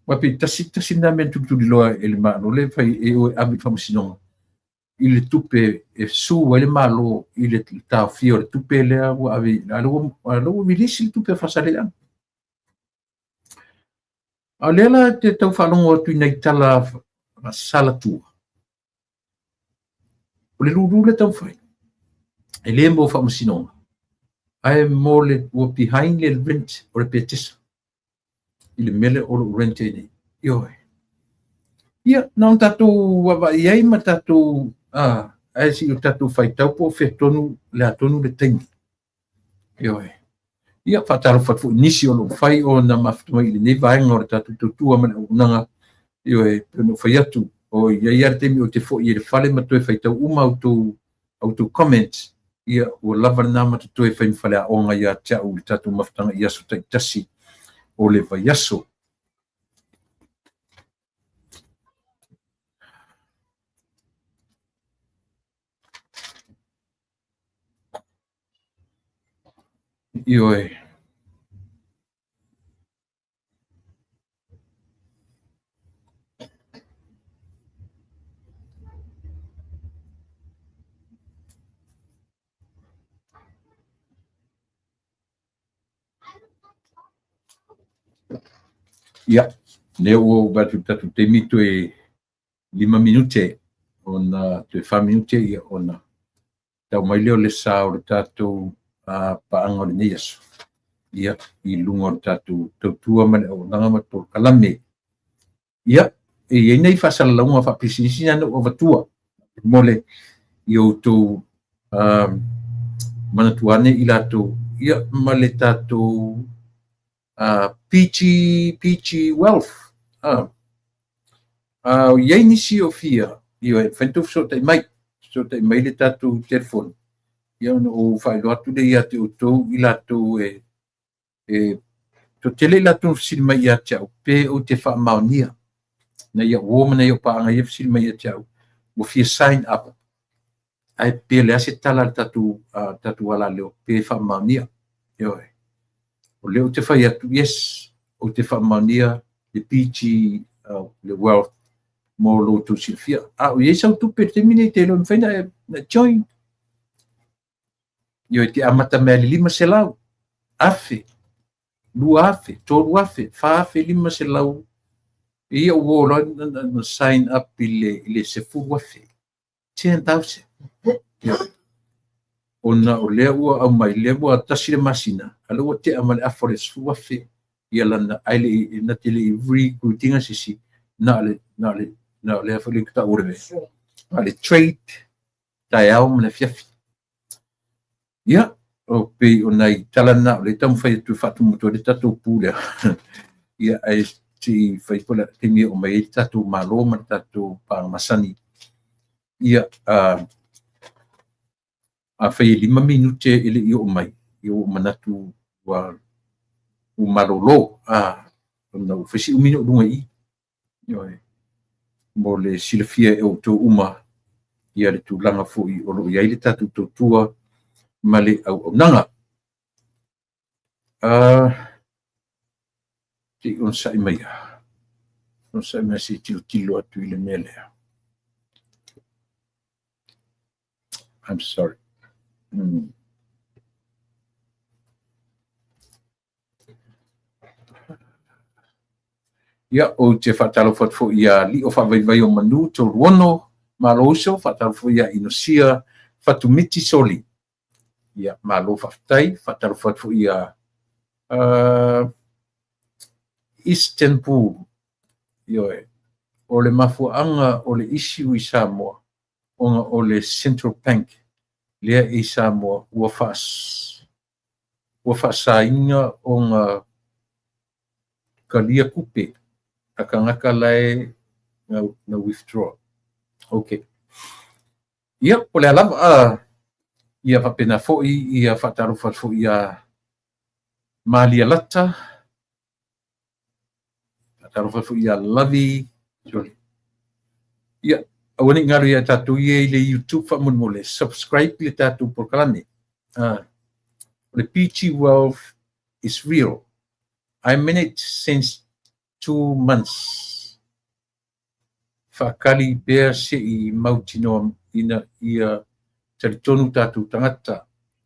Wapi tasi na men tupu di loa ele maano le whai e o ave whamasinonga. Ile tupe e su ele malo ile tau fio le tupe le wa ave alo milisi le tupe whasale lang. A lela te tau whalongo atu nei tala sala tua. O le lulu le tau whai. E le mo whamasinonga. Ai mo le ua behind le rent o le petesa. Ile mele o le rent e nei. Ioi. Ia, nau tatou wawa iai ma tatou ai si o tatou whai tau po whetonu le atonu le tengi. Ioi. Ia, whataro whatfu nisi o lo whai o na mafutuma ili nei vaenga o le tatou tutua mana unanga. Ioi, peno whai atu. O iai artemi o te fo i le whale ma toe whai tau uma auto comments. Ia o lava na mata toe whai mwhale a onga ia tia le tatou mafutanga ia so taitasi o le vai aso. Ioi. Ia, leo batu tatu te mito e 5 minute ona te 5 minute ia ona. Tau mai leo le sa o le tatou paanga o le nei aso. Ia, i lunga o le tatou tautua mane o nanga mato kalame. Ia, e iei nei whasala launga whapisinisi ana o vatua. Mole i o tau manatuane i lato. Ia, ma le tatou Peachy Wealth. Iei nisi o fia. Ia, whentuf so tai mai. So tai mai le tatou telefone. Ia o whaelo atu le ia te o tau i lato to tele lato fsili mai ia te au. Pe o te wha maonia. Na ia womana ia paanga ia fsili mai ia te au. O fia sign up. Ai pe le ase tala tatou wala leo. Pe wha maonia. Ioi. o le o te whai atu, yes, o te whamania, le PG, le wealth, mo lo tu silfia. O yes au tupe te mine te lo mwhaina na join. Yo te amata mea lima se lau, afe, lua afe, toru afe, wha afe lima se lau, ia ua na sign up i le se fu afe. 10,000. Ona o lea ua au mai lea ua tasi le masina. Ala ua te amale a for le se fu afe. Ia lana aile na te le ivri kutinga sisi. Na le afa le kita urewe. Ale trade. Tai au mle fiafi. Ia. O pe o nai talana o le tamu whai tu whatu mutu le tatou pūlea. Ia ai ti whai pola te mea o mai tatou malo ma tatou pangamasani. Ia a whai 5 minute ele i o mai. I o manatu wa umarolo. Na u whasi umino runga i. Ioi. Mo le silafia e o tō uma. Ia le tu langa fo i olo i aile tatu tō tua. Ma le au nanga. Te on sai mai. On sai mai si tilo atu i le melea. I'm sorry. Ia o te whatalo fo ia li o whawaiwai o manu tō ruono malo uso whatalo fo ia inosia whatumiti soli. Ia malo whaftai whatalo fo ia Istanbul. Ioe. O le mafuanga o le isi i Samoa. Onga o le Central Bank. Lea i Samoa ua whaasainga o ngā kalia kupe a ka ngaka lai na withdraw. Okay. Ia, o le alava ia whapena fo'i ia whataro fo ia Malia Lata. Whataro fo ia Lavi. Ia, awani ngaru ia tatu ia le YouTube whamun mo le subscribe le tatu porkalane. The PG wealth is real. I'm in it since 2 months. Whakali bea se i mautino ina ia taritonu tatu tangata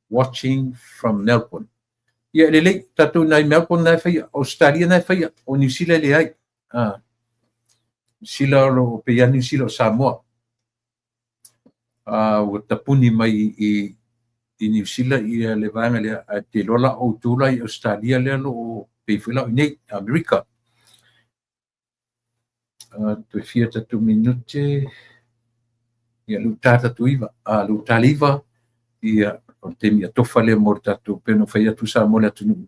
watching from Melbourne. Ia lele tatu nai Melbourne nai whaia, Australia nai whaia, o New Zealand le ai. Sila o pea New Zealand o Samoa. O tapuni mai i New Zealand ia le vanga le te lola o tula i Australia le o peifila i nei Amerika. Tu fia tatu minute ia lutata tu iva lutaliva ia o te mia tofa le mo tatu peno faia tu sa mo le tunu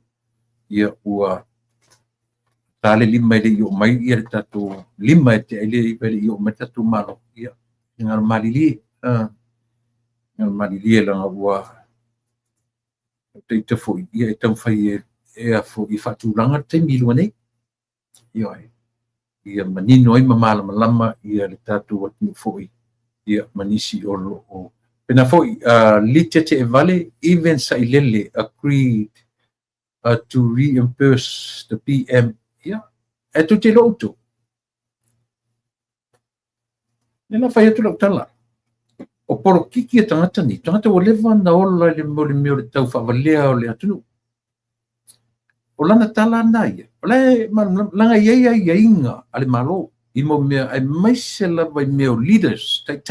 ia ua tale lima le io mai ia tatu lima te ile io mai tatu malo ia ngal malili la ua te te foi ia te fai e fo I fatu langa te milu nei ia manino I mamala malama ia le tatu watu foi ia manisi o pena foi lite te vale even sa ilele agreed to reimburse the PM ia e tu te loto nela fai tu lo tala o poro kiki e tangata ni tangata o leva na ola le meo le tau whavalea o le atunu o lana tala nai o le langa ia inga ale malo I mo mea ai maise lava I meo leaders tai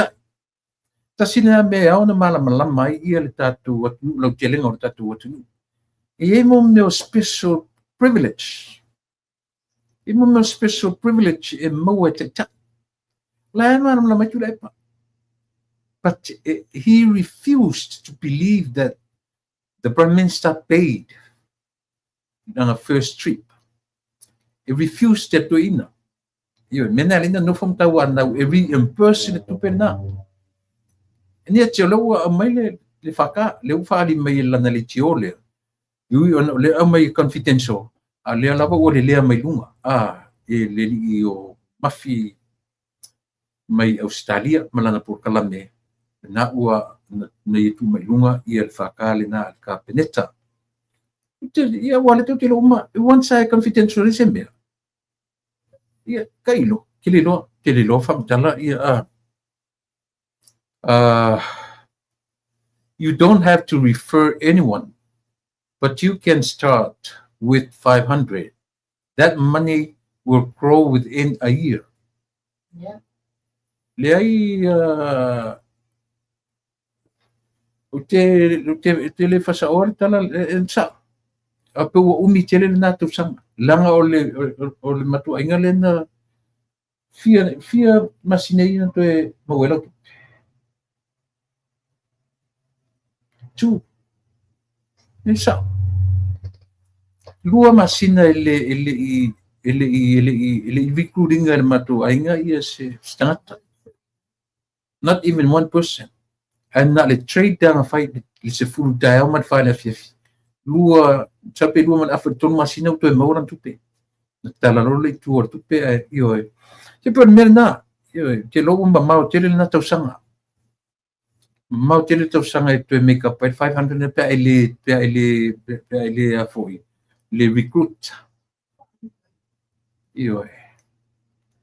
ta sina me au na malama mai ia le tatu watu lau telenga o le tatu watu e mo meo special privilege e mau e tai la malama mai tu le pa. But he refused to believe that the Prime Minister paid on a first trip. He refused that to ina. Yo, menalina no from Taiwan now every person to pena. And yet you know mai le faka le ufa di mai la na le tiole. You le mai confidential. Le lava o le mai lunga. Le io mafi mai Australia malana por kalame. Na ua na itu mai lunga ia le whakale na ka peneta. ia wale te lo uma one side confidentialism me ia kailo kile lo famtala ia you don't have to refer anyone, but you can start with 500. That money will grow within a year. Yeah. Leai te le fasa ora tala sa ape ua umi tele na tu sang langa o le matu ainga le na fia masinei na to e mawela tu sa lua masina ele recruiting le matu ainga ia se start not even 1%. And not le trade down a fight le se fulu dai o mat fai fia lua sape lua man afa ton masina to e mauran tupe tala lo le tu or tupe io se per merna io te lo umba mau tele na tau sanga mau tele tau sanga e to make up 500 pe ele a foi le recruit io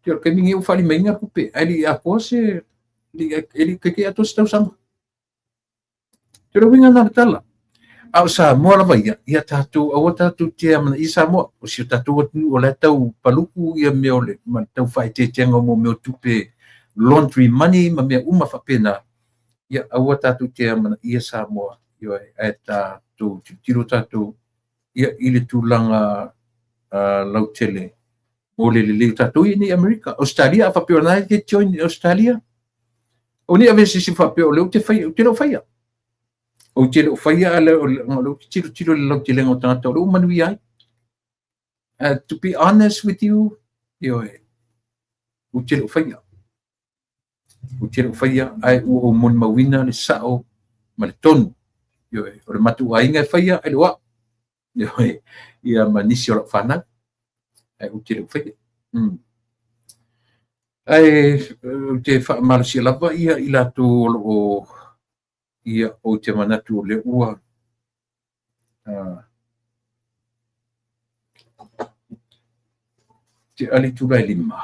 te ke mingi u fali menga tupe ali a cose ele ke ato tau sanga te lo winga na tala au sa mo la vai ia tatu au tatu te ama isa mo o si tatu o le tau paluku ia me ole man tau fai te tenga mo me tupe laundry money ma me uma fa pena ia au tatu te ama ia sa mo io e tatu tiro tatu ia ile tulanga lau tele o le tatu ni America Australia fa pena te join Australia o ni ave si fa pe o le te fai te lo fai o te lo fai ale o tiro le lo le ngota to lo manu ia to be honest with you io o te lo fai ai o mon mawina le sao ma le tonu io o le matu ainga fai ai lo io ia manisi o fana ai o te lo fai ai te fa mal si lava ia ila to o ia o te manatu o le ua te ali tulai lima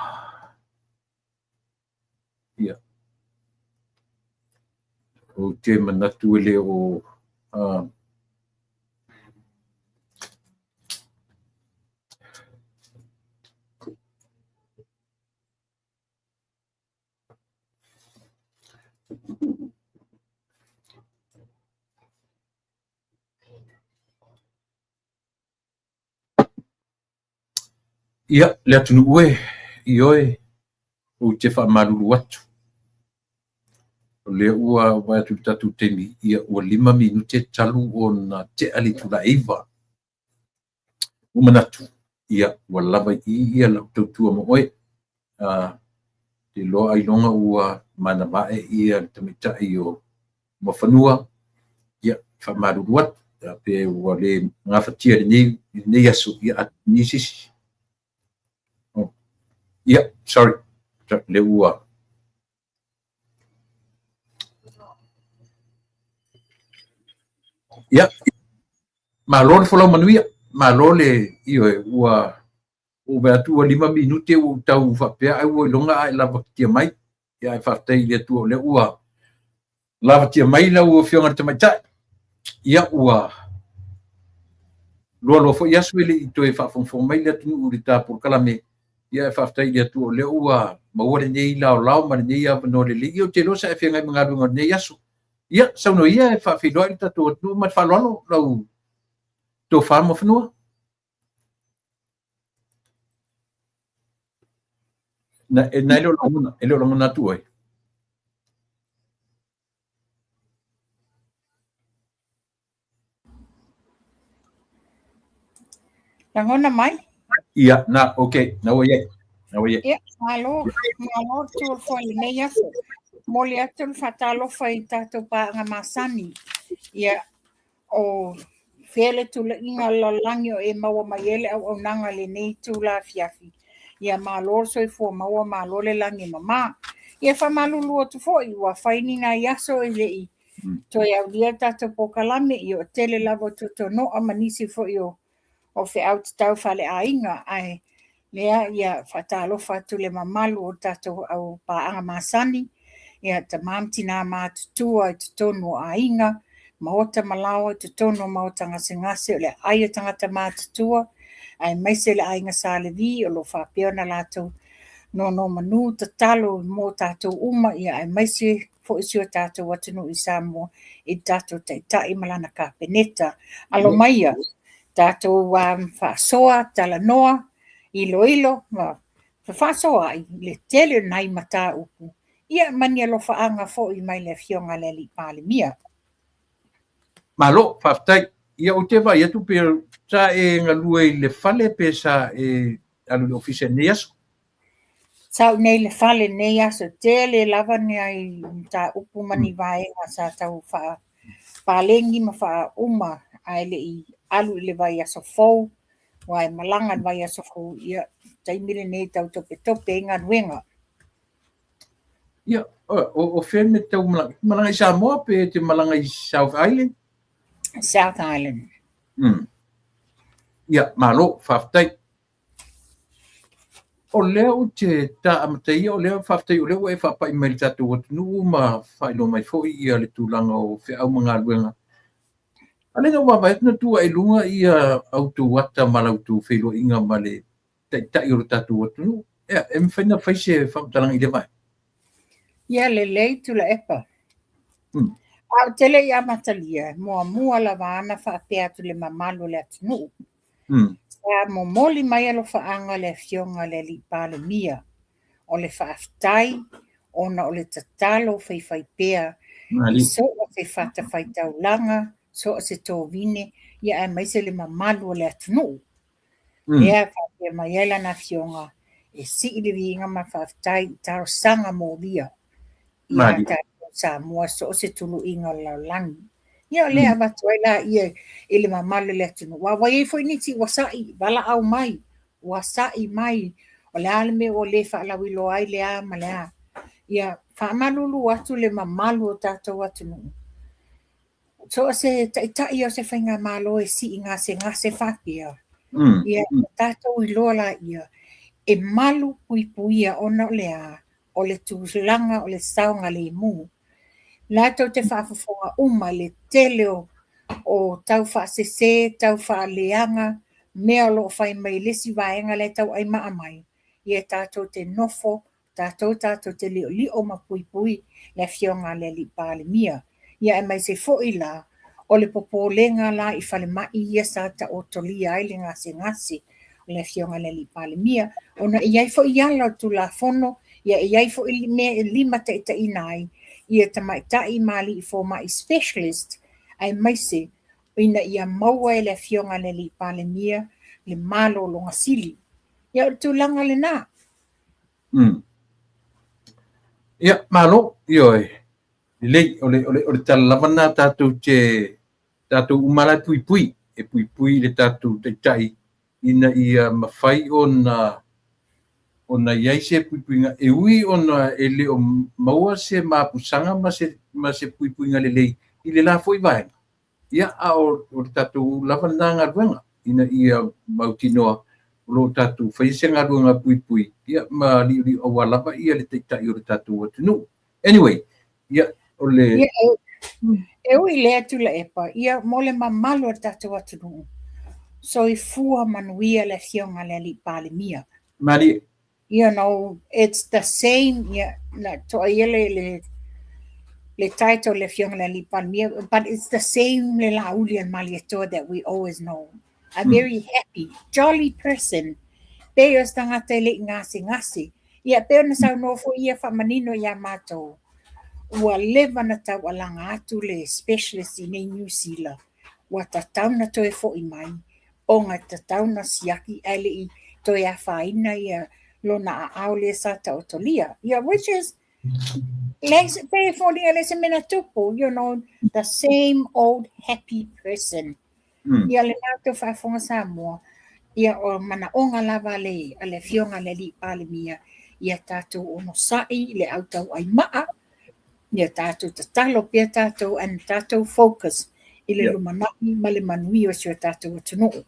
ia o te manatu le o ia le atunu ue ioe o te fa malulu atu o le ua vai atu tatu temi ia ua 5 minute talu o na te ali tulaiva o manatu ia ua lava ia lau tautua mo oe te loa ai longa ua mana vae ia tamitai o mafanua ia fa malulu atu pe ua le ngafatia nei asu ia ni sisi ia sorry le ua ia malo le follow manuia malo le io ua o be atu 5 minute o tau fa pe ai o longa ai lava tia mai ia ai fa tai le tu le ua lava tia mai la o fionga te mai tai ia ua lo fo ia suele i to e fa fon mai le tu u rita por kala me ia fa tai le tu le ua ma o le nei la la ma nei ia no le io te lo sa fionga mga lunga nei asu ia sa no ia fa fi lo ta to no ma fa lo lo to fa mo fnua na ele lo na tu ai Langona mai? ia na okay na o ye Ia, malo tu foi nei afu. Moli atu fatalo fai tatu pa nga masani. Ia o fele tu la inga la langio e maua maiele au nanga le nei tu la fiafi. Ia malo so i fo maua malo le langi mama. Ia fa malulu tu fo i wa fai ni nga yaso e le i. Toi au lia tātou pokalame i o tele lava tutono a manisi fo i o fe au tau fale ainga ai lea ia whatalofa atu le mamalu o tātou au paanga masani ia ta mamtina mātutua i tutono a inga maota malawa i tutono maota ngase o le aia tangata mātutua ai maise le ainga sa le vi o lo whapeona lātou no manu ta talo mo tātou uma ia ai maise fo isio tātou atunu i Samoa i tātou tai malana ka peneta alo maia tātou whaasoa tala noa ilo whaasoa i le tele nai mata upu ia mani alo whaanga fo i mai le fionga le li pāle mia malo whaftai ia o te vai atu pe sa e ngalua i le fale pe sa e alu le ofisa ne aso sau nei le fale nei aso tele lava ni ai ta upu mani vaenga sa tau wha palengi ma wha uma ai le i alu le vai aso fou wai malanga vai aso fou ia taimile nei tau tope inga nuenga ia o feme tau malanga i Samoa pe te malanga i South Island South Island ia malo whaftai o leo te ta amatai o leo whaftai o leo e whapai mai tātou atunu ma whailo mai fo ia le tūlanga o whiau mga luenga alenga wawa etna tua e lunga ia auto wata malautu whilo inga male tai o tātou atunu ia e mwhaina whaise whamtalanga i le vai ia le lei tula epa au tele ia matalia mua la vana whaapea atu le mamalu le atunu mo moli mai alo whaanga le fionga le li pāle mia o le whaaftai ona o le tatalo whai pea i so o te whata whai taulanga so o se tō vine ia e maise le mamalu le atunu ea whaapea mai ela na fionga e si ili vinga ma whaaftai taro sanga mō via ia tātou sa mua so o se tulu inga laulangi ia lea watuai la ia ele mamalu le atunu wa e foi niti wasai wala au mai wasai mai o le alme o le whaalawilo ai le a malea ia whaamalulu atu le mamalu o tātou atunu so se tai o se whainga malo e si ngase whapia ia tātou i lola ia e malu puipuia ona lea o le tūlanga o le saunga le mu Lato te whaafafonga uma le teleo o tau whaasese, tau whaaleanga, mea lo whai mai lesi vaenga le tau ai maa mai. Ia tātou te nofo, tātou te lio ma pui le fionga le li pāle mia. Ia e mai se fo i la, o le popolenga la i whale mai ia sa ta o tolia ai le ngase, le fionga le li pāle mia. Ona iai fo i ala tu la fono, ia iai fo i me lima te inai, ia tamai tai mali i fo mai specialist ai maise ina ia maua e le fionga le li pāle mia le malo longa sili ia tu langa le na ia malo ioi le o talavana tātou te tātou umara pui le tātou te tai ina ia mawhai ona iai se puipuinga e ui ona e leo maua se mapusanga ma se puipuinga lelei i le la foi vai ia o tātou lavana ngaruanga ina ia mautinoa lo tātou whaise ngaruanga puipui ia ma li o walava ia le teitai o tātou atunu anyway ia o le e ui lea tula epa ia mole mamalo tātou atunu so i fua manuia le fionga le li pāle mia Mari you know, it's the same, le title le fionga le li pāle mia, but it's the same le lauli and malietoa that we always know. A very happy, jolly person. Peo stangata le ngasi. Ia peo na sau nofo ia whamanino ia mātou. Ua lewa na tau alanga atu le specialist i nei New Zealand. Ua tatau na toe fo i mai. O ngai tatau na siaki ele i toe a whaina ia lona a aule sa ta otolia. Yeah, which is less pay for the less menatupu, you know, the same old happy person. Ia le nato fa fonga Samoa. Ia o mana onga lava le fionga le li pāle mia. Ia tātou ono sai le autau ai maa. Ia tātou tatalo pia tātou and tātou focus i le lumana'i ma le manui o sio tātou atunuu.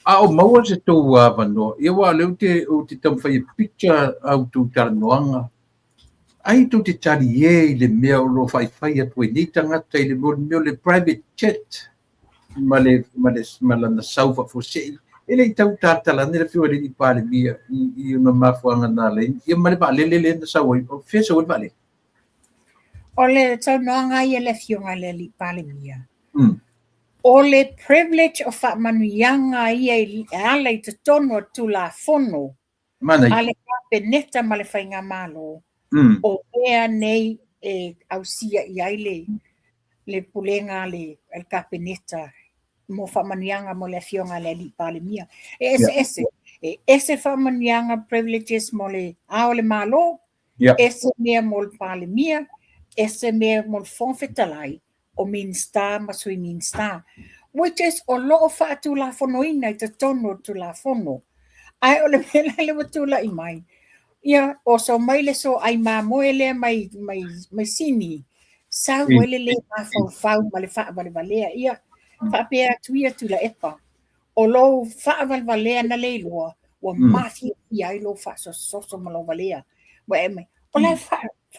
O maua se tau wanoa. Ia wā leu o te tamwhai picture au tu taranoanga. Ai tu te tari i le mea o lo whai atu e ni tangata i le mea le private jet. Ma lana saufa fo se. Ele i tau tātala nere whiwa le i pāle mia i una mafuanga nā le. Ia ma le pa le na sawa i o whia sa wale vale. O le tau noanga i le fionga le li pāle mia. O le privilege o whaamanuianga i ala i te tono tu la fono. Mana Ale kapeneta ma le whainga malo. O ea nei e ausia i aile le pulenga le el kapeneta mo whaamanuianga mo le fionga le li pāle mia. Ese whaamanuianga privileges mo le ao le malo. Ese mea mo le pāle mia. Ese mea mo le fonfetalai. O minsta ma sui minsta, which is o loo whaatu la fonoina i te tono tu la fono. Ai o le mela le watula i mai. Ia, o so mai le so ai moe le mai sini. Sa wele le fau ma le whaavalvalea. Ia, whaapea tuia tu la epa. O lo whaavalvalea na le loa, o mafi i ai lo whaasoso ma lo valea. Wa eme, o la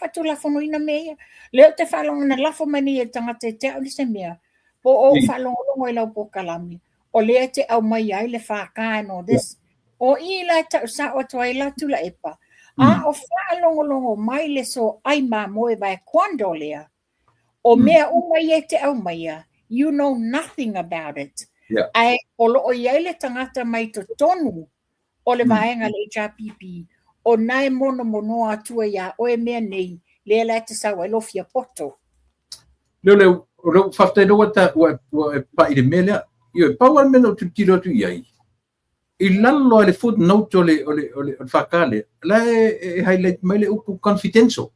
whaatu la fonoina mea. Leo te whalonga na lafo mani e tangata te au se mea. Po o whalonga i lau po kalami. O lea te au mai ai le whaka and all this. O i la tau sa o tua i la tula epa. A o whalonga mai le so ai moe vai kwando lea. O mea o mai e te au mai a. You know nothing about it. Ai o lo o iai le tangata mai to tonu. O le vaenga le HRPP. O nai mono atua ia o e mea nei. Le la te sa wa lofia poto. Leo whaftai roa wa pa i le mele. Io pa wan mena tu tiro tu iai. I lalo le footnote o le whakale. La e highlight mai le upu confidential.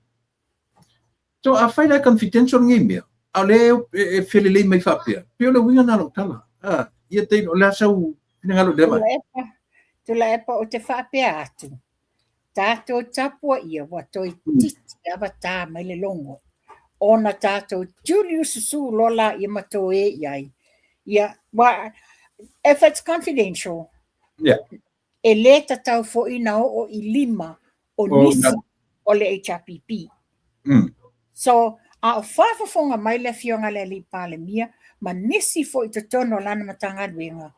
So a whai la confidential ngi mea. A le e whele lei mai whapea. Pio le winga nalo tala. Ia te o le sau pinangalo le mai. Tula epa o te whapea atu. Tātou tapua ia wa toi titi awata mai le longo. Ona tātou Julius Susu lola i mato e iai. Ia, if it's confidential, e le tatau fo ina o i lima o nisi o le HRPP. So, a o whawhafonga mai le fionga le li pāle mia, ma nisi fo i te tono lana matanga duenga.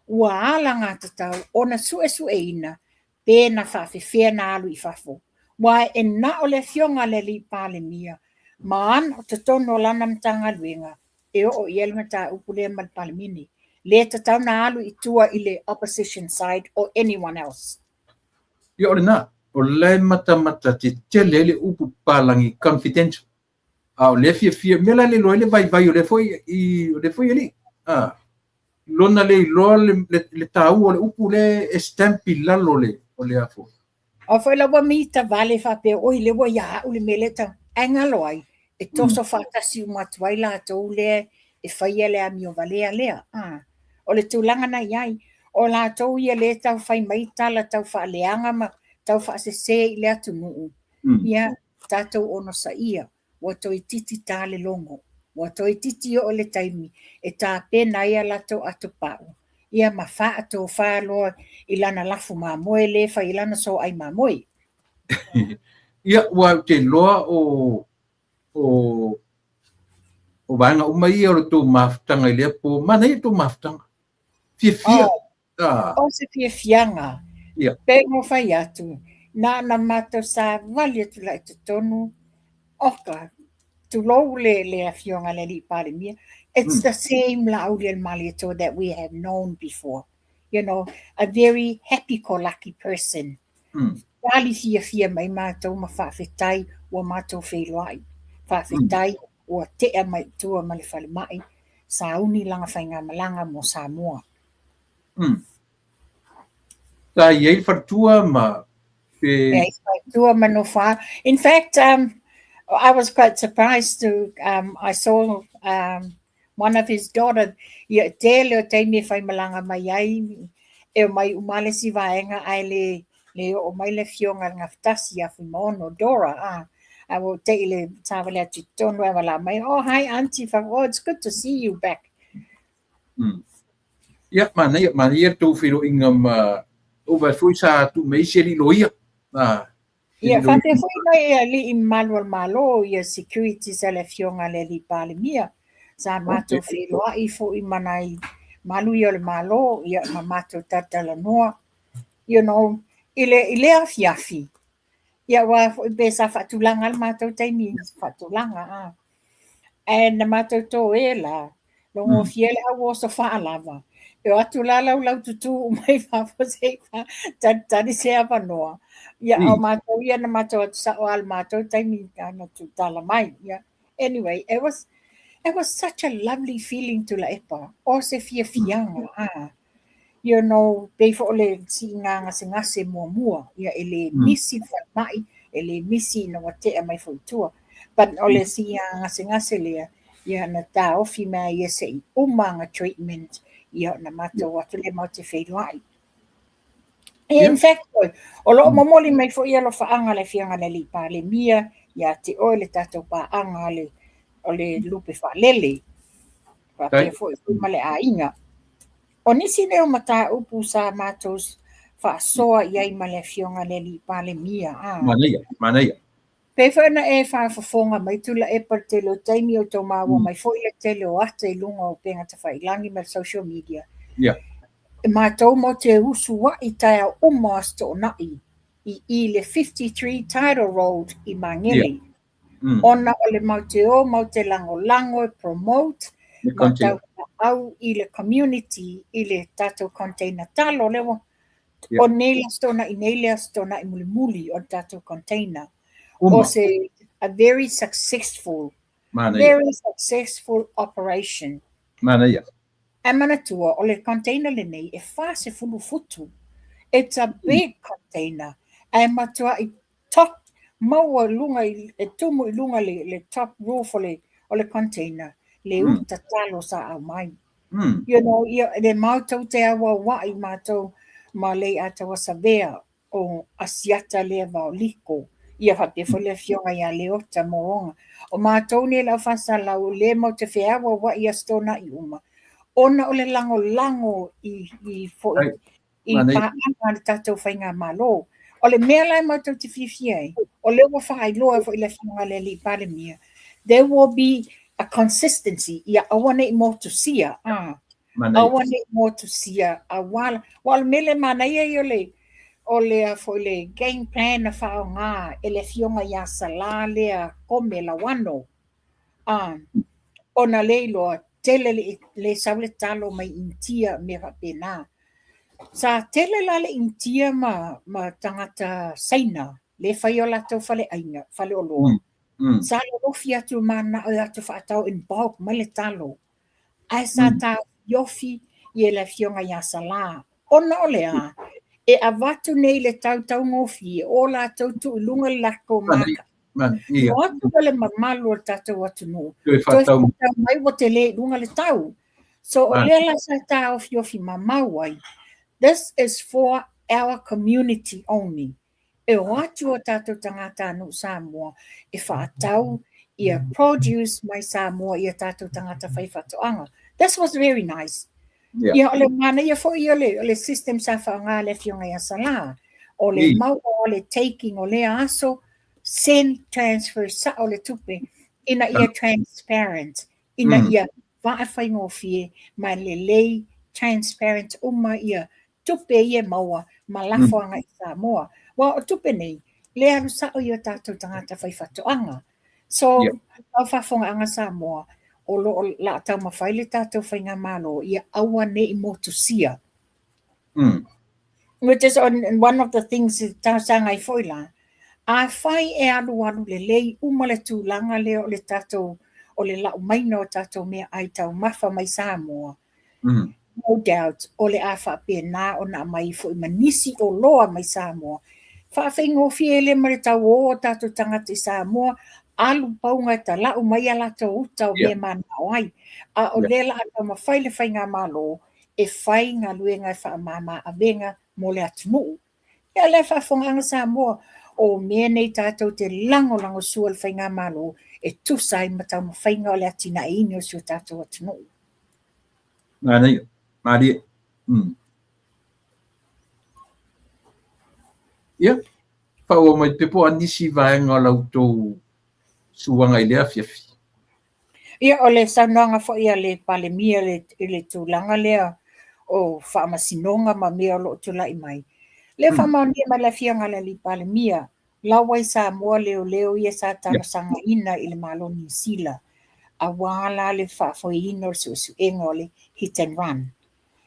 Ua ala ngā tatau, ona sue ina, pēna whawhewhea nā alu i whafo. Wai e na o le fionga le li pāle mia, ma an o te tono lana matanga luenga, e o i elma tā upulea mal pāle mini. Le te tau nā alu i tua i le opposition side or anyone else. Ia ore nā, o le mata te tele le upu pālangi confidential. O le fia, mela le loe le vai o le foi e li. Lona le loa le tau o le upu le estampi lalo le o le afo. O foi la mita vale whape oi le wa ia ule mele tau angalo ai. E toso whakasi umatuai la tau le e whaia le ami o valea lea. O le tūlanga na iai. O la tau ia le tau whai maita la tau wha leanga ma tau wha se i le atu nuu. Ia tātou ono sa ia. Wa toi titi tā le longo. Wa toi titi o le taimi. E tā pēna ia la tau atu pāu. Ia ma wha ato wha loa i lana lafu mā moe le wha i lana so ai mā moe. Ia wa te loa o vanga umai o tō maftanga i lea po mana i tō maftanga. Fia. O se fianga. Pe mo whai atu. Nā mātou sa wali atu lai te tonu. Oka. Tu lou le fionga le li pāre mia. It's the same Lauriel Maliato that we have known before. You know, a very happy-go-lucky person. Wali fia mai mātou ma whawhetai o mātou wheloai. Whawhetai o tea mai tua ma le whale mai. Sa uni langa whainga malanga mo Samoa. Tā iei whartua ma... Iei whartua ma no wha. In fact, I was quite surprised to, I saw one of his daughters, ia te leo teimi whai malanga mai ai, e mai umale si vaenga ai le o mai le fionga ngā ftasi a whi maono Dora, I will take le tawale atu tonu e wala mai. Oh, hi, Auntie. Oh, it's good to see you back. Ia, mana ia tau whiro ingam o vai fui sa tu mei seri loia. Ia, whate fui mai li I malo ia security sa le fionga le li pale mia. Sa mato whiroa I fo I manai malu ia le malo, ia ma mato tatala noa. You know, ile afiafi. Ia wa be sa fatulanga le mato taimi fatulanga. And na mato to la. Longo fiele a wo so fa lava. E atu la lau tutu mai fa fo se fa tadi se ava noa. Ia au mato ia na mato atu sa o al mato taimi ana tu tala mai. Yeah. Anyway, it was such a lovely feeling to la epa. O se fianga. You know, before le singa ngase mua. Ia ele misi fa mai, ele misi no wate mai fo tua. But ole singa ngase le ia na ta ofi mai ia se umanga treatment ia na mato watu le mau te whailuai. In fact, o lo momoli mai fo ia lo whaanga le fianga le lipa le mia ia te oe le tatou paanga le o le lupe whalele. Wate fo I male a inga. O nisi leo mata upu sa matos whaasoa iai ma le fionga le lipa le mia. Mana ia. Pefa na e whaafafonga mai tula e par te lo taimi o tau maua mai fo ia te leo ata I lunga o penga ta whailangi ma social media. Yeah. E mātou mo te usu wa I tai au umasto o nai I le 53 Tidal Road I Mangele. Ona o le mau te lango promote matau au I le community I le tatou container talo lewa. O nela stona I muli o tatou container. O se a very successful operation. Mana ia. E manatua o le container le nei e wha se fulu futu. It's a big container. E matua I top maua lunga e tumu I lunga le top roof o le container. Le uta talo sa au mai. You know, le mātou te awa wai mātou ma le atawa savea o asiata le vau liko. Ia hape fo le fionga ia le ota moonga. O mātou ne la fasa lau le mau te whiawa wai astona I uma. Ona o le lango I paanga le tatou whainga malo. O le mea lai mātou te whiwhiai. O le wa whai loa fo I le fionga le li pare mia. There will be a consistency. Ia awane I mo to see ya. Awane I mo to see ya. Wal mele mana ia o le fo le game plan na whao ngā. E le fionga ia sala lea kome la wano. Ona leilo tele le saule talo mai intia me pena. Sa tele la le intia ma tangata saina. Le whaiola tau whale ainga, whale o loa. Sa le rofi atu mana o atu whaatau in bulk mai le talo. Ai sa ta yofi I le fionga ia sala. Ona o lea, e avatu nei le tau ngofi, o la tau tu lunga lako maka. O atu le mamalu o tatou atu no. Toi mai o te le lunga le tau. So o lea la sa ta yofi mamawai. This is for our community only. E o atu o tatou tangata anu Samoa, e whaatau ia produce mai Samoa ia tatou tangata whaifatoanga. This was very nice. Ia ole mana ia fo ia le system sa whaanga le fionga ia sala. O le mau o le taking o le aso, send transfer sa o le tupe. Ina ia transparent. Ina ia whaafai ngofie mai le lei transparent uma ia tupe ia maua malafoanga I Samoa. Wa o tupe nei, le alu sa o ia tatou tangata whaifatoanga. So, au whafonga anga Samoa, o lo la tau mawhai le tatou whainga malo, ia awa ne I motusia. Which is one of the things tau sanga I foila. A whai e alu le lei uma le tūlanga le o le tatou, o le lau maina o tatou mea ai tau mafa mai Samoa. No doubt, o le awha pēnā o na mai fo I manisi o loa mai Samoa. Whaafengo fiele mare tau o tatou tangata I Samoa, alu paunga ta lau mai ala tau uta o me mana ai. A o lela ata mawhai le whainga malo, e whai ngā luenga wha mama a venga mo le atunu. Ia le whaafonga anga Samoa, o mea nei tātou te lango sua le whainga malo e tusai matau ma whainga o le atina ino sua tātou atunu. Mari. Ia, whaua mai te po anisi vaenga lautou suanga i lea fiafi. Ia o le saunoanga fo ia le palemia le tūlanga lea o whaamasinonga ma mea lo tula i mai. Le whaamaunia mai la fianga le li palemia, lawai sa mua leo ia sa tala sanga ina i le malo New Zealand. A wala le whaafoina o su enga o le hit and run.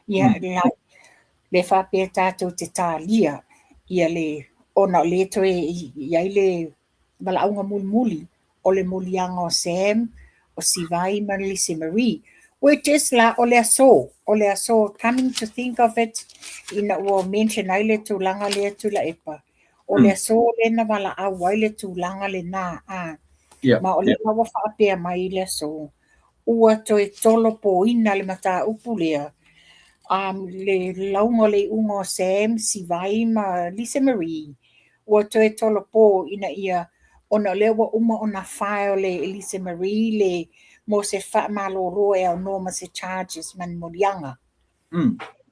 Ia le whaapea tātou te tālia, ia le ona le toe iai le malaunga muli o le mulianga o Sam, o Sivai Marilise Marie, which is la o le aso, coming to think of it, ina ua mention ai le tūlanga le tula epa, o le aso le na wala awai le tūlanga le nā ma o le mawa whaapea mai le aso, ua toe tolo po ina le mata upu lea, le launga le unga o Sam, Sivai Marilise Marie, ua toe tolo po ina ia ona lewa uma ona file le Elise Marie le mo se malo roe au norma se charges man molianga.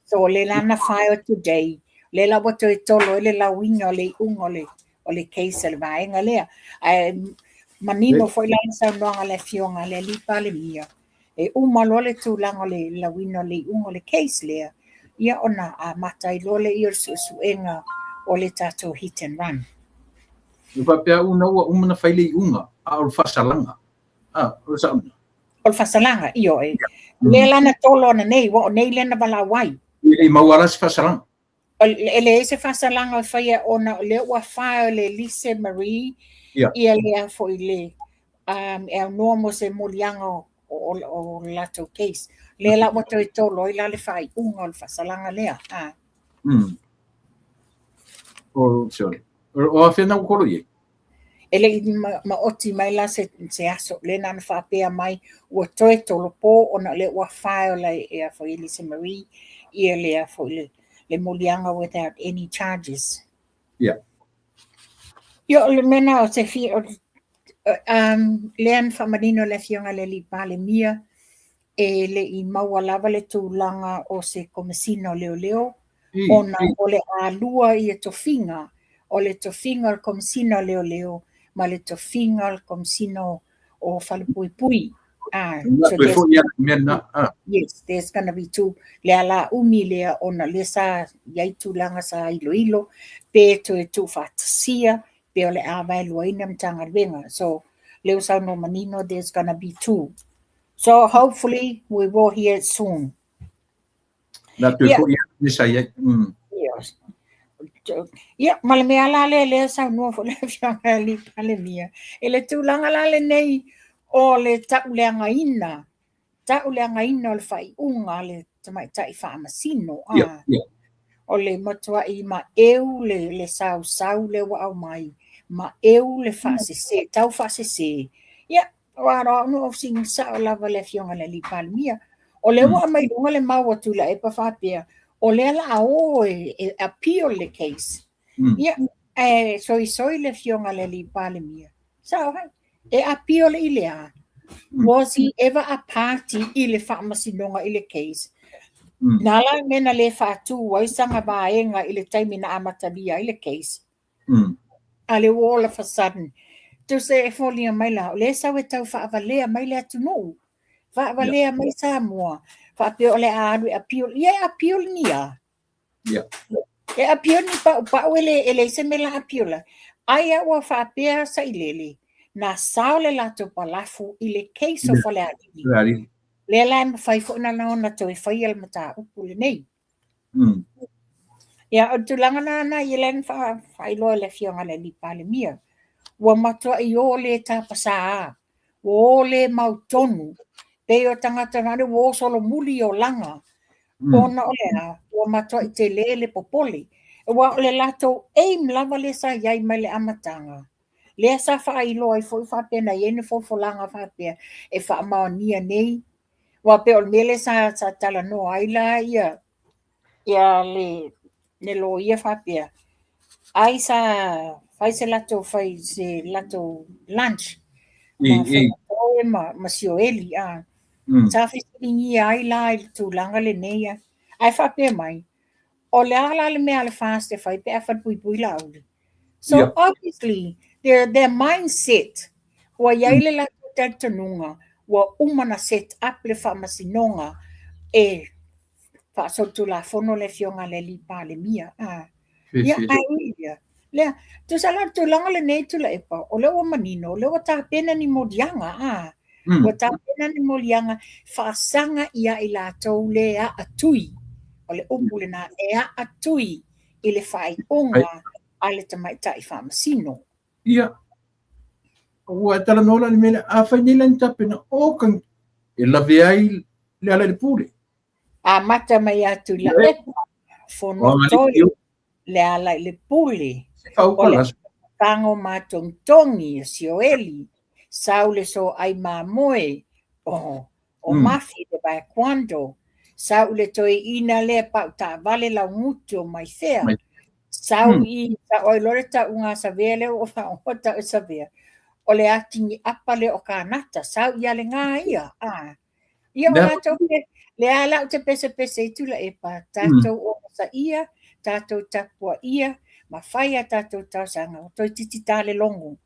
So le lana file today, le la wato e tolo le la winga le unga o le case le vaenga lea. Manino foi la sa noanga le fionga le lipa le mia. E uma lo le tūlanga le la winga le unga le case lea. Ia ona a matai lo le i suenga o le tato hit and run. Upa pea una ua umana whaile unga, a o whasalanga. O sauna. O whasalanga, io e. Le lana tolo na nei, wa o nei lena bala wai. I mauara si whasalanga. Le se whasalanga whaia ona le ua whaia le Lise Marie, ia lea fo i le, e au noa mo se molianga o lato case. Le la wato i tolo, i la le whai unga o whasalanga lea. O sione. O a whina ukoro i. Ele ma oti mai la se aso, le nana whapea mai, ua toe tolo po, ona le ua whaio la e a fo Elise Marie, ia le a fo le molianga without any charges. Yeah. Yo le mena o se fi, lean whamarino le fionga le li pale mia, e le i maua lava le tūlanga o se komisino leo, ona o le alua i e tofinga, o le tofinga o komisino leo, ma le tofinga o komisino o Whalepuipui. Yes, there's going to be two. Le ala umi lea ona le sa iai tūlanga sa ilo, pe to e tu whatasia, pe o le awai luaina mtanga renga. So, leo sa no manino, there's going to be two. So, hopefully, we will hear it soon. Yes. Ia, ma le mea la le sa no fo le fianga li pale mia. E le tūlanga la le nei o le tauleanga ina o le whai unga le tamai tai whaamasino. O le matua i ma eu le sau le wa au mai. Ma eu le whaasese, tau whaasese. Ia, wara no of sing sa o lava le fianga le li pale mia. O le wa mai lunga le maua tula e pa whapea. O le ala o e appeal le case. Ia, soi le fionga le li pale mia. Sao hai, e appeal i le a. Was he ever a party i le whaamasinonga i le case? Nala mena le whaatu waisanga vaenga i le taimina amatabia i le case. A le all of a sudden. Tu se e folia mai la, le sau e tau whaavalea mai le atunu. Whaavalea mai Samoa. Whaapeo le aadu e appeal. Ia e appeal ni a. E appeal ni pa ele se me la appeal. Aia ua whaapea sa ilele. Na sao le lato palafu i le case o fale adini. Le la e mawhaifo na naona to e whai al mata upu le nei. Ia o tulanga na i len whailoa le fionga le li pale mia. Ua matua i o le tapasa. O le mautonu. Pe o tangata nare wo solo muli o langa. Ona o lea, ua matua i te le popoli. Ua o le lato eim lava le sa iai mai le amatanga. Lea sa whailoa i fo whapena i ene fo langa whapea e whaamaunia nei. Ua pe o mele sa tala no aila ia le lo ia whapea. Ai sa fai se lato fai se lato lunch I ma sio eli sa fisilingi ai la il tūlanga le neia ai whape mai o le ala le mea le fast fai pe awhat pui la uli so obviously their mindset wa yaile la tanunga wa umana set up le whamasinonga e whaasotu la fono le fionga le lipa le mia ia ai lea tu sala tu langa le nei tu la epa o le o manino o le o tapena ni modianga o tapena ni modianga whaasanga ia i la tau le a atui o le upule na e a atui i le whai onga a le tamaita i whamasino ia ua tala nola le mele a whainila ni tapena o kan e lawe ai le ala le pule a mata mai atu la epa fono toi le ala i le pule o le kango matongtongi si o eli saule so ai mamoe o mafi de vai quando saule toi ina le pa ta vale la mucho mai sea sau i ta o loreta unga sa vele o fa o ta sa vele o le ati apale o kanata sau ia le nga ia ia o lato le ala te pese tu la epa tato o sa ia tato tapua ia ma fai a tatou tausanga o toi titi tale longo.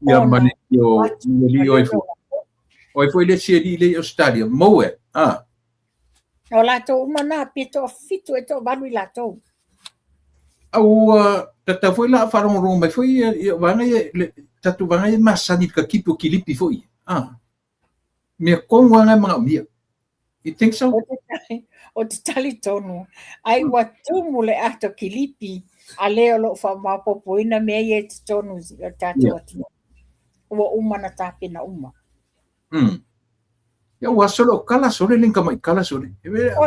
Ia mani o li o foi le seri le Australia moe o latou umana pito fitu e to balu latou au tata foi la farongo mai foi vanga tatu vanga masani ka kipo kilipi foi me konga nga mia you think so o te tali tonu ai watu mule ato kilipi a leo lo fa mapopoina me e te tonu tatou atu ua uma na tapena uma ia ua solo kala sole linka mai kala sole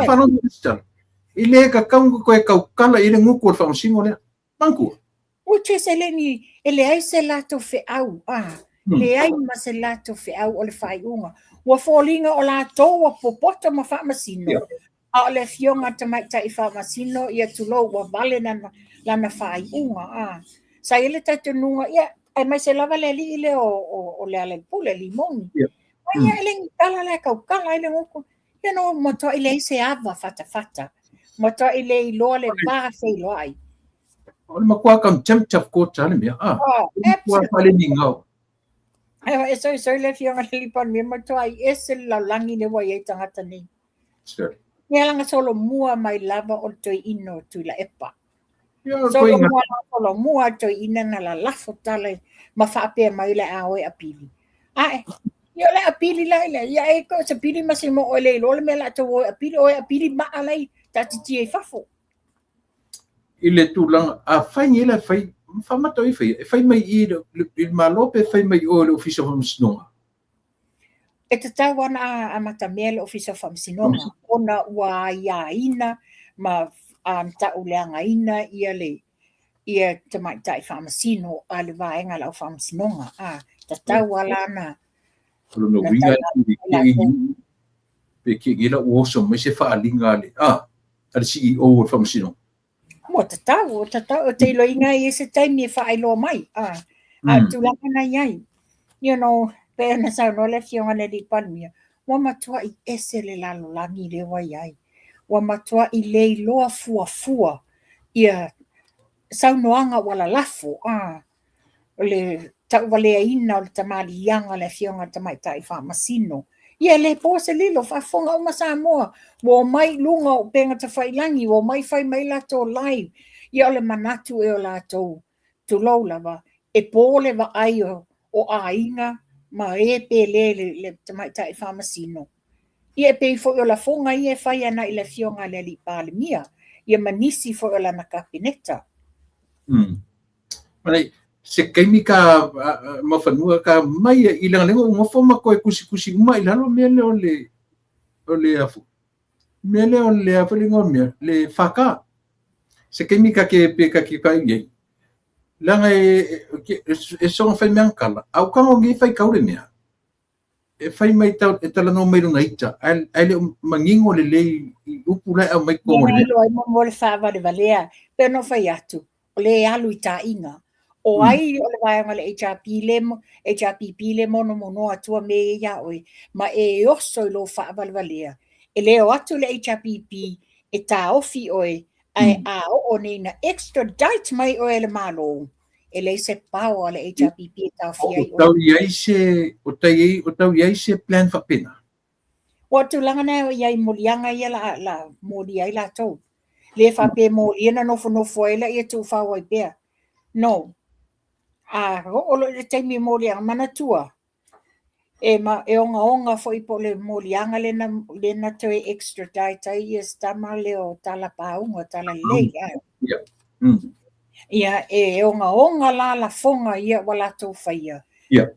farongo stal ile ka kaungu ko e kala ile nguku o whamasingo lea manku o te se leni ele ai se lato fe au le ai ma se lato fe au o le whaiunga ua fōlinga o lato wa popota ma whamasino a le fionga tamaita i whamasino ia tulo ua vale lana whaiunga sa ile tatununga ia ai mai se lava le li ile o le ale pule limoni ia ele kala le kala ile nguku ia no moto ile se ava fata moto ile i loa le va se loai o le makua kam chap ko tale mea ua pale ni ngau ai so le fionga le lipon me moto ai ese la langi le wa ia tangata ni ia langa solo mua mai lava o toi ino tu la epa solo mua toi ina na la lafo tale ma whaapea mai le aoe apili ia le apili lai le ia e ko se pili masimo o le lo le mela to o apili ma alai tatiti e fafo ile tulang a fai ile fai famato i fai mai i malope fai mai o le office of Msnonga e te tawana a matamele office of Msnonga ona ua ia ina ma ta uleanga ina ia te mai tai whamasino a le vaenga lau whamasinoga ta tau alana no winga pe ke gila o so me se faalinga le al CEO o whamasino mo ta tau te loinga i se taimi e whaelo mai tu langa na iai you know pe na sa no le fionga le di palmia wa matua i ese le lalo langi le wa iai wa matua i le loa fua ia saunoanga wala lafo le tawale ina o le tamali yanga le fionga tamaitai whamasino ia le pose lilo whafonga o Samoa wo mai lunga o penga ta whailangi wo mai whai mai lato live ia le manatu e o lato tu lava e pole wa ai o ainga ma e pe le tamaitai whamasino ia pe fo o la fonga ia whai ana i le fionga le li palemia ia manisi fo o la na kapineta Malai se kaimika mafanua ka mai i langa lengo ngofo mako e kusi mai lalo mele o le afu mele o le afu lengo le faka se kaimika ke peka ki kai ye langa e so fai meankala au kango ngi fai kaure mea e fai mai tau e tala no mai runga ita ai le mangingo le upula au mai kongo le ai mo le fa va le valea pero no fai atu o le alu ita inga O ai o le vaenga le HRPP le mono atua me ia oi, ma e oso i lo whaavalvalea. E leo atu le HRPP e tā ofi oi, ai a o neina extradite mai o le malo. E le se pao le HRPP e tā ofi ai o tau iai se plan whapena. O tu langa na iai molianga ia la moli ai la tau. Le whape moli ena nofo ai la ia tu whawai pea. No. Olo le taimi molianga manatua. E onga fo ipo le molianga lena te extradite ai e stama leo tala paunga tala lei. Ia e onga la fonga ia wala tau whaia.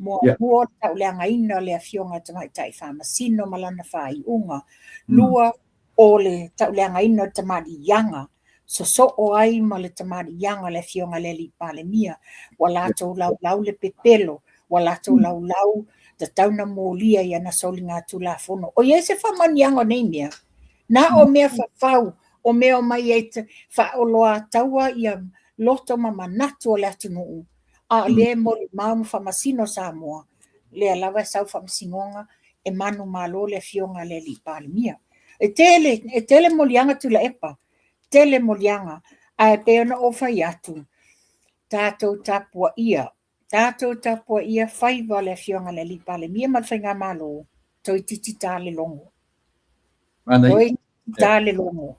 Mua tau leanga ina le fionga tamai tai whamasino malana whai unga. Lua o le tau leanga ina tamari yanga. So o ai ma le tamari yanga le fionga le li pale mia. Wala tau lau le pepelo. Wala tau lau te tau na molia ia na soli ngā tu la fono. O ia se whamani yanga nei mea. Na o mea whawhau. O mea o mai e te whaoloa taua ia loto mamanatu o le atunuu. A le mori mau whamasino Samoa. Le alawa sau whamasingonga e manu malo le fionga le li pale mia. E tele molianga tu la epa. Tele molianga. A e peona o whai atu. Tātou tapua ia. Tātou tapua ia whaiva le fionga le li pale mia ma whainga malo. Toi titi tāle longo. Toi titi tāle longo.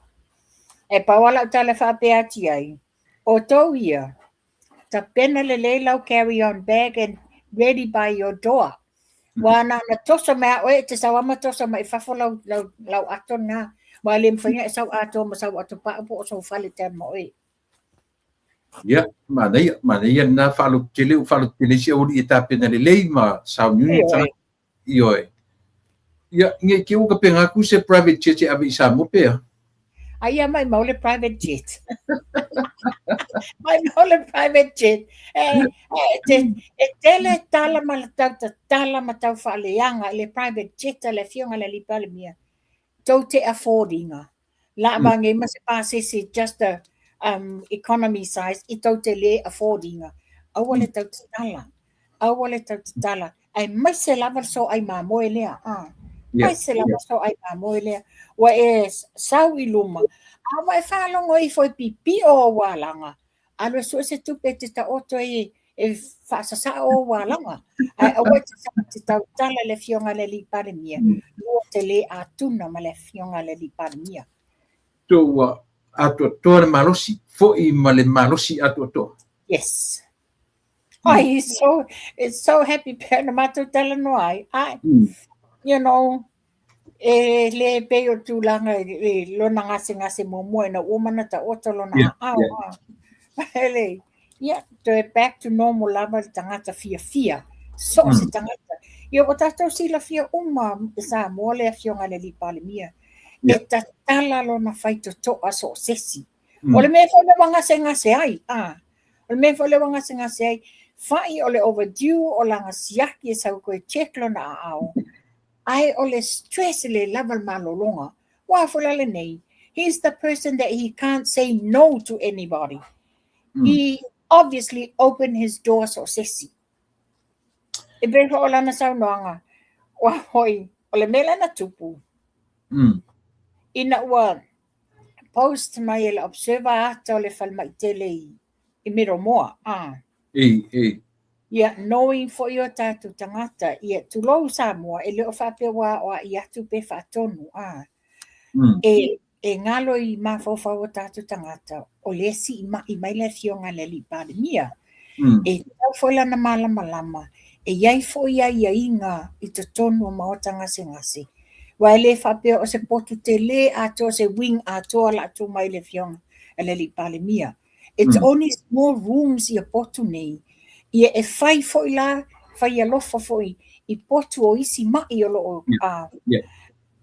E pawala tala whapea ti ai. O tau ia. Ta pena le lau carry-on bag and ready by your door. Wana na tosa mea oe te sawama tosa mai fafo lau ato na. Wa le mwhinga e sau ato ma sau ato pa po o sau whale te ma oe. Ia, manei na whaluk tele si auri e ta pena le lei ma sau niu tanga i oe. Ia, nge ke uka penga ku se private jet e avi isa mo pea. Ai mai maule private jet. Mai maule private jet. Tele tala matau whaaleanga le private jet le fionga le lipale mia. Tau te affordinga. La mangi ma se pase se just a economy size i tau te le affordinga. Awale tau te tala. Awale tau te tala. Ai mai se lava so ai mamoe lea. Mai se lava so ai mamoe lea. Wa e sau i luma. Awa e whalongo i foi pipi o walanga. Alwe so se tupe te ta oto e whaasasa o walanga. Ai awa te tau tala le fionga le li pare mia. Lua te le atuna ma le fionga le li pare mia. Tō ato le malosi. Fo i ma le malosi ato. Yes. Ai, it's so happy pēna mātou tala no ai. You know, le peo tūlanga lona ngase momoe na umana ta oto lona hele. Yeah, to back to normal lava tangata fia. So se tangata. Ia o tātou sila fia sa mole a fionga le li pale mia. E ta tala lona whaito toa so sesi. O le me whole wanga se ngase ai. O le me whole wanga se ngase ai. Whai o le overdue o langa siaki e sau koe check lona ao. Ai o le stress le laval malolonga. Wa fulale nei. He's the person that he can't say no to anybody. He obviously opened his door so sesi. E beho o lana sau noanga. Wa hoi. O le mela na tupu. Ina ua post mai e le observer ata o le falmaitele i miro moa. Ia knowing for your tātou tangata. Ia tulou Samoa e leo whapewa o i atu pe whaatonu. E ngalo i mawhawhau o tātou tangata. O lesi i mai le fionga le li pāre mia. E tau whaila na malama. E iai fo ia inga i te tonu o maotanga se ngase. Wa le whapea o se potu te le ato se wing ato la ato mai le fionga le li pāre mia. It's only small rooms i a potu nei. Ia e whai foi la, whai alofa foi, i potu o isi mai o loo.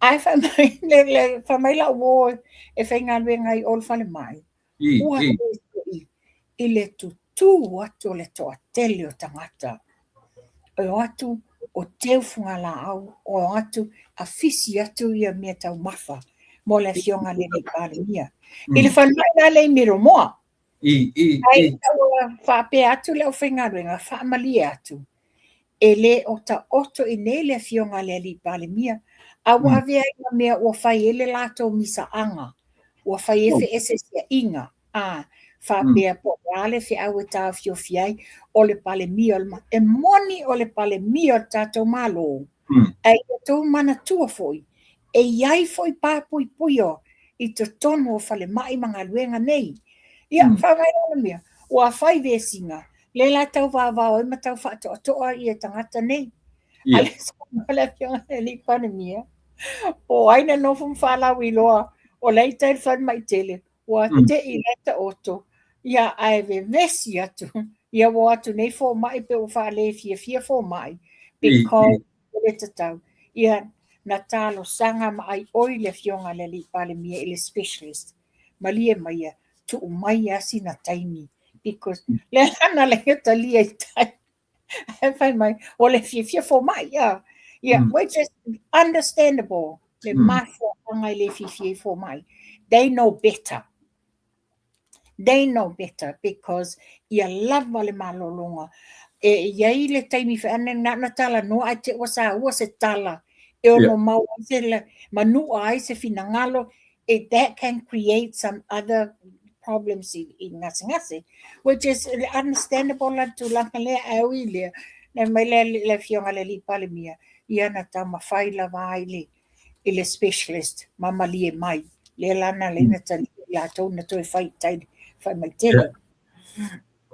Ai whamai la uo e whai ngā luenga i ol whale mai. Ua i le tutu atu o le toa tele o tangata. O atu o teufunga la au, o atu a fisi atu ia mea tau mawha, mo le fionga le ni pāre mia. I le whanai ngā le miro moa. Ai whape atu leo whaingaruenga, whaamali atu. E le o ta oto i ne le fionga le li pale mia. A wawea inga mea ua whai ele lato misa anga. Ua whai efe esesia inga. Whapea po reale fi au e tā fio fiai o le pale mia. E moni o le pale mia tato malo. E ia tō mana tua foi. E iai foi pāpui puio i te tono o whale mai mga luenga nei. Ia, whawai ona mea. Ua whai vesinga. Le la tau wāwao, ima tau whaato atoa i e tangata nei. Ale samala pionga e li pane mia. O aina nofum whalau i loa. O leita il whan mai tele. Ua te i leta oto. Ia ai ve vesi atu. Ia wo atu nei fo mai pe o whaale fia fo mai. Because leta tau. Ia na talo sanga mai oi le fionga le li pale mia i le specialist. Malie mai tu mai asi na taimi. Because le hana le heta lia i tai. Whai mai, o le fia fo mai, which is understandable. Le mafo angai le fia fo mai. They know better. They know better because ia lava le malolonga. E iai le taimi whaane na tala no ai te wasa ua se tala. E ono mau se le manua ai se finangalo. That can create some other problems in ngase, which is understandable la tu la le auile le mai le fionga le li pale mia ia na tama fai la vai le specialist mama li mai le lana le na tali la to na to fai tai fai mai tele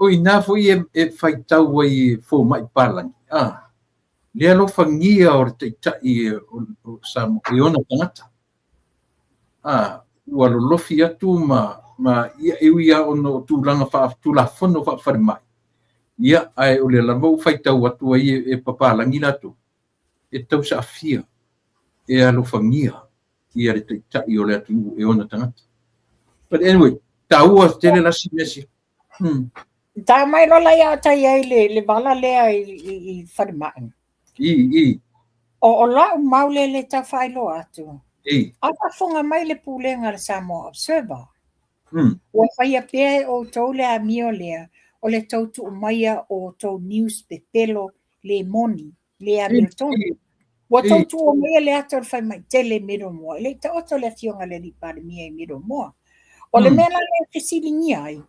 oi na foi e fai tau ai fo mai palang le lo fangia o te tai o sam e ona tangata ua lo lofi atu ma ia ia ono tūlanga tūlafono whawhare mai. Ia ai o le lamau whaitau atu ai e papalangi lato. E tau sa afia. E alo whangia. Ia re te tai o le atu e ona tangata. But anyway, taua tele lasi mesi. Tā mai rola ia tai ai le wala lea i whare mai. O lau maule le ta whailo atu. Ata whunga mai le pūlenga le Samoa Observer. Ua whaia pēr o tau le amio lea, o le tau tu umaia o tau news pepelo le moni, le Hamiltoni. Ua tau tu umaia le ato le whai mai tele miro moa, le ta oto le fionga le lipare mia i miro moa. O le mea le kisili ngia ai.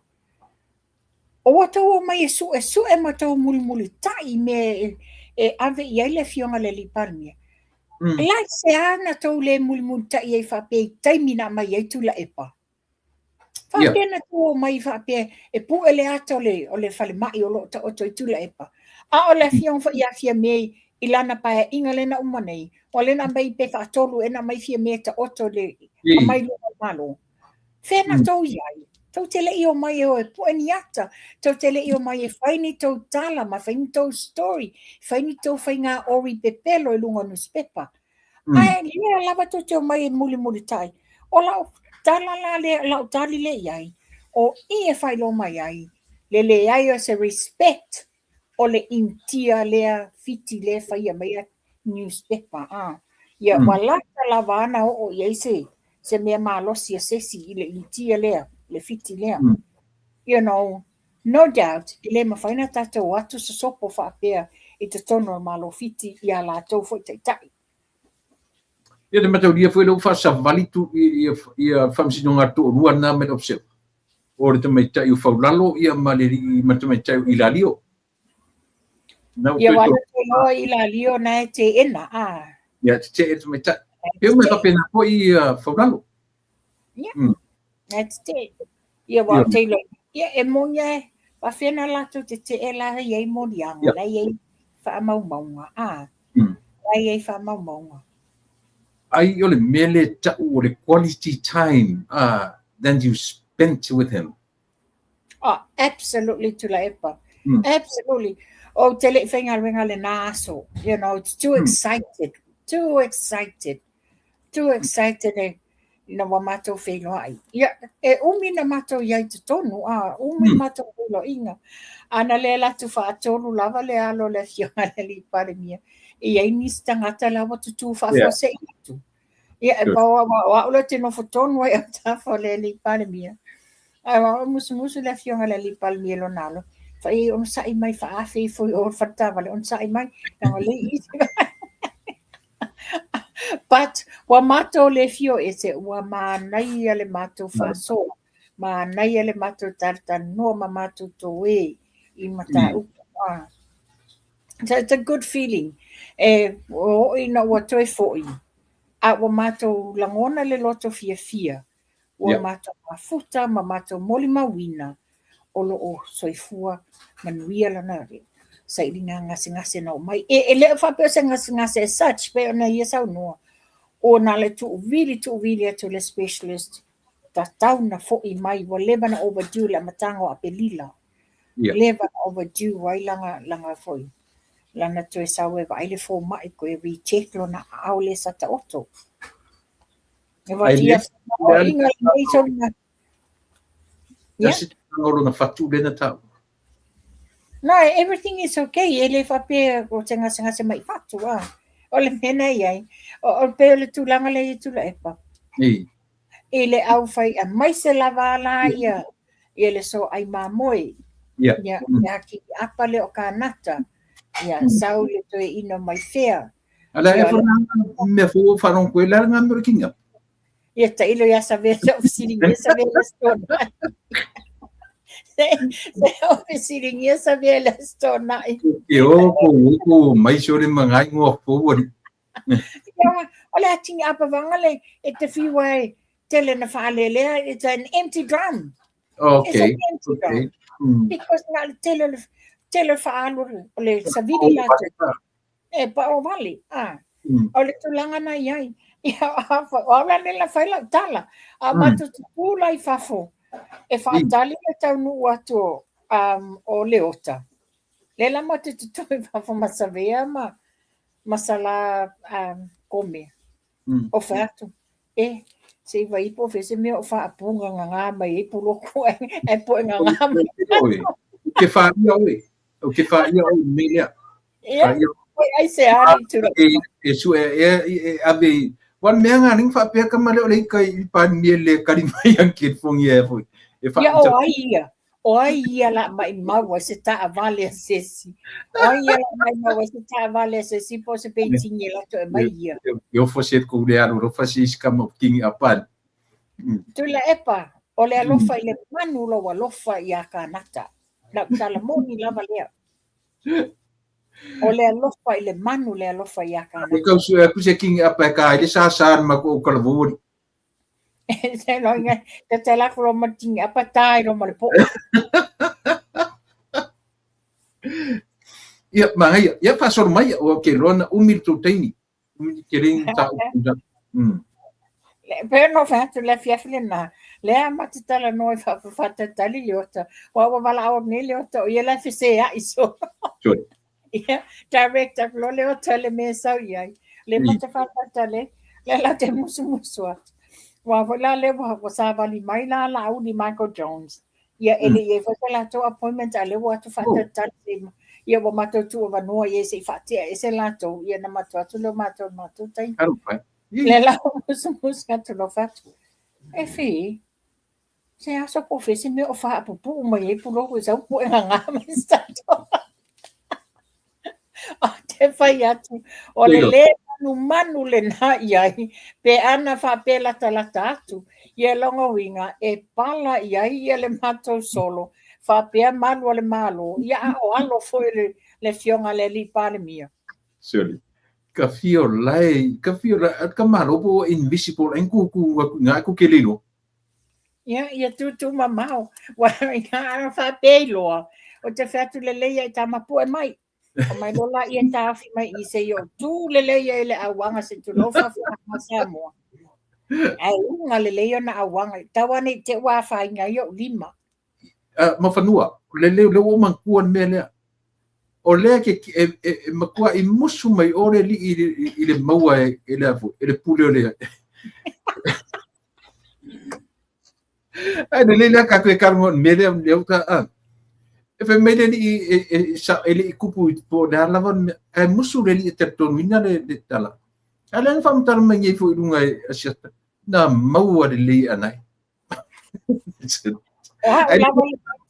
O ua tau umaia su e ma tau muli tai me e ave i ai le fionga le lipare mia. Lai se ana tau le muli tai ai whapei taimina mai ai tu la epa. Whapena tō mai whapea e pu ele ato le o le whale mai o lo ta oto i tula epa. A o le fiong wha ia fia mei i lana pae inga lena umanei. O lena mai pe whaatolu ena mai fia mei ta oto le mai luna malo. Whena tō iai. Tau tele i o mai o e pueni ata. Tau tele i o mai e whaini tō tala ma whaini tō story. Whaini tō whainga ori pepelo e lunga nuspepa. Ai lea lava tō te o mai e muli tai. O lau tala la le lau tali le iai o i e whailo mai ai le iai o se respect o le intia lea fiti le whaia mai a newspaper ia walata la vana o iai se mea malosi a sesi i le intia lea le fiti lea you know no doubt i le mawhaina tatou atu sa sopo whaapea i te tono malo fiti i a la tau fo te tai. Ia te matau lia foi lau whaasawali tu ia whamsinonga tu o rua nā mena opseu. O re te mai tai o whaulalo ia maleri i mata mai tai o ilalio. Ia wala te loa ilalio na e te ena, Ia te te mai tai. Peo mai kapena po i whaulalo. Ia, na te. Ia wala te loa. Ia e monia e, wa whena lato te e la iei morianga, la iei whaamaumaunga, la iei whaamaumaunga. Ai o le mele tau o le quality time than you spent with him. Absolutely to la epa. Absolutely. O te le whainga ringa le naso. You know, it's too excited. Too excited e na wa matou whailo ai. Ia, e umi na matou iai te tonu, umi matou whailo inga. Ana le latu whaatolu lava le alo le fionga le li pare mia. Iai nisi tangata lava tutu whawhose itu. Ia, e paua wa ula te no fotonu ai o tawha le li pare mia. Ai wa musu le fionga le li pare mia lo nalo. Whai on sai mai whaafi fwy o'r whatawale, on sai mai, kanga le isi. But, wa mato le fio e se, wa ma nai ale mato whaaso, ma nai ale mato tartan no ma mato toe I mata upa. So it's a good feeling. O ina wa toe foi. A wa mato langona le loto fia. Wa mato mafuta, ma mato moli mawina. Olo o soifua manuia lana re. Sa ilinga ngase na mai. E le whapeo se ngase as such, pe ona ia sau noa. O na le tu vili to le specialist. Ta tau na foi mai, wa leva na overdue la matango a pelila. Leva na overdue, wai langa foi. Lana to e sau e waile fo mai ko e recheck lo na aule sa ta oto. E watia o inga i sona. No, everything is okay. Ele whape o te ngase mai whatu o le mena iai. O peo le tūlanga le I tula epa. Ele au whai a mai se lava la ia. Ele so ai mamoe. Ia ki apa le o kānata. Ia sau le toe ino mai whea. Ala e me fo whanong koe la ngā mura kinga. Ia ta ilo ia sa vela o siringa sa vela stona. Se o siringa sa vela stona. E o mai sore mangai ngō fōwari. Ole atingi apa wangale e te whiwai tele na whaalelea. It's an empty drum. Okay. It's an empty drum. Because nga tele whaalore ole sa vidi lato. E pa o vali. Ole tulanga na iai. Ora nela whaila tala. A matu tūla I whafo. E whaatali le tau nu atu o leota. Lela matu tutui whafo masavea masala kome. O whaatu. Se iwa ipo fese mea o whaapunga ngā mai ipo loko e po ngā mai. Ke whaia oe. O ke whaia oe melea. Ai se ari tura. E su e ave wan mea ngā ring whapea ka male o lei kai pānia le karimai ang kitfongi e fui. Ia o ai ia la mai maua se taa vale sesi. O ai ia la mai maua se taa vale sesi po se peitingi la to e mai ia. Eu fosse ko le aro ro fasi iskama kingi apan. Tula epa o le alofa I le manu lo alofa I a kānata. La tala moni lava lea. O le alofa I le manu le alofa I a kānata. Kau su e kuse kingi apa ka ile sa ma ko kalavuri. Se loinga te la ko matingi apa tai ro ma le po. Ia mangai ia fa sor mai o ke rona umil tu taini. Ke ring ta. Le pe no fa tu le fiafle na. Le matitala no fa tali leota. Wa wala o ne leota o ia fi se a iso. Ia director lo leota le mesa ia. Le mata fa tale le la te musu. Wa wala le wa sa vali mai la au ni Michael Jones. Ia ele e fa la to appointment ale wa to fa tale. Ia wa mato tu wa no ia se fa te ese la to ia na mato tu lo mato tai. Le la musu ka to lo fa. E fi se aso po fese me o fa pupu mai e pulo ko sa po nga mai sta to. Te fai atu o le manu le na iai pe ana fa pela talata atu ia longa winga e pala iai ia le mato solo fa pe malu le malo ia o alo foi le fionga le li pale mia. Sorry. Ka fio lai ka malo po invisible en ku nga ku kelilo. Ia tu mamau wa nga fa pe lo o te fatu le leia tamapu e mai. O mai lola ia tafi mai I se yo tu lele ia ele awanga se tu lofa fa Samoa. Ai unga lele ia na awanga tawane te wa fa inga yo lima. Ma fanua lele le o mankuan mele. O le ke makua I musu mai ore li I le maua ele pule le. Ai lele ka ke karmo mele le uta e fe mele ni sa ele kupu po da lava e musu le te tonina le tala ala fa mtar mangi fo lunga asiata na maua le anai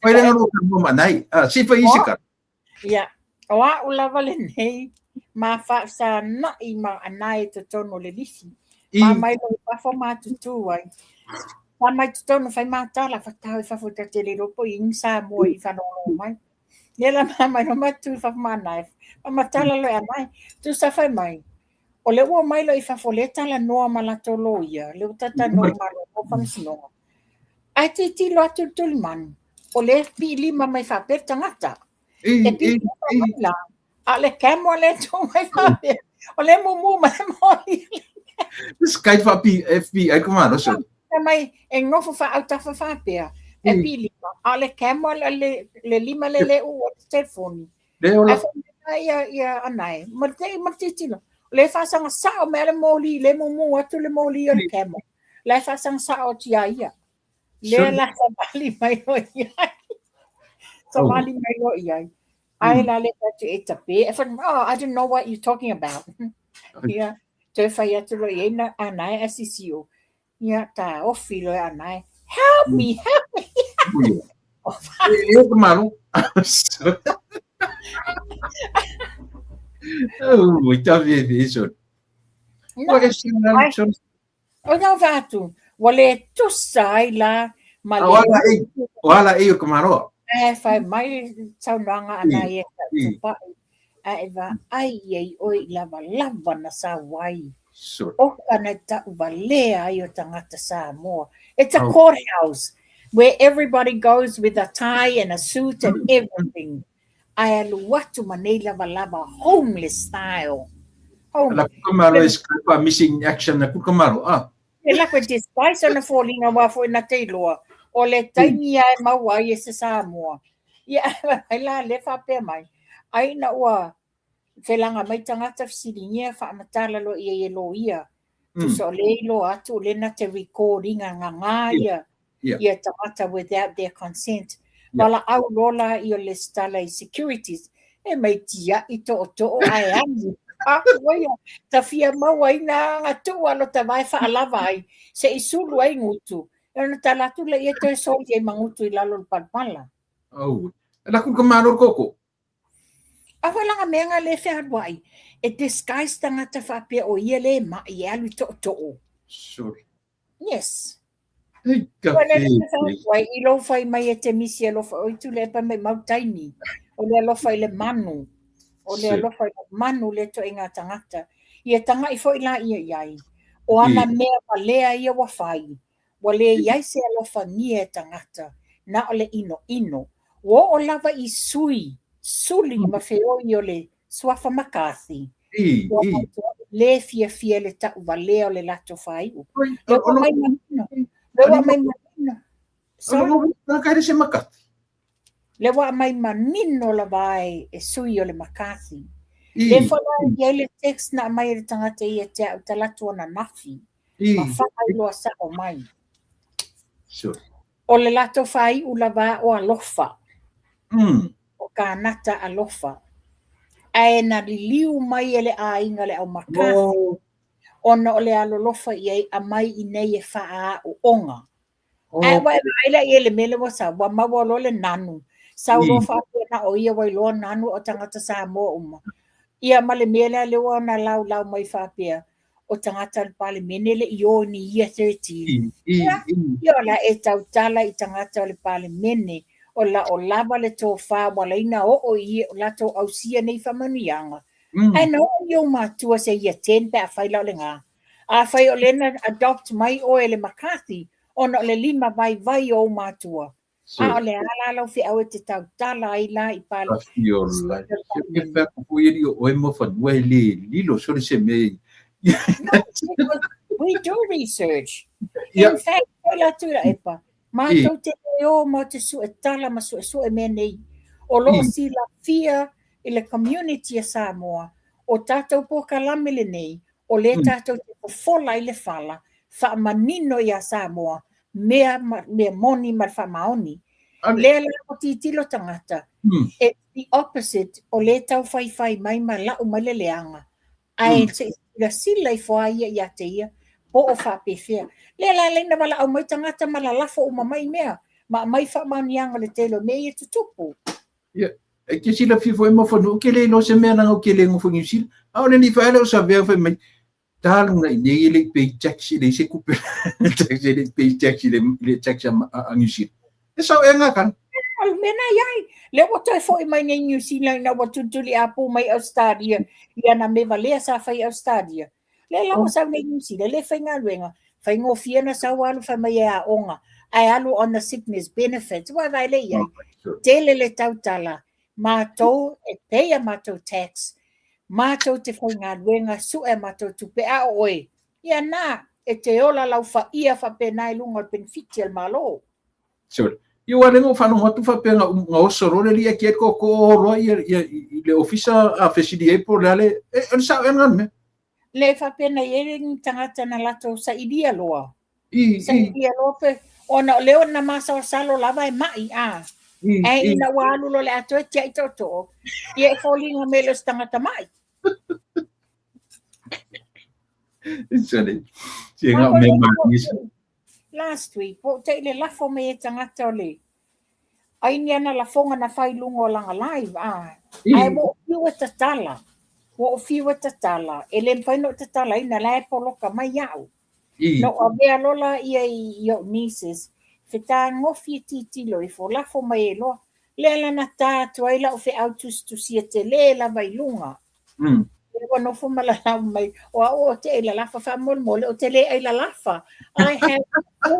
Pai le ngalo ka mo manai. Si fa isi ka. Ia. O a ula vale nei. Ma fa sa na I ma anai to tono le lisi. Ma mai lo pa fo ma tutu ai. Pa mai to tono fai ma tala fa tau fa fo te le ropo ing sa mo I fa no mai. Nela ma mai no ma tu fa ma nai. Ma tala lo anai. Tu sa fai mai. O le ua mai lo I fa fo le tala noa ma la tolo ia. Le utata no ma lo o fangsino. Ai te ti lo atu tuliman. O le pi lima mai fa per tangata. E pi la. A le kemo le tu mai fa per. O le mumu mai mo Dis kyk wat FB ai kom aan so. Mai e ngofo fa auta fa per. E pi lima. A le kemo le lima le o telefoni. Le ola. Ia anai. Ma te tilo. Le fa sanga sa o me le moli le mumu atu le moli o le kemo. Le fa sanga sa o tia ia. Le la sa bali mai o ia. Sa bali mai o ia. I la le ta e tape. I didn't know what you're talking about. Yeah. Te fai atu lo ina anai asisio. Yeah, ta ofi lo anai. Help me. Eu kemalo. Oh, ita vive isso. O não vatu. Wale tu sai la ma Wala e o kemalo. Fai mai saunanga anai e tupa. Eva ai oi lava na sa wai. O kana ta ubalea ai o tangata Samoa. It's a courthouse where everybody goes with a tie and a suit and everything. Ai alu watu manei lava homeless style. La kumaro is kapa missing action na kumaro. E la ko despise on the falling over for na teiloa. O le taimi ai mawai e se Samoa. Ia ai la le fa pe mai. Ai na ua felanga mai tangata fisiringia fa amatala lo ia lo ia. Tu so le lo atu le na te recording nga ia. Ia tangata without their consent. Wala au lola ia le stala I securities. E mai tia I to ai ami. Waya ta fia mawai na ngatu alo ta vai fa alava ai. Se isulu ai ngutu. E na talatu le ia te so ia mangutu I lalo palpala. Oh. La kumaro koko. Awalanga menga le fe hadwai. E disguise tangata fa pe o ia le ma I alu to. Sure. Yes. Wai I lo fai mai e te misi lo fa o tu le pa mai mautaini. O le lo fai le manu. O le lo fai le manu le to inga tangata. Ia tanga I foi la ia iai. O ana mea pa lea ia wa fai. Wa le iai se lo fa nie tangata. Na o le ino. Wo o lava I suli ma feo I o le swafa makasi. Le fia le ta uvale o le lato fai. Lewa mai manino. Lewa mai manino la vai e sui o le makasi. Le whala I le text na mai le tangata I e te au talatu ana nafi. Ma whai loa sa o mai. O le lato fai ula va o alofa. O ka nata alofa. Ae na liu mai ele a inga le au makasi. Ona o le alolofa I a mai I nei e wha o onga. Ai la ele mele wa sa wa mawa lo le nanu. Sa lo fa na o ia wai lo nanu o tangata Samoa uma. Ia male mele le wa na lau mai fa pia. O tangata le pale menele I o ni ia 13. Ia la e tau tala I tangata le pale mene. O lava le tō wha wala ina o ia o la tō au sia nei whamanianga. Ai no yo matua se ia 10 pe a whai lau le ngā. A whai o lena adopt mai o ele McCarthy. Ona le lima vai o matua. A o le ala lau fi au e te tau tala ai la I pala. A fio la. Se ke wha kupu iri o e mo whanua le lilo sori se mei. We do research. In fact, la tura epa. Mātou te reo mo te su e tala ma su e mea nei. O lo si la fia I le community a Samoa. O tātou po kalamele nei. O le tātou te fola I le fala. Wha manino I a Samoa. Mea moni ma wha maoni. Le la o titilo tangata. It's the opposite. O le tau whai mai ma lau ma le leanga. Ai se la sila I wha ia te ia. Po o wha pe fea. Le la leina wala au mai tangata ma la lafo o mamai mea. ma mai whamanianga le telo me e tutupu. Ia, e ke sila fifo e mawhanu, ke le lo se mea nanga o ke le ngofu New Zealand. Au le ni whaele o sa vea whai mai, tālunga i nei le pay taxi le se kupe, taxi le pay taxi le taxi a New Zealand. E sao e ngā kan? Al mena iai, le wato e fo i mai nei New Zealand na watutuli apu mai Australia, ia na me valea sa whai Australia. Le lawa sa nei New Zealand, le whai ngā luenga, whai ngō fiena sa walu whai mai e a onga, ai alu on the sickness benefits, wa vai le iai, tele le tautala, mātou e peia mātou tax, mātou te whai ngā luenga, su e mātou tupe a oe, ia nā, e te ola lau wha ia wha penai lunga benefiti al malo. Sure. Yo wale ngo whanau matu whape ngā osoro le lia kia ko oroa i le ofisa a whesidi e po le ale, e sao e ngan me? Le whapena i ere ni tangata na lato sa idia loa. Sa idia loa pe, ona leo na masa o salo lava e mai, e ina walu lo le ato e tia i toto, i e wholinga me lo tangata mai. Sorry. Nga me manis. Last week, po te le lafo me e tangata o le. Ai ni ana lafonga na whai lungo o langa live, ai mo fiu e tatala. Wo fiu e tatala. E le mwhaino tatala ina la e poloka mai au. No a vea lola ia i o nieces. Whita ngofi e titilo i fo lafo mai e loa. Le ala na tātu ai la o whi autus tu sia te le la vai lunga. Ewa no fo malalau mai. O te e la lafa wha mole o te le e la lafa. I have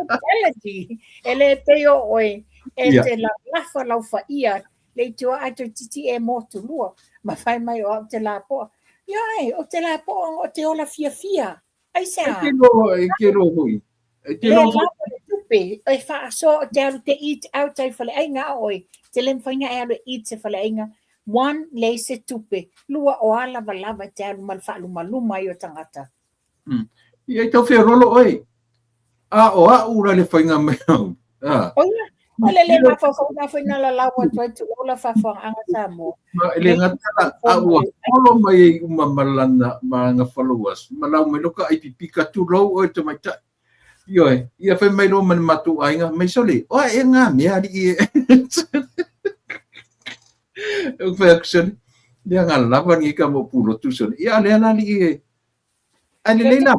mortality. E le peo oi. E te la lafa lau wha ia. Le tua ato titi e motu lua. Ma whai mai o te la poa. Iai, o te la poa o te ola fia. Ai sea. E ke ro hui. Le lafa le tupe. E wha so te alu te it au tai whale ainga oi. Te lem whainga e alu it se whale ainga. One, le se tupe. Lua o ala lava te alu malwha maluma i o tangata. Ia tau whea rolo oi. A ura le whainga mai au. Oia. Ole le mawhawhau whaina la lawa tuai tu ola whawhang anga tā mo. Le ngatala a ua kolo mai e uma malana ma ngā followers. Malau mai loka IPP ka tu lau oi te mai ta. Ioi, ia whai mai lo man matu ainga. Mai sole, oa e ngā mea li e. Eu whai aksoni. Lea ngā lava ni ka mo puro tu sone. Ia lea nā li e. Ane leila.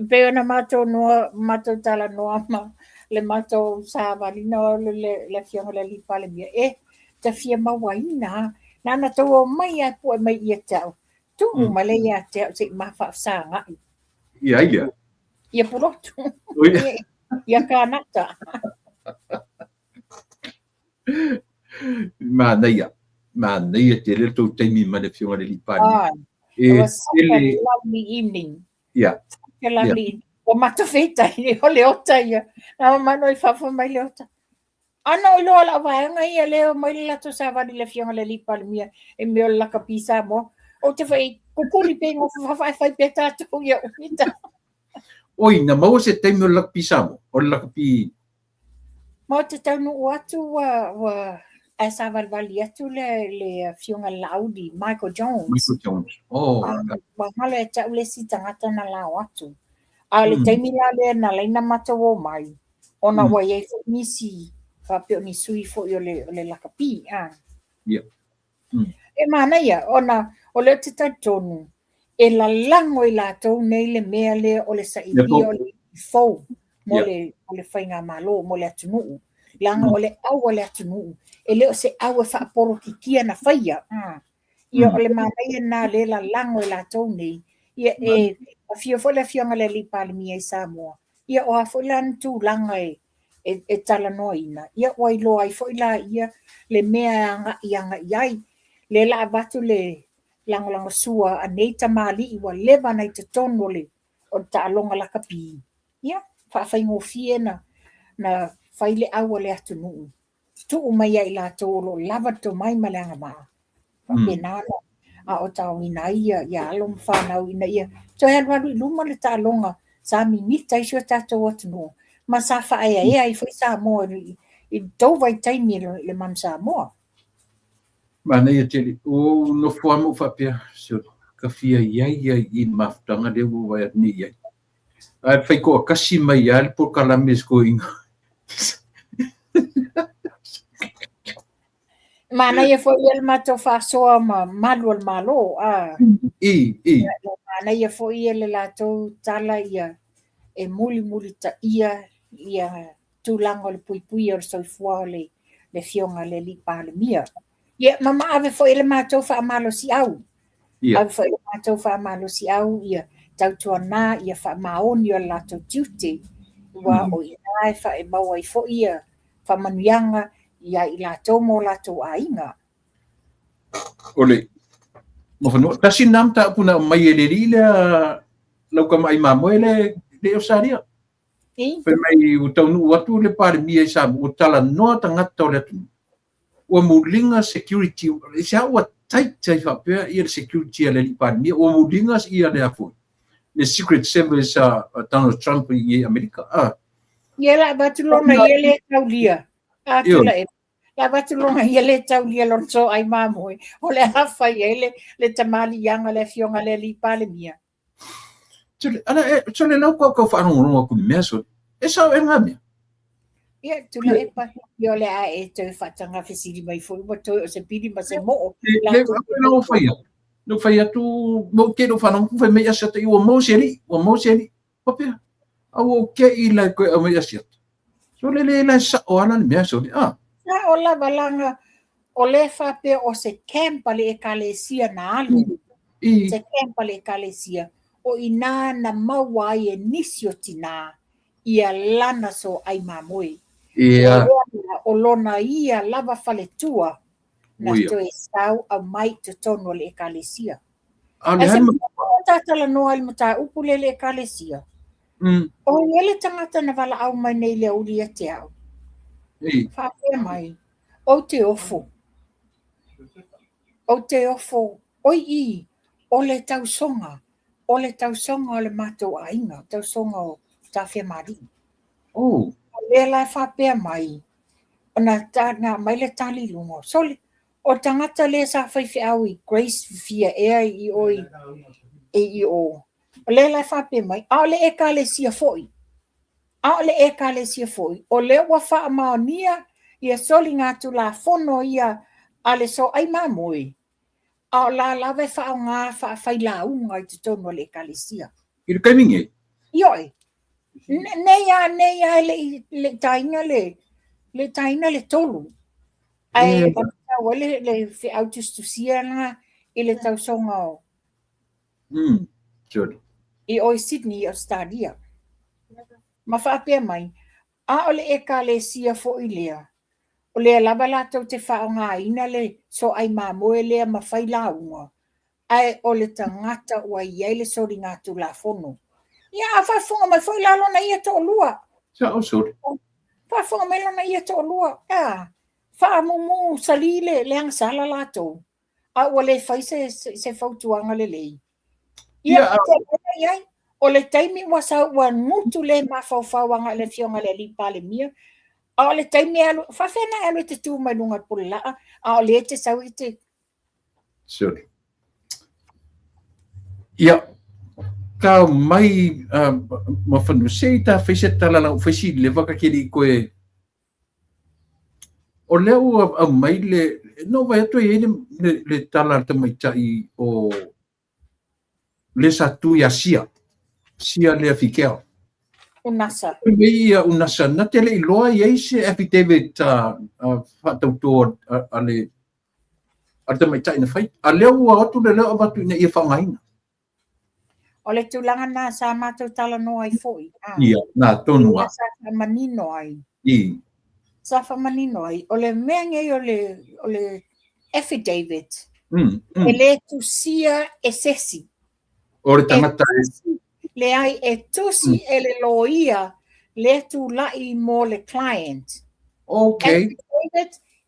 Peo na mato noa, mato tala noa ma, le mato sa valina le fianga le lipa le mia. Te fia mawaina, nana tau o mai a po mai ia tau. Tu ma le ia tau se mawha sa ngai. Ia. Ia purotu. Ia kanata. Ma neia te le tau teimi ma le fianga le lipa le mia. It was such a lovely evening. Yeah. Lovely. O mato feita i o leota ia. Na mano i fafa mai leota. Ana o loa la vaenga ia leo mai la to sa vali le fianga le lipa le mia e me o la kapisa mo. O te fai kukuri pe ngo fa fai peta to ia unita. Oi, na mau se te me o la kapisa mo. O la kapi. Mo te tau no atu wa a sa vali atu le fianga laudi Michael Jones. Oh. Mahalo e tau le si tangata na lao atu. A le teimi la le na leina mata o mai. Ona wa ye nisi fa pe ni sui fo yo le lakapi. Yeah. E mana ia ona o le te tonu. E la lango i la tau nei le mea le o le sa i o le fo. Mo le whainga malo mo le atunu. Langa o le au o le atunu. E leo se au e whaaporo ki kia na whaia. Ia o le mamai na le la lango i la tau nei. Ia e a fia fole fianga le lipa le mia i Samoa. Ia o a folan tu langa e tala noa ina. Ia o ai loa i foila ia le mea anga iai. Le la batu le lango sua a neita mali i wa leva nei te tono le o ta alonga la kapi. Ia, whaafai fie na whaile au le atunu. Tu mai ai la tolo lava to mai malanga ma. Whapenana. A o tau ina ia along whanau ina ia. To hea waru i luma le ta alonga sa mi mita i sio tato atunu. Ma sa whaea ai fai Samoa i tau vai taimi le man Samoa. Ma nei tele o no foamu whapea so ka fia iai i maftanga le ua vai ni iai. Ai fai ko kasi mai al por kalames ko inga. Mana ia foi ele matou fasoa malu malo I. mana ia foi ele latou tala ia e muli ta ia tulango le pui o soifua le fionga le lipa le mia. Ia mama ave foi ele matou fa malo si au. Ave foi ele matou fa malo si au ia tau tuana ia fa maoni o latou duty. Wa o ia fa e mau ai foi ia fa manuianga ia i latou mo latou ainga. Ole. Mo fano kasi nam ta puna mai ele lila lau ka mai mamoele le osaria. Pe mai o taunu watu le pare mia sa o tala no tangata o le atu. O mulinga security sa o tight fa pe ia security le pare mia o mulinga ia le afu. The Secret Service Donald Trump i Amerika. Ia la batulonga ia le taulia. Tula e. La batulonga ia le taulia lon so ai mamoi. O le hafa ia le tamali yanga le fionga le lipa le mia. Tule lau ko whanonga ku meso. E sao e ngami? Ia, tula e pa. Ia le a e te whatanga whesiri mai fo. Iwa toi o se piri ma se mo. Le no whaia. No whaia tu mo ke no whanonga ku whai mea sata i o moseli. O moseli. Papea. Au o ke i lai koe o mea sata. So le lai sa o ana ni meso. Na o la balanga o le whape o se kempa le e kalesia na alu. Se kempa le e kalesia. O ina na maua e nisi o tina ia lana so ai mamoi. O lona ia lava faletua na to e sau a mai to tono le e kalesia. Ai se tatala noa il mata upule le e kalesia. O ele tangata na wala au mai nei le uri a te au. Whapea mai. O te ofo. O te ofo. Oi i. O le tau songa. O le tau songa o le matou ainga. Tau songa o tawhia mari. O le lai whapea mai. O na mai le tali lungo. So o tangata le sa whaiwhi au i Grace via ea i oi. E i o. O le lai whapea mai. A o le eka le sia foi. A o le eka le sia foi. O le ua wha maonia ia soli ngātu la fono ia a le so ai mamoi. A o la lawe wha o ngā wha whai la unga i te tono le eka le sia. I le kaiminge? Ioi. Nei a le tainga le tainga le tolu. Ai pantau le whi autustu sianga i le tausonga o. Sure. I oi Sydney o stadia. Ma whaapea mai. A o le eka le sia fo i lea. O lea lava lātou te wha o ngā ina le so ai mamoe lea ma whai la unga. Ai o le tangata ua iai le sori ngātu la fono. Ia a whaifunga mai whai la lona ia to lua. Sa o sori. Whaifunga mai lona ia to lua. Whaamumu salile le ang sala lātou. A ua le whai se whautuanga le lei. Ia iai. O le taimi ua sa ua ngutu le ma whauwhauanga le fionga le lipa le mia. A o le taimi alu, whawhena alu te tū mai lunga pula laa. A o le te sau i te. Sure. Ia. Ka mai ma whanu sei ta whaise tala lau whaisi le wakakiri koe. O leo a mai le, no vai atu e le tala te mai tai o le sa tu ia sia. Sia le afikea. Unasa. Ia unasa. Na te le iloa iei se affidavit whatautoa ale te mai tai na whai. A leo ua atu le leo avatu ina ia whangaina. O le tūlanga nā sa mātou tala no ai foi. Ia, nā tonua. Sa whamanino ai. Sa whamanino ai. O le mea ngai o le affidavit. E le tu sia e sesi. O le tangata le ai e tusi e le loia le tu lai mo le client. Okay.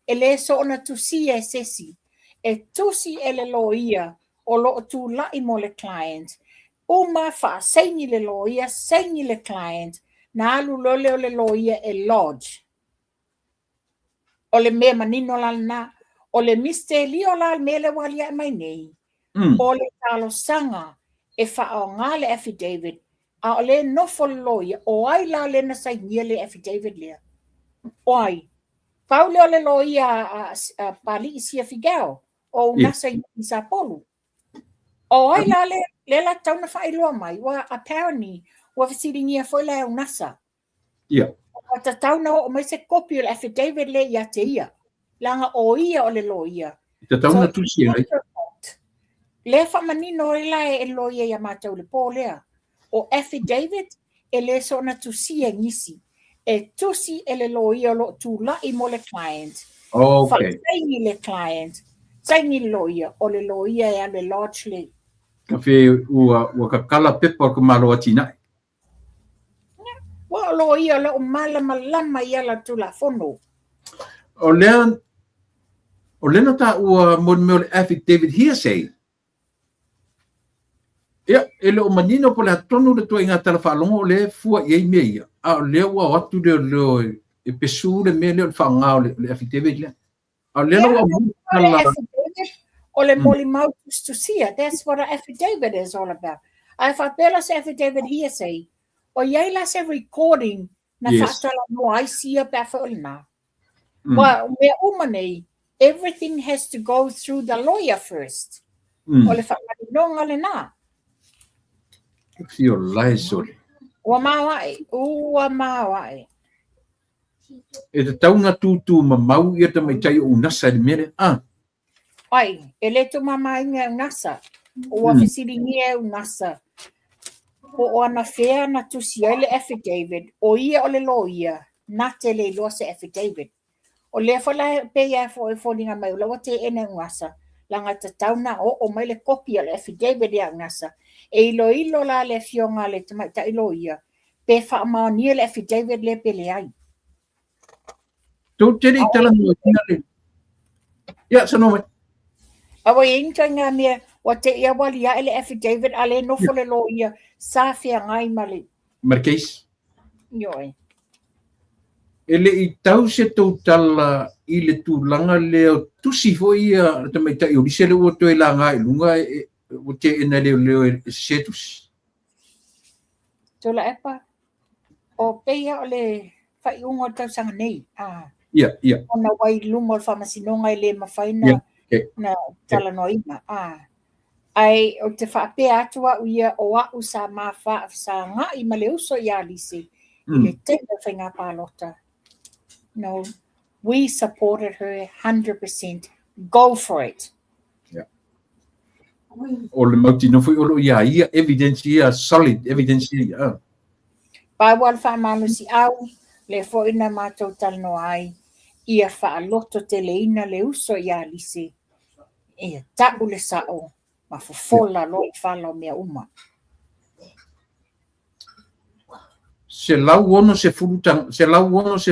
E le so ona tusi e sesi. E tusi e le loia o lo tu lai mo le client. Uma fa seini le loia, seini le client. Na alu lole o le loia e lodge. O le mea manino lana. O le misteri o la me le walia mai nei. O le talo sanga. E wha o ngā le affidavit, a le nofo loia, o ai la le na sai nia le affidavit lea. O ai. Pau leo le loia a pali isia figao, o nasa i sa polu. O ai la le la tauna whai loa mai, wa apparently, wa fasiringia foi le nasa. O ta tauna o mai se kopi o le affidavit le ia te ia. Langa o ia o le loia. Ta tauna tusi ai. Le whamanino e la e loia ia mātou le pō lea. O affidavit e le sona tusi e ngisi. E tusi e le loia lo tu lai mo le client. Okay. Whaingi le client. Saingi loia o le loia e ale lodge le. Ka fe ua ka kala pepa ko malo atina. Wa loia lo malama lama ia la tu la fono. O lena ta ua mon me le affidavit hearsay. Ia, ele o manino po le atonu le tua inga tala whaalongo le fua iei mea. A lea ua watu leo e pesu le mea leo le whaangao le affidavit le. A lea ua affidavit o le moli mautus to see it. That's what an affidavit is all about. I thought Bella's affidavit hearsay. O iei la se recording na whaatala no ai sia pawhaolina. Wa mea umanei, everything has to go through the lawyer first. O le whaalinonga le nā. Fio lai sori. Ua mawai. E te taunga tūtū ma mau ia ta mai tai o nasa le mere. Ai, e le tu mamai ngā nasa. Ua whisiringia u nasa. O ana whea na tusi ai le affidavit. O ia o le loia. Na te le loa se affidavit. O le whala pe ia e wholinga mai. Ula te ene ngasa. Langa ta tauna o mai le kopi le affidavit ia ngasa. E ilo la le fionga le ta ilo ia. Pe whaamaunia le affidavit le pele ai. Tō tere i tala mua tina le. Ia, sano mai. Awa e inta ngā mea, wa te ia wali a ele affidavit a le nofo le lo ia, sa whea ngai mali. Marquês. Ioi. Ele i tau se tau tala i le tūlanga leo tusi fo ia ta mai tai o lise le ua toi la ngā i lunga o te ena leo e setus. Tula epa, o peia o le whai ungo tau sanga nei. Ia. Ona wai lumo le whamasinonga i le mawhaina na tala noima. Ai, o te whaapea atua uia o au sa mawha sa ngā i male uso i alise. I le tena whainga pālota. No, we supported her 100%. Go for it. O le mauti no fui olo ia evidence ia solid evidence ia. Pai wal whaamanu si au le foina mātou talno ai ia whaaloto te leina le uso i alise. Ia tau le sao ma fofola lo whalo mea uma. Se lau ono se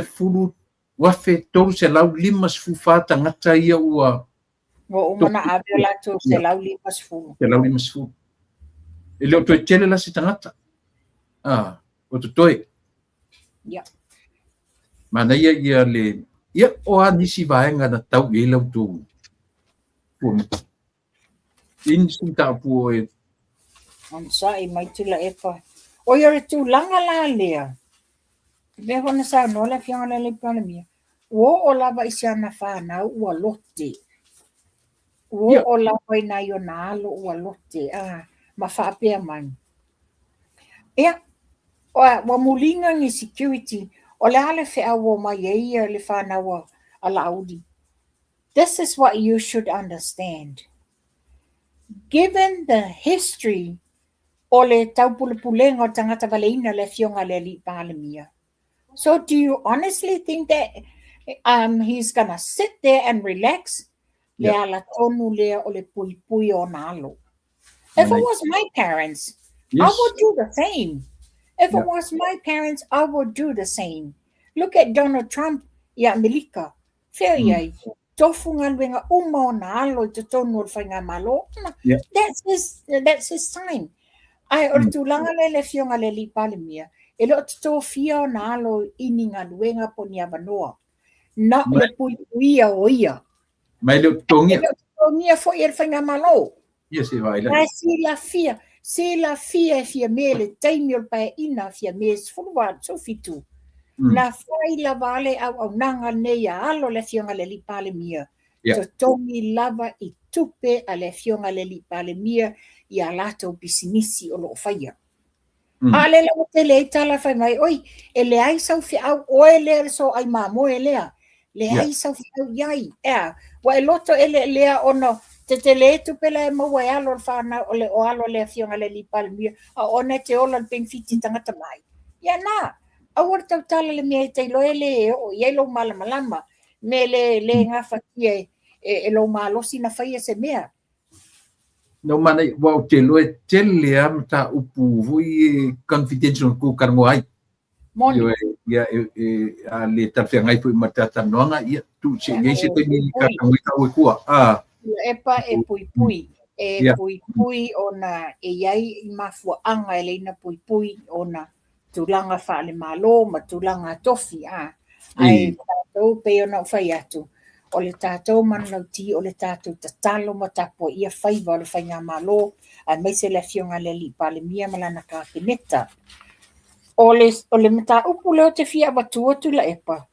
fulu wafe tolu se lau limas fufata ngata ia ua. Wa umana aveo la tu se lau limas fulu. Se lau limas fulu. E leo toi tele la se tangata. O tu toi. Ia. Mana ia le, ia oa nisi vaenga na tau i lau tu. Insi ta pu e. Ansa i mai tula epa. O yore tu langa la lea. Le hona sa no la fianga le pana mia. O lava isi ana whanau ua lote. O lava ina i o nalo ua lote. Ma whaapea mai. Ia. Wa mulinga ni security. O le ale whea wo mai eia le whanau a laudi. This is what you should understand. Given the history o le taupulepulenga o tangata waleina le fionga le li palemia. So do you honestly think that he's going to sit there and relax? Le ala tonu lea o le pui pui o nalo. If it was my parents, I would do the same. If it was my parents, I would do the same. Look at Donald Trump, ia Amerika. Fair yai. Tofunga luenga uma o nalo te tonu o whainga malo. That's his time. Ai, o tūlanga le fionga le li palemia. E lo tō fia o nalo ininga luenga po ni avanoa. Na le pui uia o ia. Mai leo tongia. E lo tongia fo i e whainga malo. Ia se vai la. Ai si la fia. se la fia mele taimi o pa ina fia mes fulwa so fitu na fai la vale au nanga nei alo le fionga le lipale mia to tongi lava I tupe a le fionga le lipale mia ia lato bisinisi o lo faia ale la te le tala fai mai oi ele ai sau fi au o ele so ai mamo ele le ai sau fi au yai wa loto ele lea ono te le tupe le mo wa alo fa na ole o alo le fionga le lipale mia a ona te ola peng fiti tangata mai ya na awar tau tala le mea te lo ele o yelo malama me le nga fatia e lo malosi na faia se mea no mana wa te lo te le am ta upu vui confidential ku karngo ai yo ya a le ta fe ngai pu mata ta nonga ia tu se ngai se te ni ka ngui ka ku epa pui ona e yai mafu anga ele na pui ona tulanga fa le malo ma tulanga tofi ai tatou pe ona fai atu o le tatou manauti o le tatou tatalo ma tapo ia faiva o le fainga malo a mai se le fionga le lipale mia malana ka peneta o le mata upu leo te fia batua tu la epa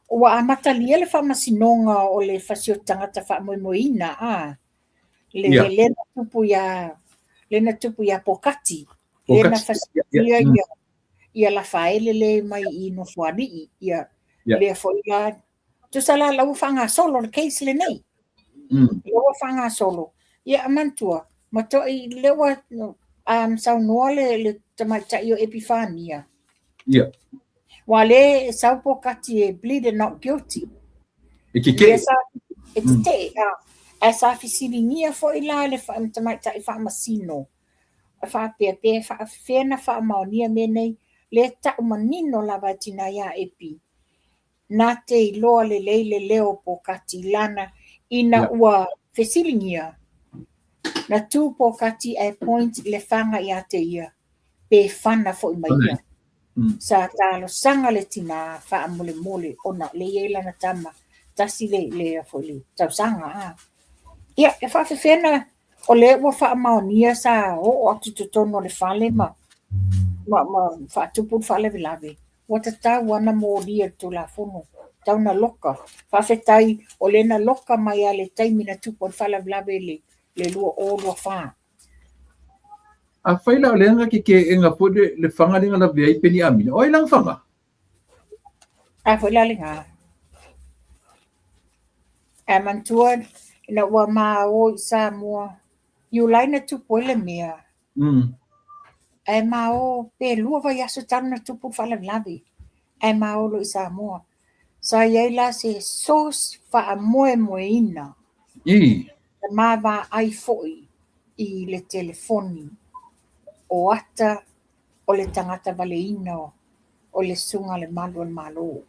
o a matalia le famasinonga o le fasio tangata fa moimoina le tupu ya pokati le na fasio ia la faele le mai I no fuani ia le foila tu sala la ufanga solo le case le nei le ufanga solo ia mantua mato I le wa sau noale le tamaita io epifania wale sau pokati plead not guilty esa fisilingia fo ila le tamaita fa masino fa pe fa fena fa maonia menei le ta manino la vatina ya epi na te loa le leo po katilana ina ua fesilingia na tu po kati a point le fanga ya te ia pe fana fo maia sa talo sanga le tina fa mole ona le yela na tama tasi le fo le tau sanga ia fa fena o le wa fa maonia sa o atu tono le fale ma fa tupu fale vilave wata ta wana mo dia tu la fono tau na loka fa fetai o le na loka mai ale tai mina tupu fale vilave le lua o lua fa a faila le nga ke enga pode le fanga le nga vei peni amina o ilang fanga a faila le nga a mantua na wa ma o sa mo you line tupu le mea e mao pe lua vai aso tana tupu fala lavi e mao lo isa mo sa ye la se sos fa moina ma va ai foi I le telefoni o ata o le tangata valeina o le sunga le malo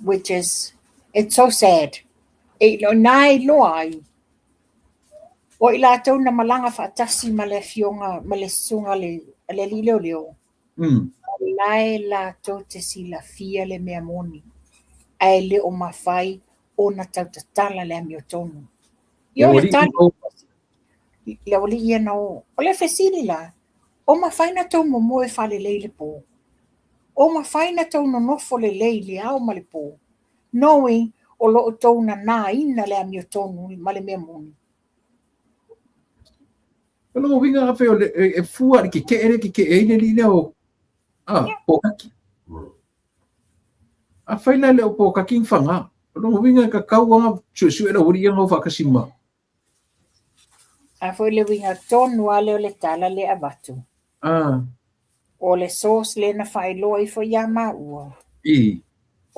which is it's so sad e lo nai lo ai o ila tau na malanga fatasi ma le fionga ma le sunga le leo lai la tau te si la fia le mea moni ai le o mawhai o na tau tatala le amiotonu yo le tani le oli ia na o le fesiri la o mawhai na tau momo e fale leile po o mawhai na tau no nofo le leile au ma le po knowing o lo tau na ina le amiotonu ma le mea moni Kalau winga fe o e fua ki ke ene li leo pokaki a faila le pokaki fanga lo winga ka kauanga su era uri nga fa kasima a foi le winga ton wale o le tala le avatu o le sos le na fai loi fo yama ua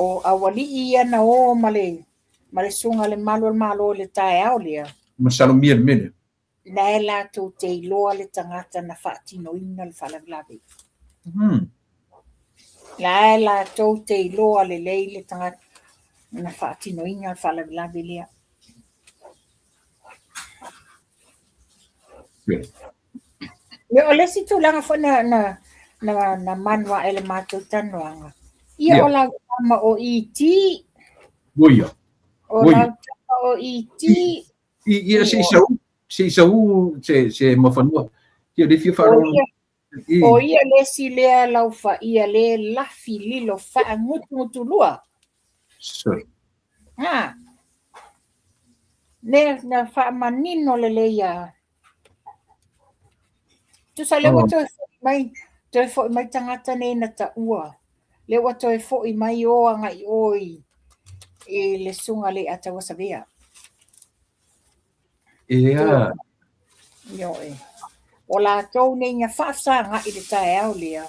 o awali ia na o male sunga le malo le tae au lea masalo mien mene na la tu te loa le tangata na fatino ina le falaglave la tu te loa le leile tangata na fatino ina le falaglave lea le ole si tu langa fo na manwa ele matu tanoanga ia o la ma o iti Boia o la o iti ia se se se mafanua ia le fia faro o ia le si lea lau fa ia le lafi lilo fa ngutu lua ne na fa manino le leia tu sa le wato mai te fo mai tangata nei na ta ua le wato e fo mai o anga I oi e le sunga le ata wasavea ia yo o la tau nei nga whaasanga I le tae au lea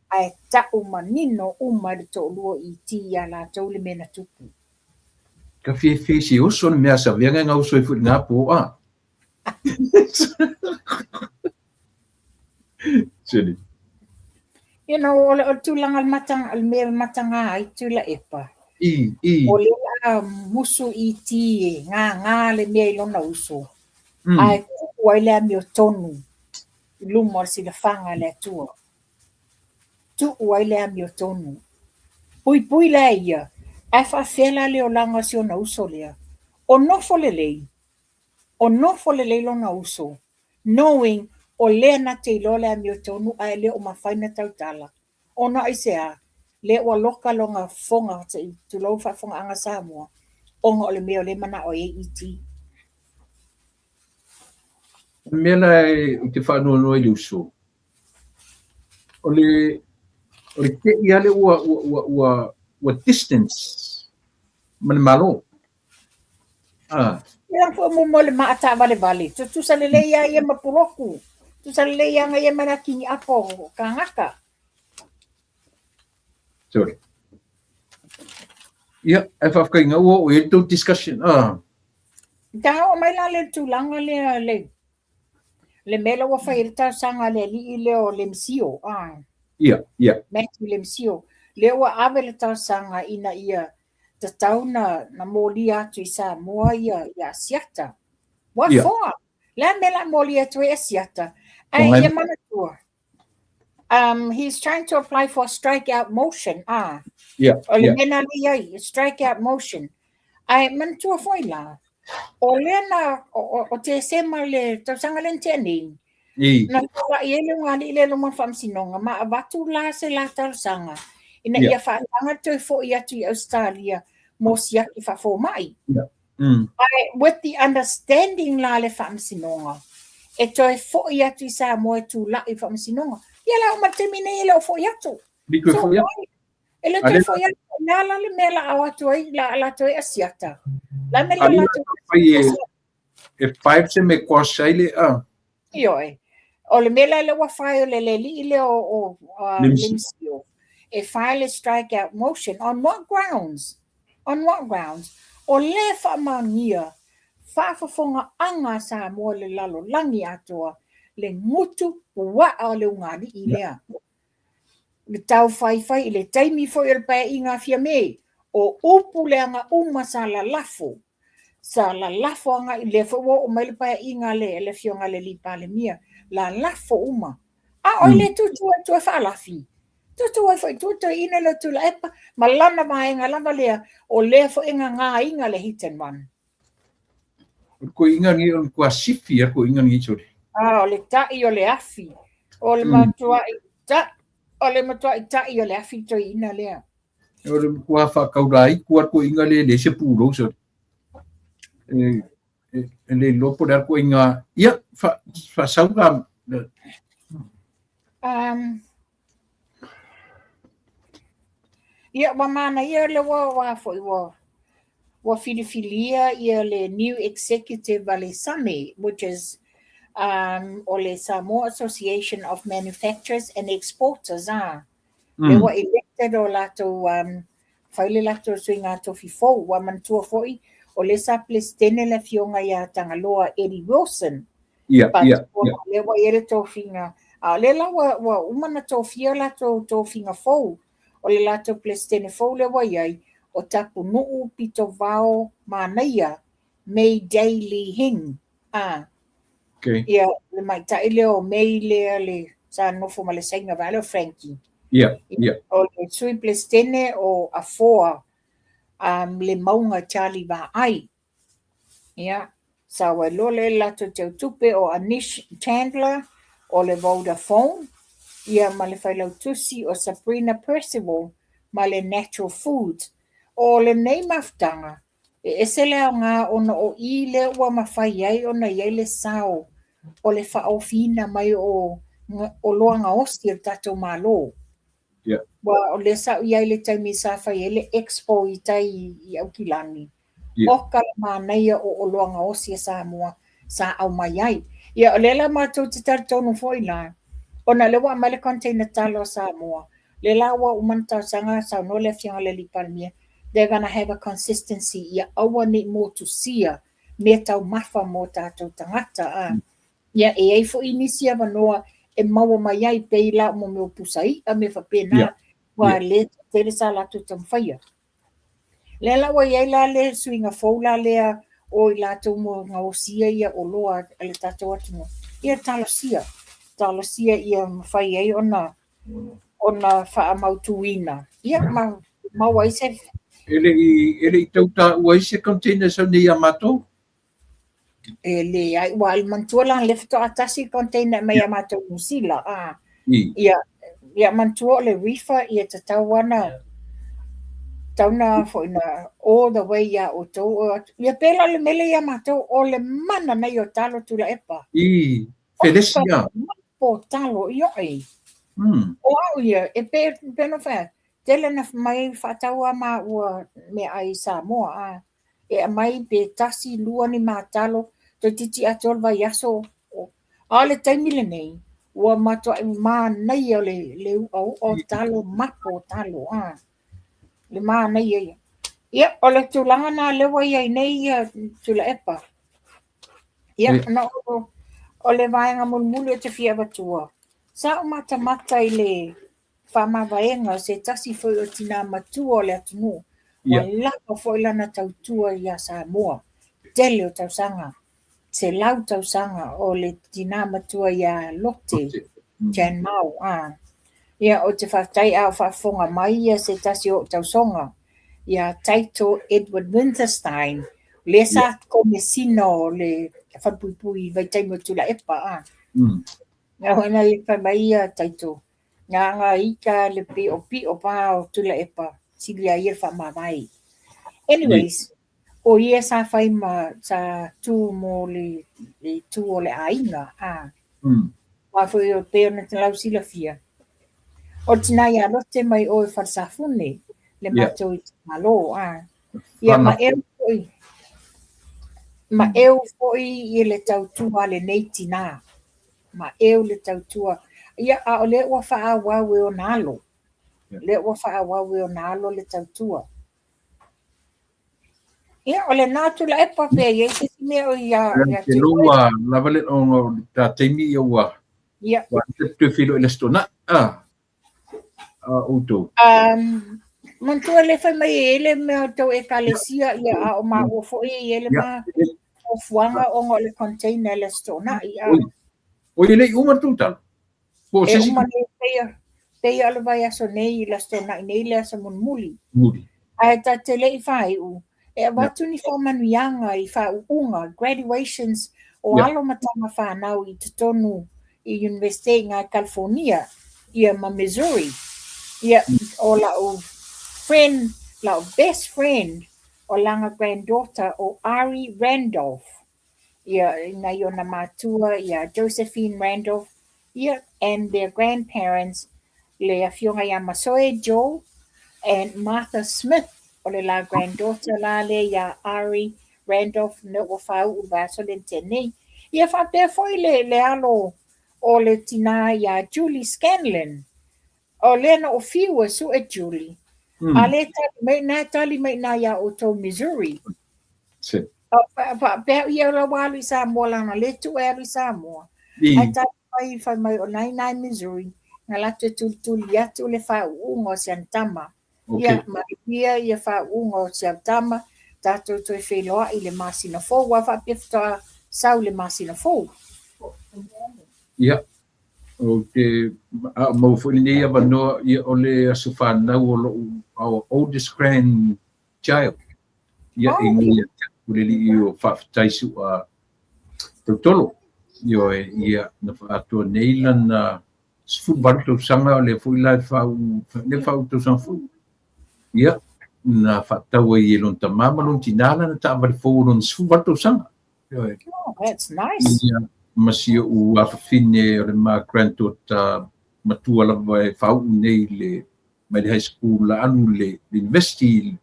ai ta manino uma le to lua I ti a la tau le mena tupu ka fi si o son mea sa venga nga uso fu na po Sini. You know, o tulang al mea matanga ai tula epa. O le musu I ti nga le mea ilona uso. Ai kuai lea meo tonu. Lumo si le fanga le tua. Tu uai lea meo tonu. Pui lea ia. Ai whawhela le o langa si o na uso lea. O nofo le lei lona uso. Knowing o lea na te ilo lea meo tonu ai lea o mawhaina tautala. O na isea. Le o loka longa fonga te tu lau fonga anga Samoa. Onga o le meo le mana o iti. Mela te whanua no I uso. O le te ia le ua distance. Man malo. Ia fo mo le maata vale. Tu sa le ia ia mapuroku. Tu sa le ia nga ia mana kingi apo kangaka. Sorry. Ia, e whawhakainga ua o e tau discussion. Ta o mai la le tulanga le mela wa whairita sanga le li leo le msio. Ia. Matthew le msio. Le wa ave le tau sanga ina ia ta tauna na moli atu I Samoa ia asiata. Wa foa. La mela moli atu ia asiata. Ai ia mana tua. He's trying to apply for strikeout motion. O le mena li strikeout motion. Ai man tua foi la. O lena o te sema le tausanga le teni. Na toa I ele ngani le loma whamsinonga ma watu la se la tausanga. Ina ia whaanga tui fo I atu I Australia mo siaki whafo mai. With the understanding la le whamsinonga. E toi fo I atu I Samoa tu la I whamsinonga. Ia la o matemine ele o fo I atu. Biko fo I atu. Ele toi fo I atu. La le mela au atu ai la toi asiata. La mela la toi e 5 se me kwasaile Ioi. O le mela le wa fai le li le o limsio. E file a strikeout motion on what grounds? O le fa mania fa fonga anga sa mo le lalo langi atoa le ngutu wa o le ngani I lea. Le tau fai le taimi fo I pa inga fia me o upu le anga uma sa la lafo. Sa la lafo anga I le fo o mai pa inga le fionga le lipa le mia. La lafo uma. O le tu fa lafi. Tu foi tu ina le tu la epa malana mai nga lava le o le fo inga inga le hit and run. Ko inga ngi on kwa sifi ko inga ngi chori. O le tai o le afi. O le matua tai o le afi to ina le. O le kwa fa kaurai ko inga le se puro so. Le lopo der ko inga ia fa sauga ia mamana ia le wa foi wa filia ia le new executive vale summit, which is or le Samoa Association of Manufacturers and Exporters they were elected o lato faile lato swinga to fifo wa mantua foi o le sa plestene la fionga ia tangaloa Eddie Wilson le wa ere to finga le la wa umana to fia lato to finga fo o le lato plestene fo le wa iai o tapu nuu pito vao manaia May Daily Hing ia le mai tai leo May le sa nofo ma le sainga vale o Frankie o le sui plestene o afoa le maunga Charlie va ai ia Sa wai lole lato te tupe o Anish Chandler o le Vodafone. Ia ma le whailau tusi o Sabrina Percival ma le Natural Foods. O le nei maftanga. E se leo ngā ona o I le ua mawhai ai ona iei le sao o le whaofina mai o loanga osti o tatou malo. Yeah. Wa o le sa iai le taimi sa whai le expo I tai I Aukilani. Yeah. Oka le mānaia o loanga osi a Samoa sa au mai ai. Ia o lela mātou te taritonu foi la. Ona le wa mai le container talo Samoa. Le la wa umanta sanga sa no le fianga le lipalmia. They're going to have a consistency. Ia awa ni mo tu sia. Me tau mafa mo tātou tangata. Ia e ei fo inisia wanoa e maua mai ai peila mo me o pusai a me whapena wa le tere sa latu tamwhaia. Le la wa iei la le suinga foula lea o I latu mo ngā o sia ia o loa ale tātou atu. Ia talosia. Talosia ia mwhai ei ona wha mautuina. Ia mau ai se. Ele I tauta ua ise container sa ni amato? Ele ai wa I mantua lang lefto atasi container mai amato musila. Ia mantua le reefer ia tatawana tauna fo ina all the way ia o tau. Ia pela le mele ia mato o le mana nei o talo tula epa. Felicia. Po talo ia ai. O au ia e peno fa. Tele na mai whataua ma ua me ai Samoa. E mai pe tasi lua ni mātalo to titi atol vai aso. Ale taimile nei. Ua mato ai mā nei o le o talo mapo talo. Le mā nei ai. Ia, o le tūlanga nā lewa iai nei tula epa. Ia, na o le vaenga mulmulu e te fia watua. Sa o mata I le whamavaenga se tasi foi o tina matua o le atunu. Wa lapa foi lana tautua ia Samoa. Tele o tausanga. Se lau tausanga o le tina matua ia Lote. Jan Mau. Ia o te whaftai au whafonga mai ia se tasi o tausonga. Ia Taito Edward Winterstein. Le sa komesino le whapuipui vai taimotula epa. Ia hoena le whamai ia Taito. Ngā ika le pi o pā o tula epa. Silia ia whamawai. Anyways, o ia sa whai ma sa tū mo le tū o le ainga. Whawhoi o peo na te lau sila fia. O tina ia lote mai o e wharsafune. Le matou I malo. Ia ma foi. Ma foi I le tautua le nei tina. Ma le tautua. Ia a o le ua wha wawe o nalo. Le ua wha wawe o nalo le tautua. Ia o le nātu la epa pia ia se mea o ia. Te lua lava le o ta teimi ia ua. Ia. Wa te filo ele stona. Uto. Mantua le whai mai ele mea tau e kalesia ia a o ma o foi ele ma o fuanga o ngā le container le stona. O ele umatutalo. E umane peia ala vai aso nei la stona nei le asa muli. Ai ta te lei whai u. E watu ni whamanuianga I whauunga, graduations o alo matama whanau I te tonu I University ngā California, ia ma Missouri. Ia o la o friend, la o best friend o langa granddaughter o Ari Randolph. Ia na iona matua, ia Josephine Randolph, ia and their grandparents, le afionga ia Masoe Joe and Martha Smith. O le la granddaughter la le ia Ari Randolph ne o whau u vaso le tenei. Ia whapea foi le alo o le tina ia Julie Scanlon. O le na o fiua su e Julie. A le tali mai na ia o tau Missouri. Whapea ia la walu I Samoa lana le tu e alu I Samoa. Ai tali mai o nai Missouri. Nga latu tuli atu le whau ungo si antama. Ia maria ia whaunga o te autama, tātou toi wheloa I le masina fōu, wa whapeftoa sau le masina fōu. Ia, o te mauwhuli nei a wanoa ia o le asu whanau o our oldest grandchild. Ia inga ia te kureli I o whawhtaisu a tolo yo ia na ato neilan na football to sanga le fu la fa le fa to sang fu ia na fa tawa i lon tamama lon tinala na ta va fo lon football to sanga yo that's nice. Masio u afine o ma granto ta matua la vai fa nei le ma le high school la anu le university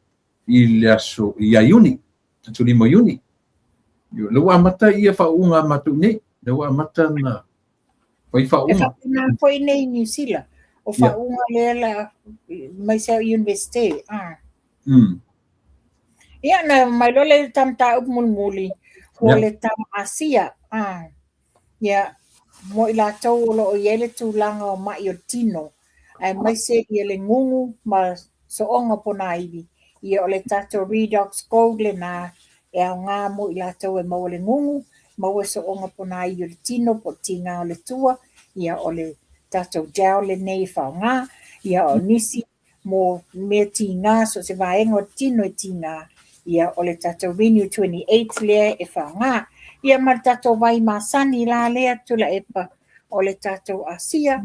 il aso ia uni tu limo uni yo lo amata ia fa unga matu nei lo amata na foi fa unga foi nei New Zealand o fa unga le la mai sa university ia na mai lo le tam ta up mulmuli o le tam Asia ia mo ila tau lo yele tu langa o mai o tino ai mai se le ngungu ma so onga pona iwi ia o le tato redox code le na e ngā mo ila tau e mau le ngungu mau e so onga pona iwi le tino po tinga o le tua ia o le tato jau le nei whao ngā ia o nisi mo me tinga so se vaenga o tino e tinga ia o le tato renew 28 le e whao ngā ia ma tato vai masani la lea tula epa o le tato Asia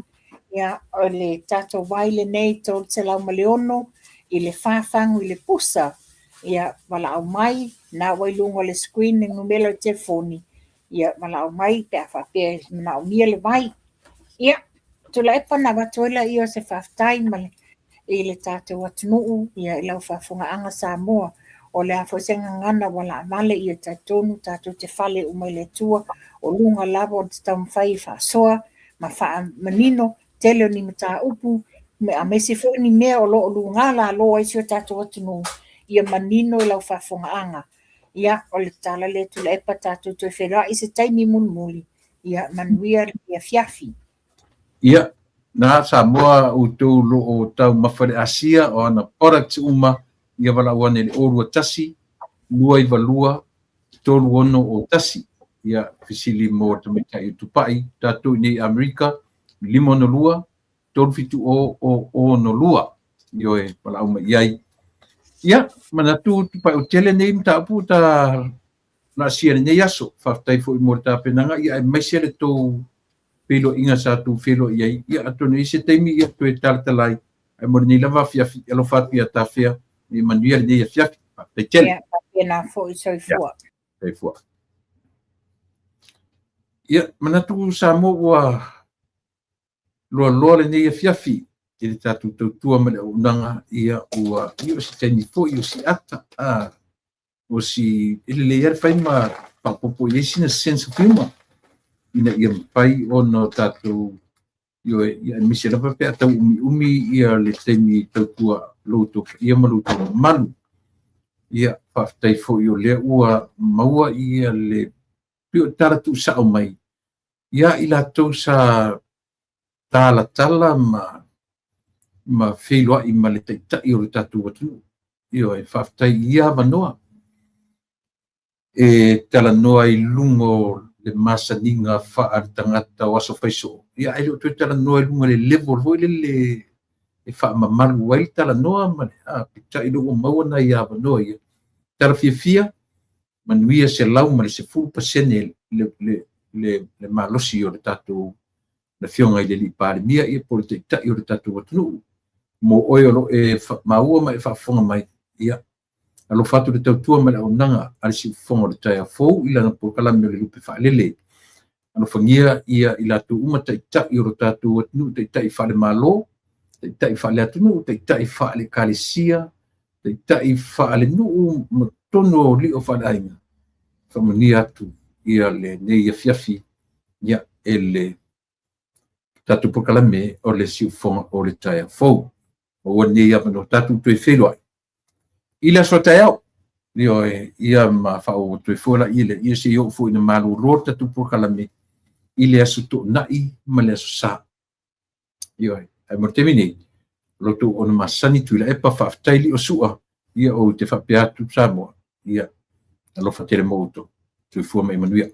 ia o le tato vai le nei tol te lau maleono i le whawhangu i le pusa ia wala au mai na wailungo le screen ng numelo telefoni ia wala au mai pe a whapea na au nia le vai ia tula epa na watuela i o se whaftai male i le tato watunuu ia i lau whafunga anga Samoa o le afosenga ngana wala male i tatonu tato te fale umai le tua o lunga lavo te tamwhai whasoa ma wha manino tele ni mata upu me a mesi fo ni mea o lo lunga la lo ai sio tato watunu ia manino i lau whafonga anga ia o le tala le tula epa tato te whera i se taimi mulmuli ia manuia ia fiafi ia na Samoa utou lo o tau mawhare Asia o ana product uma ia wala wane le orua tasi, lua i valua, tolu ono o tasi, ia fisili mo te mea i tupai, tātou nei Amerika, limo no lua, tolu fitu o no lua, io e wala uma iai. Ia, manatu tupai o tele nei mta apu ta na siare nei aso, whaftai fo i mo ta penanga, ia e maise le tō pelo inga sa tu felo iai, ia atone i se teimi ia tu e tartalai, ai mo ni lava fiafi, alo fatu ia ta fea, ni manuel ni fiafi pe tel ya na fo so fo pe fo ya manatu Samoa wa lo le ni fiafi ki tatu tu ma le unanga ia ua io si teni fo io si ata o si ile yer fai ma pa population sense of humor ina ia pai ono tatu io ia misela pa pe ata umi ia le temi tua loto ia maluto malu ia faftai fo io le ua maua ia le pio taratu sa mai ia ila to sa tala ma filo i ma le ta io tatu watu io e faftai ia manoa e tala noa i lungo le masaninga fa tangata waso faiso ia ilo to tala noa i lungo le level vo le e fa mamalu wai tala noa ma pita i lungo mauna ia manoa ia tala fia manuia se lau ma le se full percent le malosi o le tatu le fionga i le li pale mia ia po le ta i o le tatu watu mo oilo e maua ma e fa fonga mai ia alo fatu le tautua ma le onanga ale si fonga le taia fou ila na po kalami o le lupe fa lele alo fangia ia ila tu uma ta i o le tatu watu ta i fa le malo ta i fa le atunu ta i fa le kalesia ta i fa le nu tono li o fa dainga fa mania tu ia le ne ia fiafi ia ele tatu po kalami o le si fonga o le taia fou o ne ia no tatu tu e felo ila so taia io ia ma fa o tu fola ile ia se yo fu ina malu rota tu po kalami ile asu tu nai ma le sa io ai mo termini lo tu on masani tu la e pa fa taili o sua ia o te fa piatu Samoa ia alo fa tele moto tu fu mai manuia